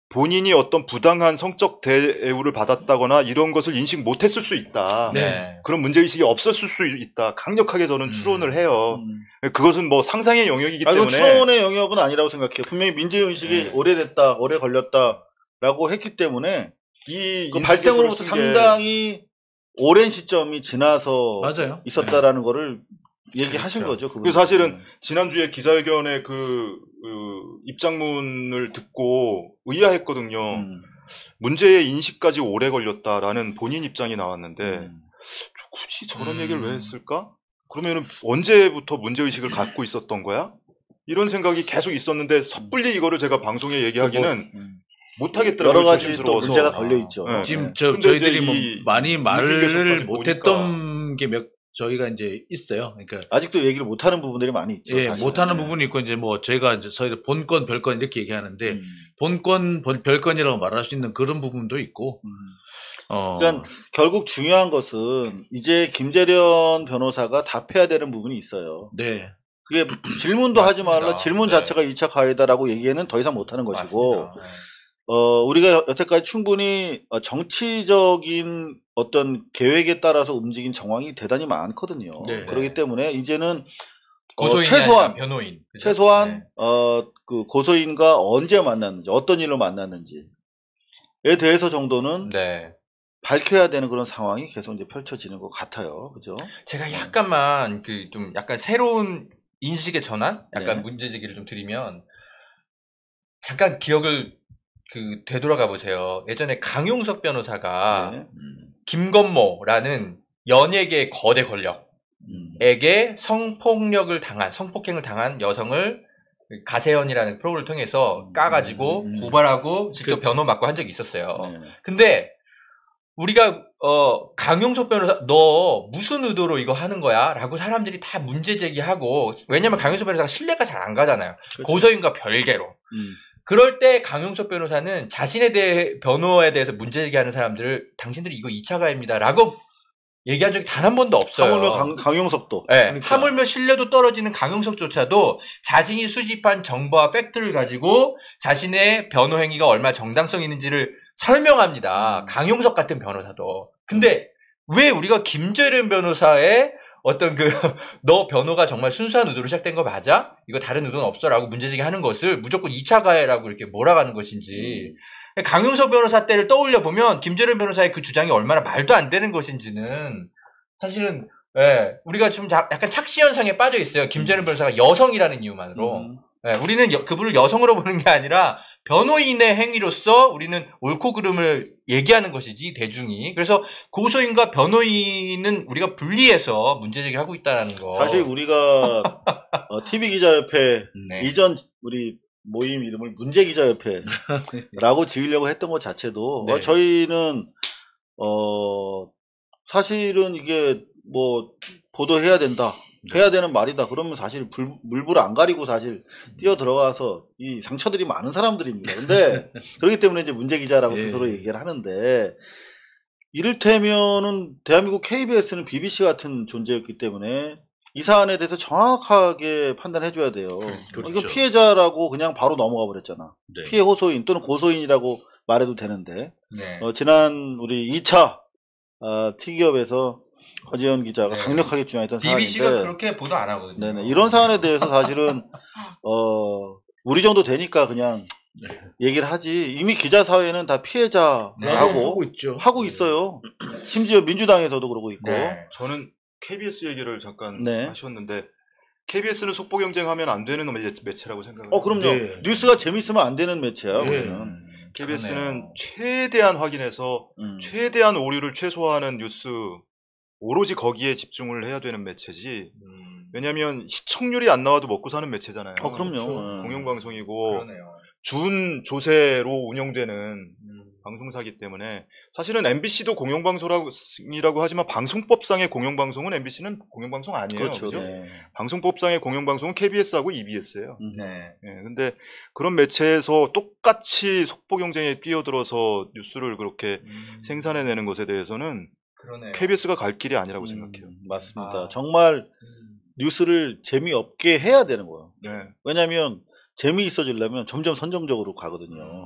본인이 어떤 부당한 성적 대우를 받았다거나 이런 것을 인식 못했을 수 있다. 그런 문제의식이 없었을 수 있다. 강력하게 저는 추론을 해요. 그것은 뭐 상상의 영역이기 때문에. 추론의 영역은 아니라고 생각해요. 분명히 문제의식이 오래됐다, 오래 걸렸다. 라고 했기 때문에 그 발생으로부터 상당히 오랜 시점이 지나서 있었다라는 거를 얘기하신 거죠. 그래서 사실은 지난주에 기자회견에 그 입장문을 듣고 의아했거든요. 문제의 인식까지 오래 걸렸다라는 본인 입장이 나왔는데 굳이 저런 얘기를 왜 했을까? 그러면은 언제부터 문제의식을 갖고 있었던 거야? 이런 생각이 계속 있었는데 섣불리 이거를 제가 방송에 얘기하기는 못하겠더라고요. 여러 가지 또 문제가 걸려 있죠. 지금 저희들이 뭐 많이 말을 못했던 게 저희가 이제 있어요. 그러니까 아직도 얘기를 못하는 부분들이 많이 있죠. 못하는 부분이 있고 이제 뭐 저희가 이제 저희들 본건 별건 이렇게 얘기하는데 본건 별건이라고 말할 수 있는 그런 부분도 있고. 그러니까 결국 중요한 것은 이제 김재련 변호사가 답해야 되는 부분이 있어요. 그게 질문도 하지 말라. 질문 자체가 1차 가해다라고 얘기에는 더 이상 못하는 것이고. 우리가 여태까지 충분히 정치적인 어떤 계획에 따라서 움직인 정황이 대단히 많거든요. 그렇기 때문에 이제는 최소한 변호인, 그 고소인과 언제 만났는지, 어떤 일로 만났는지에 대해서 정도는 밝혀야 되는 그런 상황이 계속 이제 펼쳐지는 것 같아요. 그죠? 제가 약간만 좀 약간 새로운 인식의 전환, 약간 네. 문제 제기를 좀 드리면 잠깐 기억을 되돌아가 보세요. 예전에 강용석 변호사가 네. 김건모라는 연예계 거대 권력에게 성폭행을 당한 여성을 가세연이라는 프로그램을 통해서 까가지고 고발하고 직접 변호 맡고 한 적이 있었어요. 네. 근데 우리가 강용석 변호사 너 무슨 의도로 이거 하는 거야? 라고 사람들이 다 문제 제기하고, 왜냐면 강용석 변호사가 신뢰가 잘 안 가잖아요. 그렇죠. 고소인과 별개로. 그럴 때 강용석 변호사는 자신에 대해 변호에 대해서 문제 제기하는 사람들을 당신들이 이거 2차 가해입니다 라고 얘기한 적이 단 한 번도 없어요. 하물며 강용석도. 네, 그러니까. 하물며 신뢰도 떨어지는 강용석조차도 자신이 수집한 정보와 팩트를 가지고 자신의 변호 행위가 얼마나 정당성이 있는지를 설명합니다. 강용석 같은 변호사도. 근데 왜 우리가 김재련 변호사의 어떤 너 변호가 정말 순수한 의도로 시작된 거 맞아? 이거 다른 의도는 없어라고 문제제기 하는 것을 무조건 2차 가해라고 이렇게 몰아가는 것인지, 강용석 변호사 때를 떠올려 보면 김재련 변호사의 그 주장이 얼마나 말도 안 되는 것인지는 사실은, 예, 우리가 좀 약간 착시 현상에 빠져 있어요. 김재련 변호사가 여성이라는 이유만으로. 예, 우리는 그분을 여성으로 보는 게 아니라 변호인의 행위로서 우리는 옳고 그름을 얘기하는 것이지, 대중이. 그래서 고소인과 변호인은 우리가 분리해서 문제제기를 하고 있다는 거. 사실 우리가 TV기자협회 네. 이전 우리 모임 이름을 문제기자협회라고 지으려고 했던 것 자체도 네. 저희는 사실은 이게 뭐 보도해야 된다. 해야 되는 말이다. 그러면 사실 물불 안 가리고 사실 뛰어 들어가서 이 상처들이 많은 사람들입니다. 근데 그렇기 때문에 이제 문제 기자라고 예. 스스로 얘기를 하는데, 이를테면은 대한민국 KBS는 BBC 같은 존재였기 때문에 이 사안에 대해서 정확하게 판단해 줘야 돼요. 그렇죠. 이거 피해자라고 그냥 바로 넘어가 버렸잖아. 네. 피해 호소인 또는 고소인이라고 말해도 되는데, 네. 지난 우리 2차 T기업에서 허지연 기자가 네. 강력하게 주장했던 BBC가 사안인데, 그렇게 보도 안 하거든요. 네네, 이런 사안에 대해서 사실은 우리 정도 되니까 그냥 얘기를 하지, 이미 기자 사회는 다 피해자라고 하고 있죠. 하고 있어요. 심지어 민주당에서도 그러고 있고. 네. 저는 KBS 얘기를 잠깐 네. 하셨는데, KBS는 속보 경쟁하면 안 되는 매체라고 생각해요. 그럼요. 네. 뉴스가 재밌으면 안 되는 매체야. 네. 우리는. KBS는 그러네요. 최대한 확인해서 최대한 오류를 최소화하는 뉴스, 오로지 거기에 집중을 해야 되는 매체지. 왜냐하면 시청률이 안 나와도 먹고 사는 매체잖아요. 그럼요. 그렇죠. 공영방송이고 그러네요. 준 조세로 운영되는 방송사기 때문에, 사실은 MBC도 공영방송이라고 하지만 방송법상의 공영방송은 MBC는 공영방송 아니에요. 그렇죠. 그죠? 네. 방송법상의 공영방송은 KBS하고 EBS예요. 네. 근데 그런 매체에서 똑같이 속보 경쟁에 뛰어들어서 뉴스를 그렇게 생산해내는 것에 대해서는 그러네요. KBS가 갈 길이 아니라고 생각해요. 맞습니다. 아. 정말 뉴스를 재미없게 해야 되는 거예요. 네. 왜냐하면 재미있어지려면 점점 선정적으로 가거든요.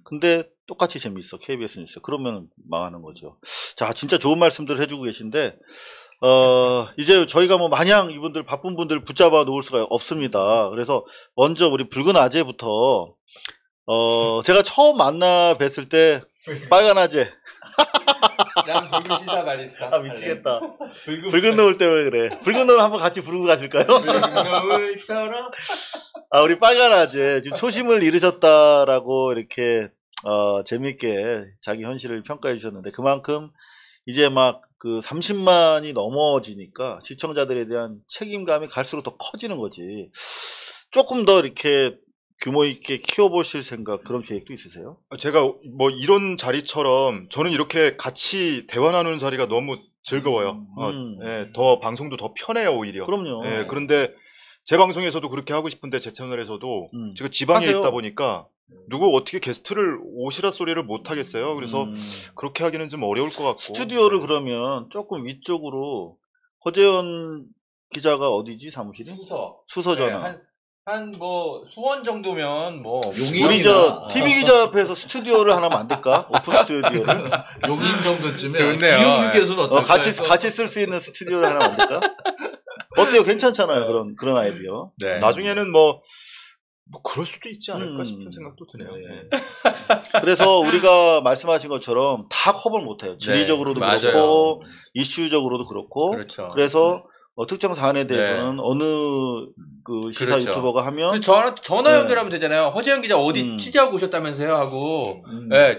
근데 똑같이 재미있어, KBS 뉴스. 그러면 망하는 거죠. 자, 진짜 좋은 말씀들 해주고 계신데, 이제 저희가 뭐 마냥 이분들 바쁜 분들 붙잡아 놓을 수가 없습니다. 그래서 먼저 우리 붉은 아재부터, 제가 처음 만나 뵀을 때 빨간 아재. 난 붉은 시사 바리스타. 미치겠다. 붉은 노을 때문에 그래. 붉은 노을 한번 같이 부르고 가실까요? 붉은 노을처럼. 우리 빨간 아재 지금 초심을 잃으셨다라고 이렇게 재밌게 자기 현실을 평가해 주셨는데, 그만큼 이제 막 그 30만이 넘어지니까 시청자들에 대한 책임감이 갈수록 더 커지는 거지. 조금 더 이렇게 규모 있게 키워보실 생각, 그런 계획도 있으세요? 제가 뭐 이런 자리처럼 저는 이렇게 같이 대화 나누는 자리가 너무 즐거워요. 더 방송도 더 편해요, 오히려. 그럼요. 그런데 제 방송에서도 그렇게 하고 싶은데 제 채널에서도 제가 지방에 하세요. 있다 보니까 누구 어떻게 게스트를 오시라 소리를 못 하겠어요. 그래서 그렇게 하기는 좀 어려울 것 같고. 스튜디오를 그러면 조금 위쪽으로, 허재현 기자가 어디지, 사무실이? 수서잖아. 뭐 수원 정도면 뭐 우리 저 TV 기자협회에서 스튜디오를 하나 만들까? 오픈 스튜디오를 용인 정도쯤에 좋네요. 기업유기에서는 어떨까요? 같이 쓸 수 있는 스튜디오를 하나 만들까? 어때요? 괜찮잖아요. 그런 아이디어. 네. 나중에는 뭐 뭐 그럴 수도 있지 않을까 싶은 생각도 드네요. 네. 그래서 우리가 말씀하신 것처럼 다 커버를 못해요. 지리적으로도 맞아요. 그렇고 이슈적으로도 그렇고 그렇죠. 그래서 특정 사안에 대해서는 어느 그 시사 그렇죠. 유튜버가 하면 전화 네. 연결하면 되잖아요. 허재영 기자 어디 취재하고 오셨다면서요 하고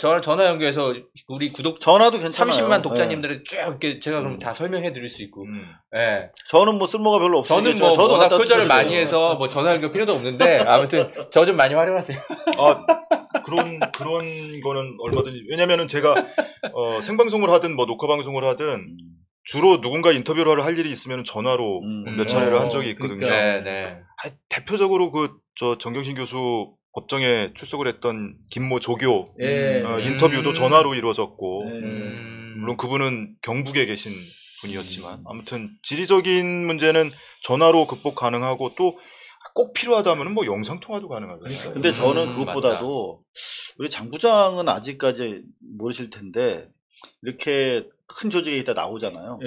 전화 연결해서 우리 구독 전화도 괜찮아요. 30만 독자님들은 쭉 이렇게 제가 그럼 다 설명해 드릴 수 있고. 예. 저는 뭐 쓸모가 별로 없어요. 저는 뭐 저도 워낙 갖다 표절을 쓰거든요. 많이 해서 뭐 전화 연결 필요도 없는데 아무튼 저 좀 많이 활용하세요. 그런 거는 얼마든지. 왜냐면은 제가 생방송을 하든 뭐 녹화 방송을 하든 주로 누군가 인터뷰를 할 일이 있으면 전화로 몇 차례를 한 적이 있거든요. 그러니까. 네. 대표적으로 저 정경심 교수 법정에 출석을 했던 김모 조교 인터뷰도 전화로 이루어졌고 물론 그분은 경북에 계신 분이었지만 아무튼 지리적인 문제는 전화로 극복 가능하고 또 꼭 필요하다면 뭐 영상 통화도 가능하잖아요. 근데 저는 그것보다도 우리 장 부장은 아직까지 모르실 텐데 이렇게 큰 조직에 있다 나오잖아요.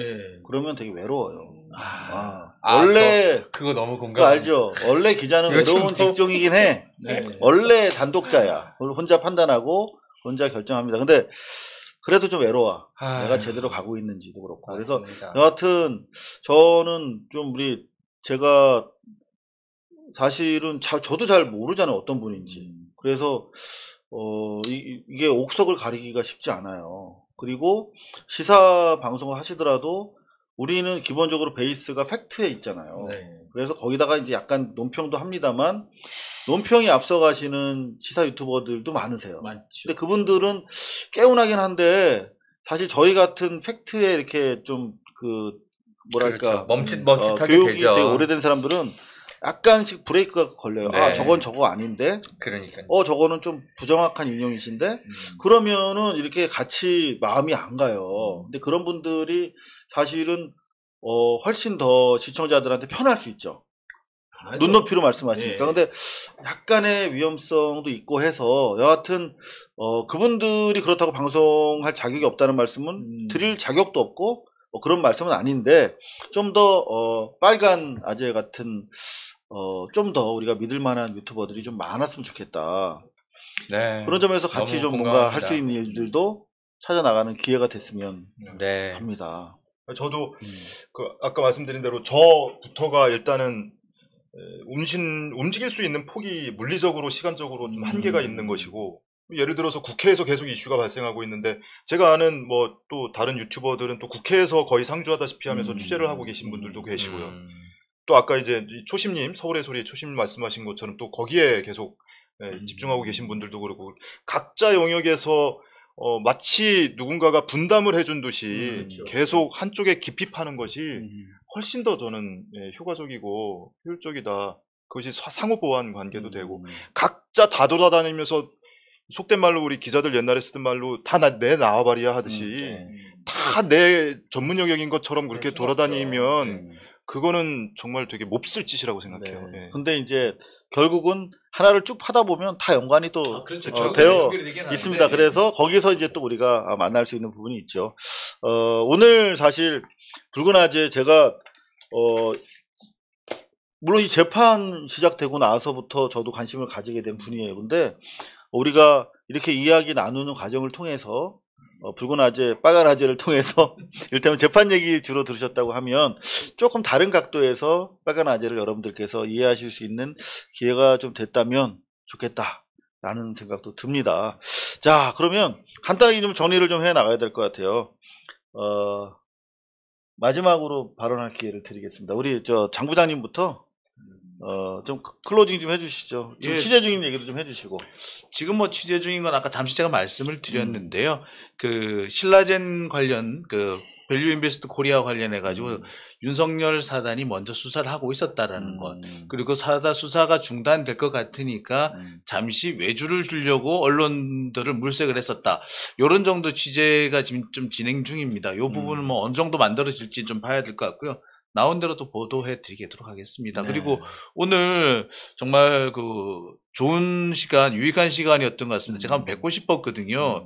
그러면 되게 외로워요. 원래 그거 너무 그거 공감. 알죠? 원래 기자는 외로운 직종이긴 해. 원래 단독자야. 혼자 판단하고 혼자 결정합니다. 근데 그래도 좀 외로워. 내가 제대로 가고 있는지도 그렇고. 그래서 여하튼 저는 좀 제가 사실은 저도 잘 모르잖아요. 어떤 분인지. 그래서 이게 옥석을 가리기가 쉽지 않아요. 그리고 시사 방송을 하시더라도 우리는 기본적으로 베이스가 팩트에 있잖아요. 그래서 거기다가 이제 약간 논평도 합니다만 논평이 앞서가시는 시사 유튜버들도 많으세요. 근데 그분들은 깨운하긴 한데 사실 저희 같은 팩트에 이렇게 좀 뭐랄까 그렇죠. 멈칫하게 교육이 되죠. 되게 오래된 사람들은 약간씩 브레이크가 걸려요. 저건 저거 아닌데. 그러니까요. 저거는 좀 부정확한 인용이신데. 그러면은 이렇게 같이 마음이 안 가요. 근데 그런 분들이 사실은 훨씬 더 시청자들한테 편할 수 있죠. 눈높이로 말씀하시니까. 근데 약간의 위험성도 있고 해서 여하튼 그분들이 그렇다고 방송할 자격이 없다는 말씀은 드릴 자격도 없고 그런 말씀은 아닌데 좀 더 빨간 아재 같은 좀 더 우리가 믿을 만한 유튜버들이 좀 많았으면 좋겠다. 그런 점에서 같이 좀 뭔가 할 수 있는 일들도 찾아나가는 기회가 됐으면 합니다. 저도 아까 말씀드린 대로 저부터가 일단은 움직일 수 있는 폭이 물리적으로 시간적으로 좀 한계가 있는 것이고 예를 들어서 국회에서 계속 이슈가 발생하고 있는데 제가 아는 뭐 또 다른 유튜버들은 또 국회에서 거의 상주하다시피 하면서 취재를 하고 계신 분들도 계시고요. 또 아까 이제 초심님 서울의 소리 초심 말씀하신 것처럼 또 거기에 계속 집중하고 계신 분들도 그렇고 각자 영역에서 마치 누군가가 분담을 해준 듯이 계속 한쪽에 깊이 파는 것이 훨씬 더 저는 효과적이고 효율적이다. 그것이 상호 보완 관계도 되고 각자 다 돌아다니면서 속된 말로 우리 기자들 옛날에 쓰던 말로 다 내 나와바리야 하듯이 다 내 전문 영역인 것처럼 그렇게 돌아다니면 그거는 정말 되게 몹쓸 짓이라고 생각해요. 근데 이제 결국은 하나를 쭉 파다 보면 다 연관이 또 그렇죠. 되어 있습니다. 그래서 거기서 이제 또 우리가 만날 수 있는 부분이 있죠. 오늘 사실 붉은 아재 제가 물론 이 재판 시작되고 나서부터 저도 관심을 가지게 된 분이에요. 근데 우리가 이렇게 이야기 나누는 과정을 통해서 붉은 아재, 빨간 아재를 통해서 이를테면 재판 얘기 주로 들으셨다고 하면 조금 다른 각도에서 빨간 아재를 여러분들께서 이해하실 수 있는 기회가 좀 됐다면 좋겠다라는 생각도 듭니다. 자, 그러면 간단하게 좀 정리를 좀 해 나가야 될 것 같아요. 마지막으로 발언할 기회를 드리겠습니다. 우리 장 부장님부터 좀 클로징 좀 해주시죠. 지금 취재 중인 얘기도 좀 해주시고. 지금 뭐 취재 중인 건 아까 잠시 제가 말씀을 드렸는데요. 신라젠 관련 밸류 인베스트 코리아 관련해 가지고 윤석열 사단이 먼저 수사를 하고 있었다라는 것. 그리고 수사가 중단될 것 같으니까 잠시 외주를 주려고 언론들을 물색을 했었다. 이런 정도 취재가 지금 좀 진행 중입니다. 이 부분은 뭐 어느 정도 만들어질지 좀 봐야 될 것 같고요. 나온 대로 또 보도해 드리도록 하겠습니다. 그리고 오늘 정말 좋은 시간, 유익한 시간이었던 것 같습니다. 제가 한번 뵙고 싶었거든요.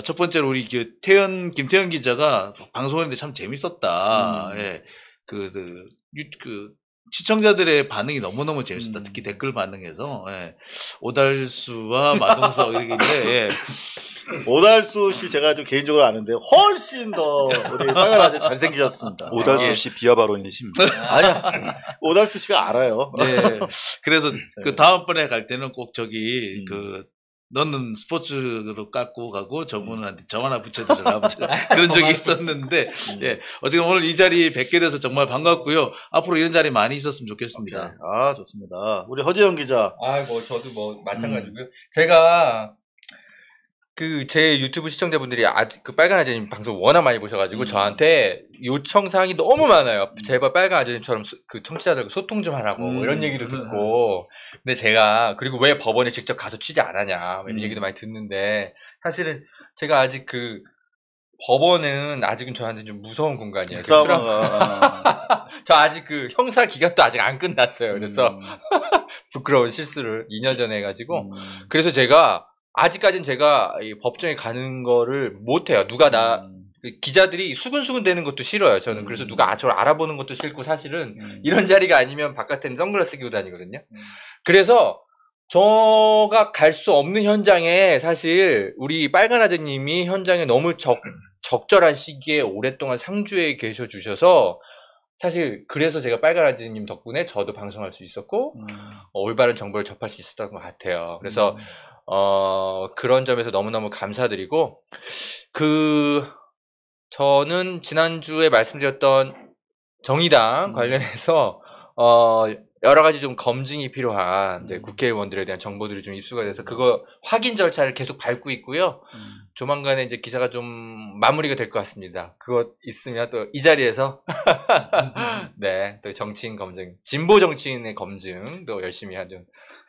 첫 번째로 우리 김태현 기자가 방송했는데 참 재밌었다. 시청자들의 반응이 너무너무 재밌었다. 특히 댓글 반응에서 예. 오달수와 마동석 이렇게 예. 오달수 씨 제가 좀 개인적으로 아는데 훨씬 더 우리 빨간 아재 잘생기셨습니다. 오달수 씨 비하 발언이십니다. 아니야. 오달수 씨가 알아요. 네. 그래서 그 다음번에 갈 때는 꼭 저기 그 너는 스포츠로 깎고 가고 저분한테 점 하나 붙여드려라 그런 적이 있었는데 예 어쨌든 오늘 이 자리 뵙게 돼서 정말 반갑고요. 앞으로 이런 자리 많이 있었으면 좋겠습니다. 오케이. 아 좋습니다. 우리 허재영 기자. 뭐 저도 뭐 마찬가지고요. 제가 그 제 유튜브 시청자분들이 아직 그 빨간 아재님 방송 워낙 많이 보셔가지고 저한테 요청 사항이 너무 많아요. 제발 빨간 아재님처럼 그 청취자들과 소통 좀 하라고 뭐 이런 얘기도 듣고. 근데 제가 그리고 왜 법원에 직접 가서 취재 안 하냐 뭐 이런 얘기도 많이 듣는데 사실은 제가 아직 그 법원은 아직은 저한테 좀 무서운 공간이에요. 드라마가. 저 아직 그 형사 기간도 아직 안 끝났어요. 그래서 부끄러운 실수를 2년 전에 해가지고 그래서 제가 아직까지는 제가 이 법정에 가는 거를 못해요. 누가 그 기자들이 수근수근 되는 것도 싫어요. 저는 그래서 누가 저를 알아보는 것도 싫고 사실은 이런 자리가 아니면 바깥에는 선글라스 끼고 다니거든요. 그래서 저가 갈 수 없는 현장에 사실 우리 빨간 아재님이 현장에 너무 적절한 시기에 오랫동안 상주에 계셔 주셔서 사실 그래서 제가 빨간 아재님 덕분에 저도 방송할 수 있었고 올바른 정보를 접할 수 있었던 것 같아요. 그래서 그런 점에서 너무너무 감사드리고, 저는 지난주에 말씀드렸던 정의당 관련해서, 여러 가지 좀 검증이 필요한 국회의원들에 대한 정보들이 좀 입수가 돼서 그거 확인 절차를 계속 밟고 있고요. 조만간에 이제 기사가 좀 마무리가 될 것 같습니다. 그거 있으면 또 이 자리에서 네, 또 정치인 검증, 진보 정치인의 검증도 열심히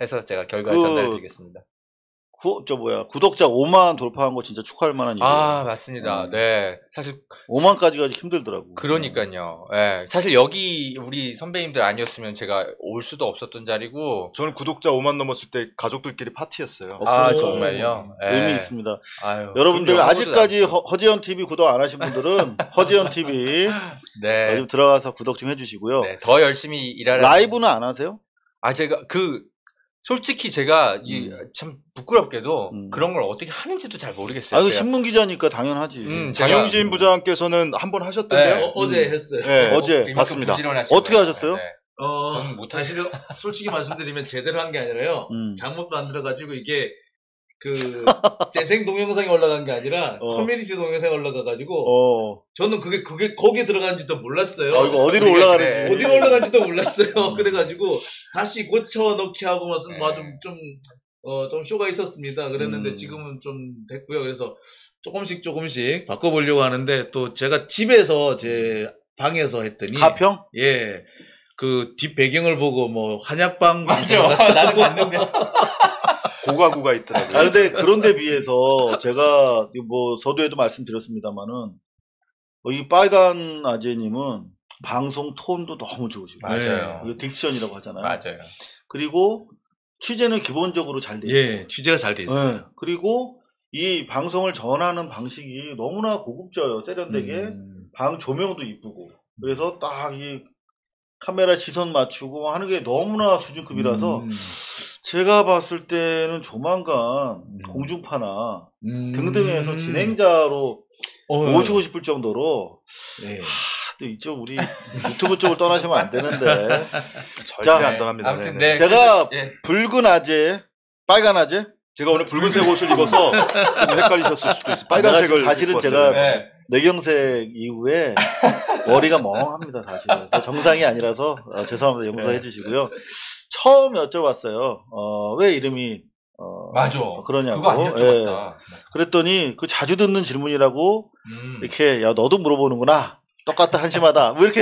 해서 제가 결과를 전달해드리겠습니다. 구독자 5만 돌파한 거 진짜 축하할 만한 일이에요. 아, 맞습니다. 네. 사실 5만까지가 힘들더라고. 그러니까요. 네. 사실 여기 우리 선배님들 아니었으면 제가 올 수도 없었던 자리고. 저는 구독자 5만 넘었을 때 가족들끼리 파티였어요. 아, 정말요? 네. 의미 있습니다. 아유, 여러분들 아직까지 허재현 TV 구독 안 하신 분들은 허재현 TV 네. 좀 들어가서 구독 좀 해주시고요. 네. 더 열심히 일하라. 라이브는 안 하세요? 제가 솔직히 제가 참 부끄럽게도 그런 걸 어떻게 하는지도 잘 모르겠어요. 그 신문 기자니까 당연하지. 장영진 부장께서는 한번 하셨던데요? 네, 어제 했어요. 네, 어제 봤습니다. 어떻게 하셨어요? 네. 사실은 솔직히 말씀드리면 제대로 한 게 아니라요. 잘못 만들어가지고 이게 재생 동영상이 올라간 게 아니라 커뮤니티 동영상이 올라가가지고 저는 그게 거기에 들어가는지도 몰랐어요. 이거 어디로 올라가는지. 어디로 올라간지도 몰랐어요. 그래가지고 다시 고쳐넣기 하고 좀 쇼가 있었습니다. 그랬는데 지금은 좀 됐고요. 그래서 조금씩 바꿔보려고 하는데 또 제가 집에서 제 방에서 했더니 가평? 예. 그 뒷 배경을 보고 뭐 한약방 맞아. 나는 봤는데. 고가구가 있더라고요. 근데 그런데 비해서 제가 뭐 서두에도 말씀드렸습니다만은 이 빨간 아재님은 방송 톤도 너무 좋으시고. 맞아요. 이거 딕션이라고 하잖아요. 맞아요. 그리고 취재는 기본적으로 잘 돼 있고. 예, 취재가 잘 돼 있어요. 네. 그리고 이 방송을 전하는 방식이 너무나 고급져요. 세련되게. 방 조명도 이쁘고. 그래서 딱 이 카메라 시선 맞추고 하는 게 너무나 수준급이라서 제가 봤을 때는 조만간 공중파나 등등에서 진행자로 모시고 싶을 정도로 네. 또 이쪽 우리 유튜브 쪽을 떠나시면 안 되는데 절대 안 떠납니다. 아무튼 네네. 제가 붉은 아재, 빨간 아재? 제가 오늘 붉은색 옷을 입어서 좀 헷갈리셨을 수도 있어요. 빨간색을 사실은 입고 제가 왔어요. 뇌경색 이후에 머리가 멍합니다. 사실은 정상이 아니라서 죄송합니다. 용서해 주시고요. 처음 여쭤봤어요. 왜 이름이 맞아. 그러냐고. 그거 안 여쭤봤다. 그랬더니 그 자주 듣는 질문이라고 이렇게 야 너도 물어보는구나. 똑같다 한심하다. 뭐 이렇게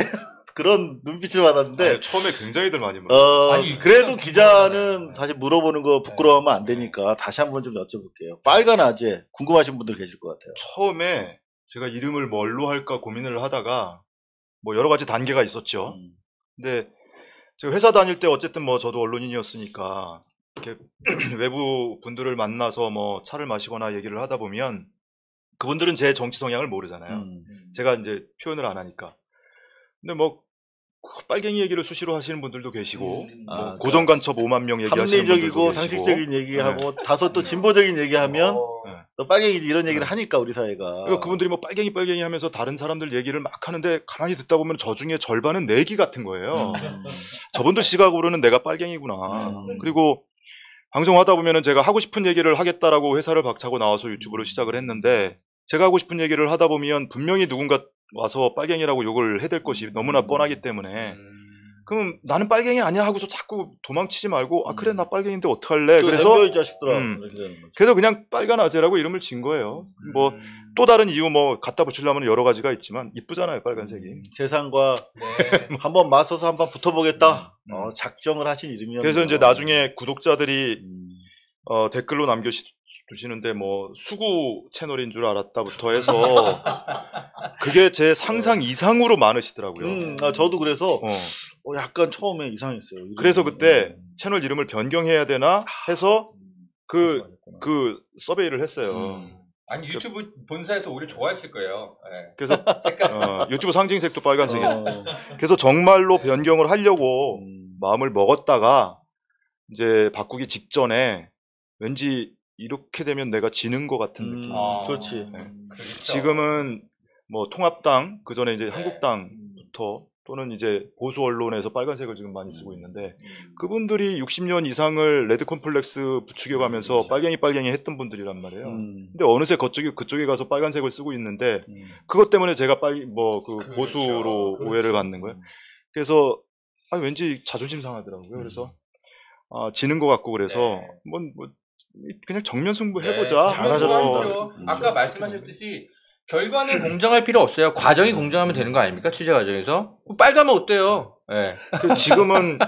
그런 눈빛을 받았는데 처음에 굉장히들 많이 물어봤어요. 그래도 기자는 사실 물어보는 거 부끄러워하면 안 되니까 다시 한번 좀 여쭤볼게요. 빨간 아재 궁금하신 분들 계실 것 같아요. 처음에 제가 이름을 뭘로 할까 고민을 하다가 뭐 여러 가지 단계가 있었죠. 근데 제가 회사 다닐 때 어쨌든 뭐 저도 언론인이었으니까 이렇게 외부 분들을 만나서 뭐 차를 마시거나 얘기를 하다 보면 그분들은 제 정치 성향을 모르잖아요. 제가 이제 표현을 안 하니까. 근데 뭐 빨갱이 얘기를 수시로 하시는 분들도 계시고 아, 고정간첩 5만 명 얘기하시는 분들도 합리적이고 계시고 상식적인 얘기하고 다소 또 진보적인 얘기하면 또 빨갱이 이런 얘기를 하니까 우리 사회가 그러니까 그분들이 뭐 빨갱이 하면서 다른 사람들 얘기를 막 하는데 가만히 듣다 보면 저 중에 절반은 내기 같은 거예요. 저분들 시각으로는 내가 빨갱이구나. 그리고 방송하다 보면은 제가 하고 싶은 얘기를 하겠다라고 회사를 박차고 나와서 유튜브를 시작을 했는데 제가 하고 싶은 얘기를 하다 보면 분명히 누군가 와서 빨갱이라고 욕을 해댈 것이 너무나 뻔하기 때문에 그럼 나는 빨갱이 아니야 하고서 자꾸 도망치지 말고 아 그래 나 빨갱인데 어떡할래 그래서 이 자식들아 그래서 그냥 빨간 아재라고 이름을 진 거예요. 뭐 또 다른 이유 뭐 갖다 붙이려면 여러 가지가 있지만 이쁘잖아요 빨간색이. 세상과 한번 맞서서 한번 붙어보겠다 작정을 하신 이름이었네요. 그래서 이제 나중에 구독자들이 댓글로 남겨주시는데 뭐 수구 채널인 줄 알았다부터 해서 그게 제 상상 이상으로 많으시더라고요. 저도 그래서 약간 처음에 이상했어요. 이름이. 그래서 그때 채널 이름을 변경해야 되나 해서 그 서베이를 했어요. 아니 유튜브 본사에서 오히려 좋아했을 거예요. 네. 그래서 유튜브 상징색도 빨간색이에요. 그래서 정말로 변경을 하려고 마음을 먹었다가 이제 바꾸기 직전에 왠지 이렇게 되면 내가 지는 것 같은 느낌. 그렇지. 네. 그렇죠. 지금은 뭐 통합당 그 전에 이제 네. 한국당부터 또는 이제 보수 언론에서 빨간색을 지금 많이 쓰고 있는데 그분들이 60년 이상을 레드 콤플렉스 부추겨가면서 빨갱이 했던 분들이란 말이에요. 근데 어느새 그쪽에 가서 빨간색을 쓰고 있는데 그것 때문에 제가 보수로 오해를 받는 거예요. 그래서 왠지 자존심 상하더라고요. 그래서 지는 것 같고 그래서 그냥 정면 승부 해보자. 잘하셨습니다. 아까 말씀하셨듯이 결과는 공정할 필요 없어요. 과정이 공정하면 되는 거 아닙니까? 취재 과정에서. 빨가면 어때요? 네. 지금은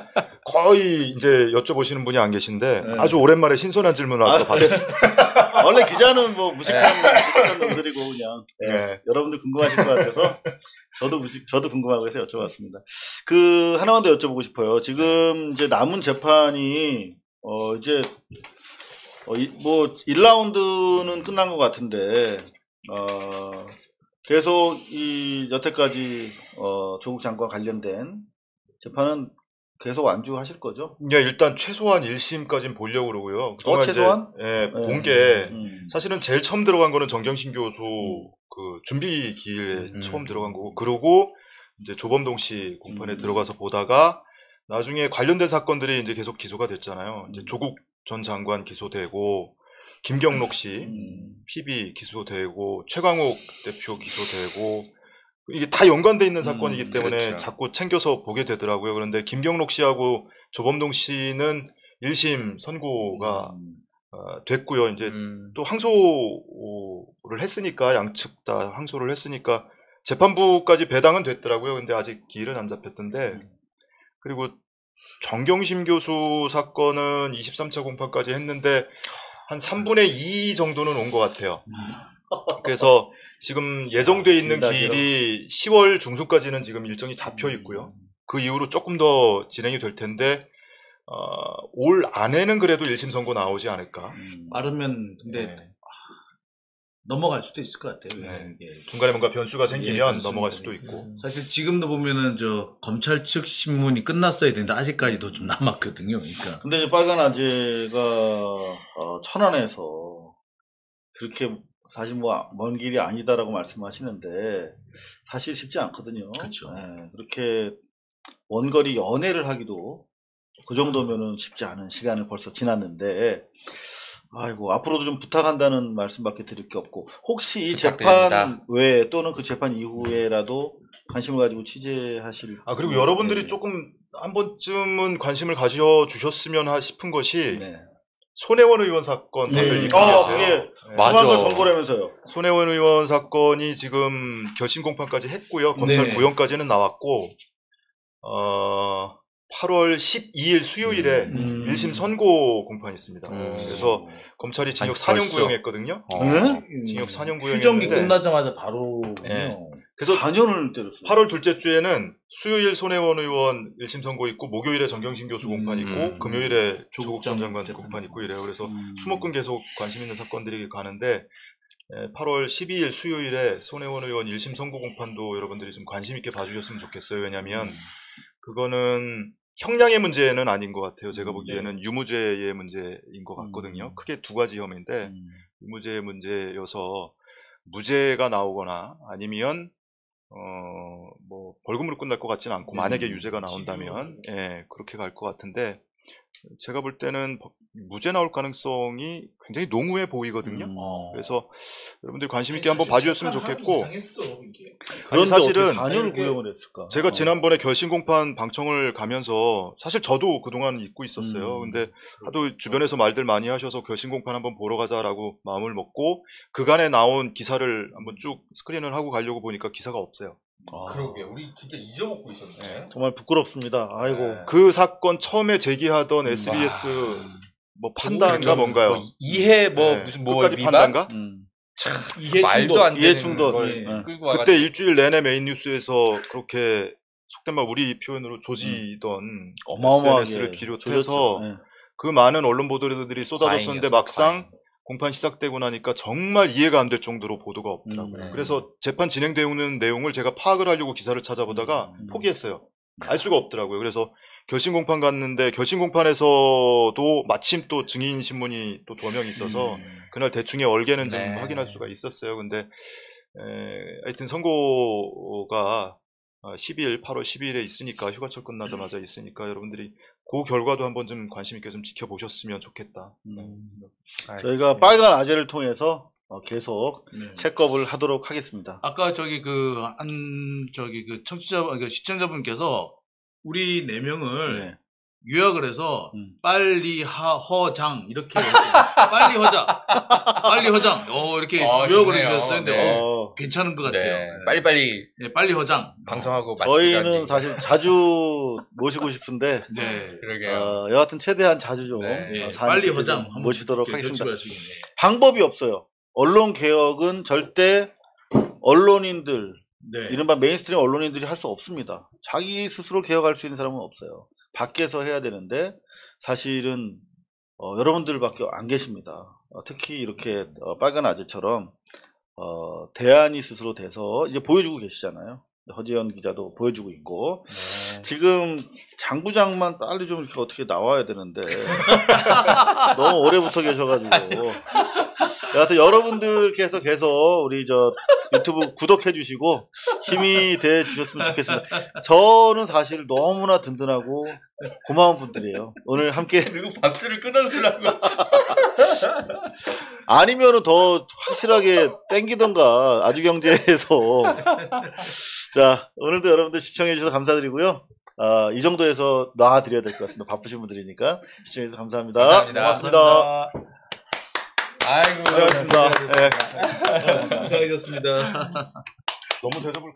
거의 이제 여쭤보시는 분이 안 계신데 아주 오랜만에 신선한 질문을 아까 받았어요. 원래 기자는 뭐 무식한 놈들이고 그냥 여러분들 궁금하실 것 같아서 저도 궁금하고 해서 여쭤봤습니다. 하나만 더 여쭤보고 싶어요. 지금 이제 남은 재판이 이제 뭐 1라운드는 끝난 것 같은데 계속 여태까지 조국 장관 관련된 재판은 계속 완주하실 거죠? 네, 일단 최소한 1심까지는 보려고 그러고요. 그동안 최소한? 본 게 사실은 제일 처음 들어간 거는 정경심 교수 그 준비 기일에 처음 들어간 거고 그러고 이제 조범동 씨 공판에 들어가서 보다가 나중에 관련된 사건들이 이제 계속 기소가 됐잖아요. 이제 조국 전 장관 기소되고 김경록 씨 PB 기소되고 최강욱 대표 기소되고 이게 다 연관돼 있는 사건이기 때문에 그렇죠. 자꾸 챙겨서 보게 되더라고요. 그런데 김경록 씨하고 조범동 씨는 1심 선고가 됐고요. 이제 또 항소를 했으니까 양측 다 항소를 했으니까 재판부까지 배당은 됐더라고요. 근데 아직 기일은 안 잡혔던데 그리고 정경심 교수 사건은 23차 공판까지 했는데 한 3분의 2 정도는 온 것 같아요. 그래서 지금 예정돼 있는 기일이 10월 중순까지는 지금 일정이 잡혀 있고요. 그 이후로 조금 더 진행이 될 텐데 올 안에는 그래도 1심 선고 나오지 않을까. 빠르면 근데 넘어갈 수도 있을 것 같아요. 중간에 뭔가 변수가 생기면 넘어갈 수도 있고. 사실 지금도 보면은 검찰 측 신문이 끝났어야 되는데 아직까지도 좀 남았거든요. 그러니까. 근데 이제 빨간 아재가 천안에서 그렇게 사실 뭐 먼 길이 아니다라고 말씀하시는데 사실 쉽지 않거든요. 그렇죠. 그렇게 원거리 연애를 하기도 그 정도면은 쉽지 않은 시간을 벌써 지났는데 아이고 앞으로도 좀 부탁한다는 말씀밖에 드릴 게 없고 혹시 이 재판 외에 또는 그 재판 이후에라도 관심을 가지고 취재하실 그리고 여러분들이 조금 한 번쯤은 관심을 가져주셨으면 싶은 것이 손혜원 의원 사건 다들 잊고 계세요. 조만간 선고라면서요. 손혜원 의원 사건이 지금 결심 공판까지 했고요. 검찰 구형까지는 나왔고 8월 12일 수요일에 1심 선고 공판이 있습니다. 그래서 검찰이 징역 4년 구형했거든요. 징역 4년 구형했는데 휴정기 끝나자마자 바로 그래서 4년을 때렸어요. 8월 둘째 주에는 수요일 손혜원 의원 1심 선고 있고 목요일에 정경심 교수 공판 있고 금요일에 조국 전 장관 공판 있고 이래요. 그래서 수목금 계속 관심 있는 사건들이 가는데 8월 12일 수요일에 손혜원 의원 1심 선고 공판도 여러분들이 좀 관심 있게 봐주셨으면 좋겠어요. 왜냐하면 그거는 형량의 문제는 아닌 것 같아요. 제가 보기에는 유무죄의 문제인 것 같거든요. 크게 두 가지 혐의인데 유무죄의 문제여서 무죄가 나오거나 아니면 뭐 벌금으로 끝날 것 같지는 않고 만약에 유죄가 나온다면 예, 그렇게 갈 것 같은데 제가 볼 때는 무죄 나올 가능성이 굉장히 농후해 보이거든요. 그래서 여러분들 관심 있게 한번 봐주셨으면 좋겠고 그런데 사실은 어떻게 4년을 구형을 했을까? 제가 지난번에 결심 공판 방청을 가면서 사실 저도 그동안 잊고 있었어요. 근데 하도 주변에서 말들 많이 하셔서 결심 공판 한번 보러 가자라고 마음을 먹고 그간에 나온 기사를 한번 쭉 스크린을 하고 가려고 보니까 기사가 없어요. 그러게 우리 진짜 잊어먹고 있었네. 정말 부끄럽습니다. 아이고. 네. 그 사건 처음에 제기하던 SBS 뭐 판단가 뭔가요? 뭐 이해 뭐 네. 무슨 뭐 끝까지 위반? 판단가? 말도 안 되는 이해 충돌. 걸 네. 끌고 그때 와가지고. 일주일 내내 메인 뉴스에서 그렇게 속된 말 우리 표현으로 조지던 어마어마하게 SNS를 비롯해서 조졌죠. 네. 그 많은 언론 보도들이 쏟아졌었는데 과잉이었어요, 막상 과잉. 공판 시작되고 나니까 정말 이해가 안 될 정도로 보도가 없더라고요. 그래서 재판 진행되는 내용을 제가 파악을 하려고 기사를 찾아보다가 포기했어요. 알 수가 없더라고요. 그래서 결심 공판 갔는데 결심 공판에서도 마침 또 증인 신문이 또 2명 있어서 그날 대충의 얼개는 좀 네. 확인할 수가 있었어요. 근데 하여튼 선고가 10일, 8월 12일에 있으니까 휴가철 끝나자마자 있으니까 여러분들이 그 결과도 한번 좀 관심 있게 좀 지켜보셨으면 좋겠다. 저희가 빨간 아재를 통해서 계속 체크업을 하도록 하겠습니다. 아까 저기 그 청취자 시청자분께서 우리 4명을 네. 요약을 해서 빨리 허장 이렇게 빨리 허장 이렇게 요약을 좋네요. 해주셨어요. 근데 네. 괜찮은 것 같아요. 네. 빨리빨리 네, 빨리 허장. 방송하고 마치기가 저희는 사실 자주 모시고 싶은데 네. 그러게요. 여하튼 최대한 자주 좀 네. 빨리 사연을 허장 좀 한번 모시도록 이렇게 하겠습니다. 여쭤볼 수 있겠네요. 방법이 없어요. 언론 개혁은 절대 언론인들 네. 이른바 메인스트림 언론인들이 할 수 없습니다. 자기 스스로 개혁할 수 있는 사람은 없어요. 밖에서 해야 되는데 사실은 여러분들밖에 안 계십니다. 특히 이렇게 빨간 아재처럼 대안이 스스로 돼서 이제 보여주고 계시잖아요. 허지연 기자도 보여주고 있고 지금 장 부장만 빨리 좀 이렇게 어떻게 나와야 되는데 너무 오래부터 계셔가지고 여하튼 여러분들께서 계속 우리 저 유튜브 구독해 주시고 힘이 돼 주셨으면 좋겠습니다. 저는 사실 너무나 든든하고 고마운 분들이에요. 오늘 함께 그리고 박수를 끊어주려고. 아니면은 더 확실하게 땡기던가 아주경제에서 자 오늘도 여러분들 시청해 주셔서 감사드리고요. 이 정도에서 놔드려야 될 것 같습니다. 바쁘신 분들이니까 시청해 주셔서 감사합니다. 감사합니다. 고맙습니다. 아이고 고생하셨습니다. 네. 고생하셨습니다. 너무 대접을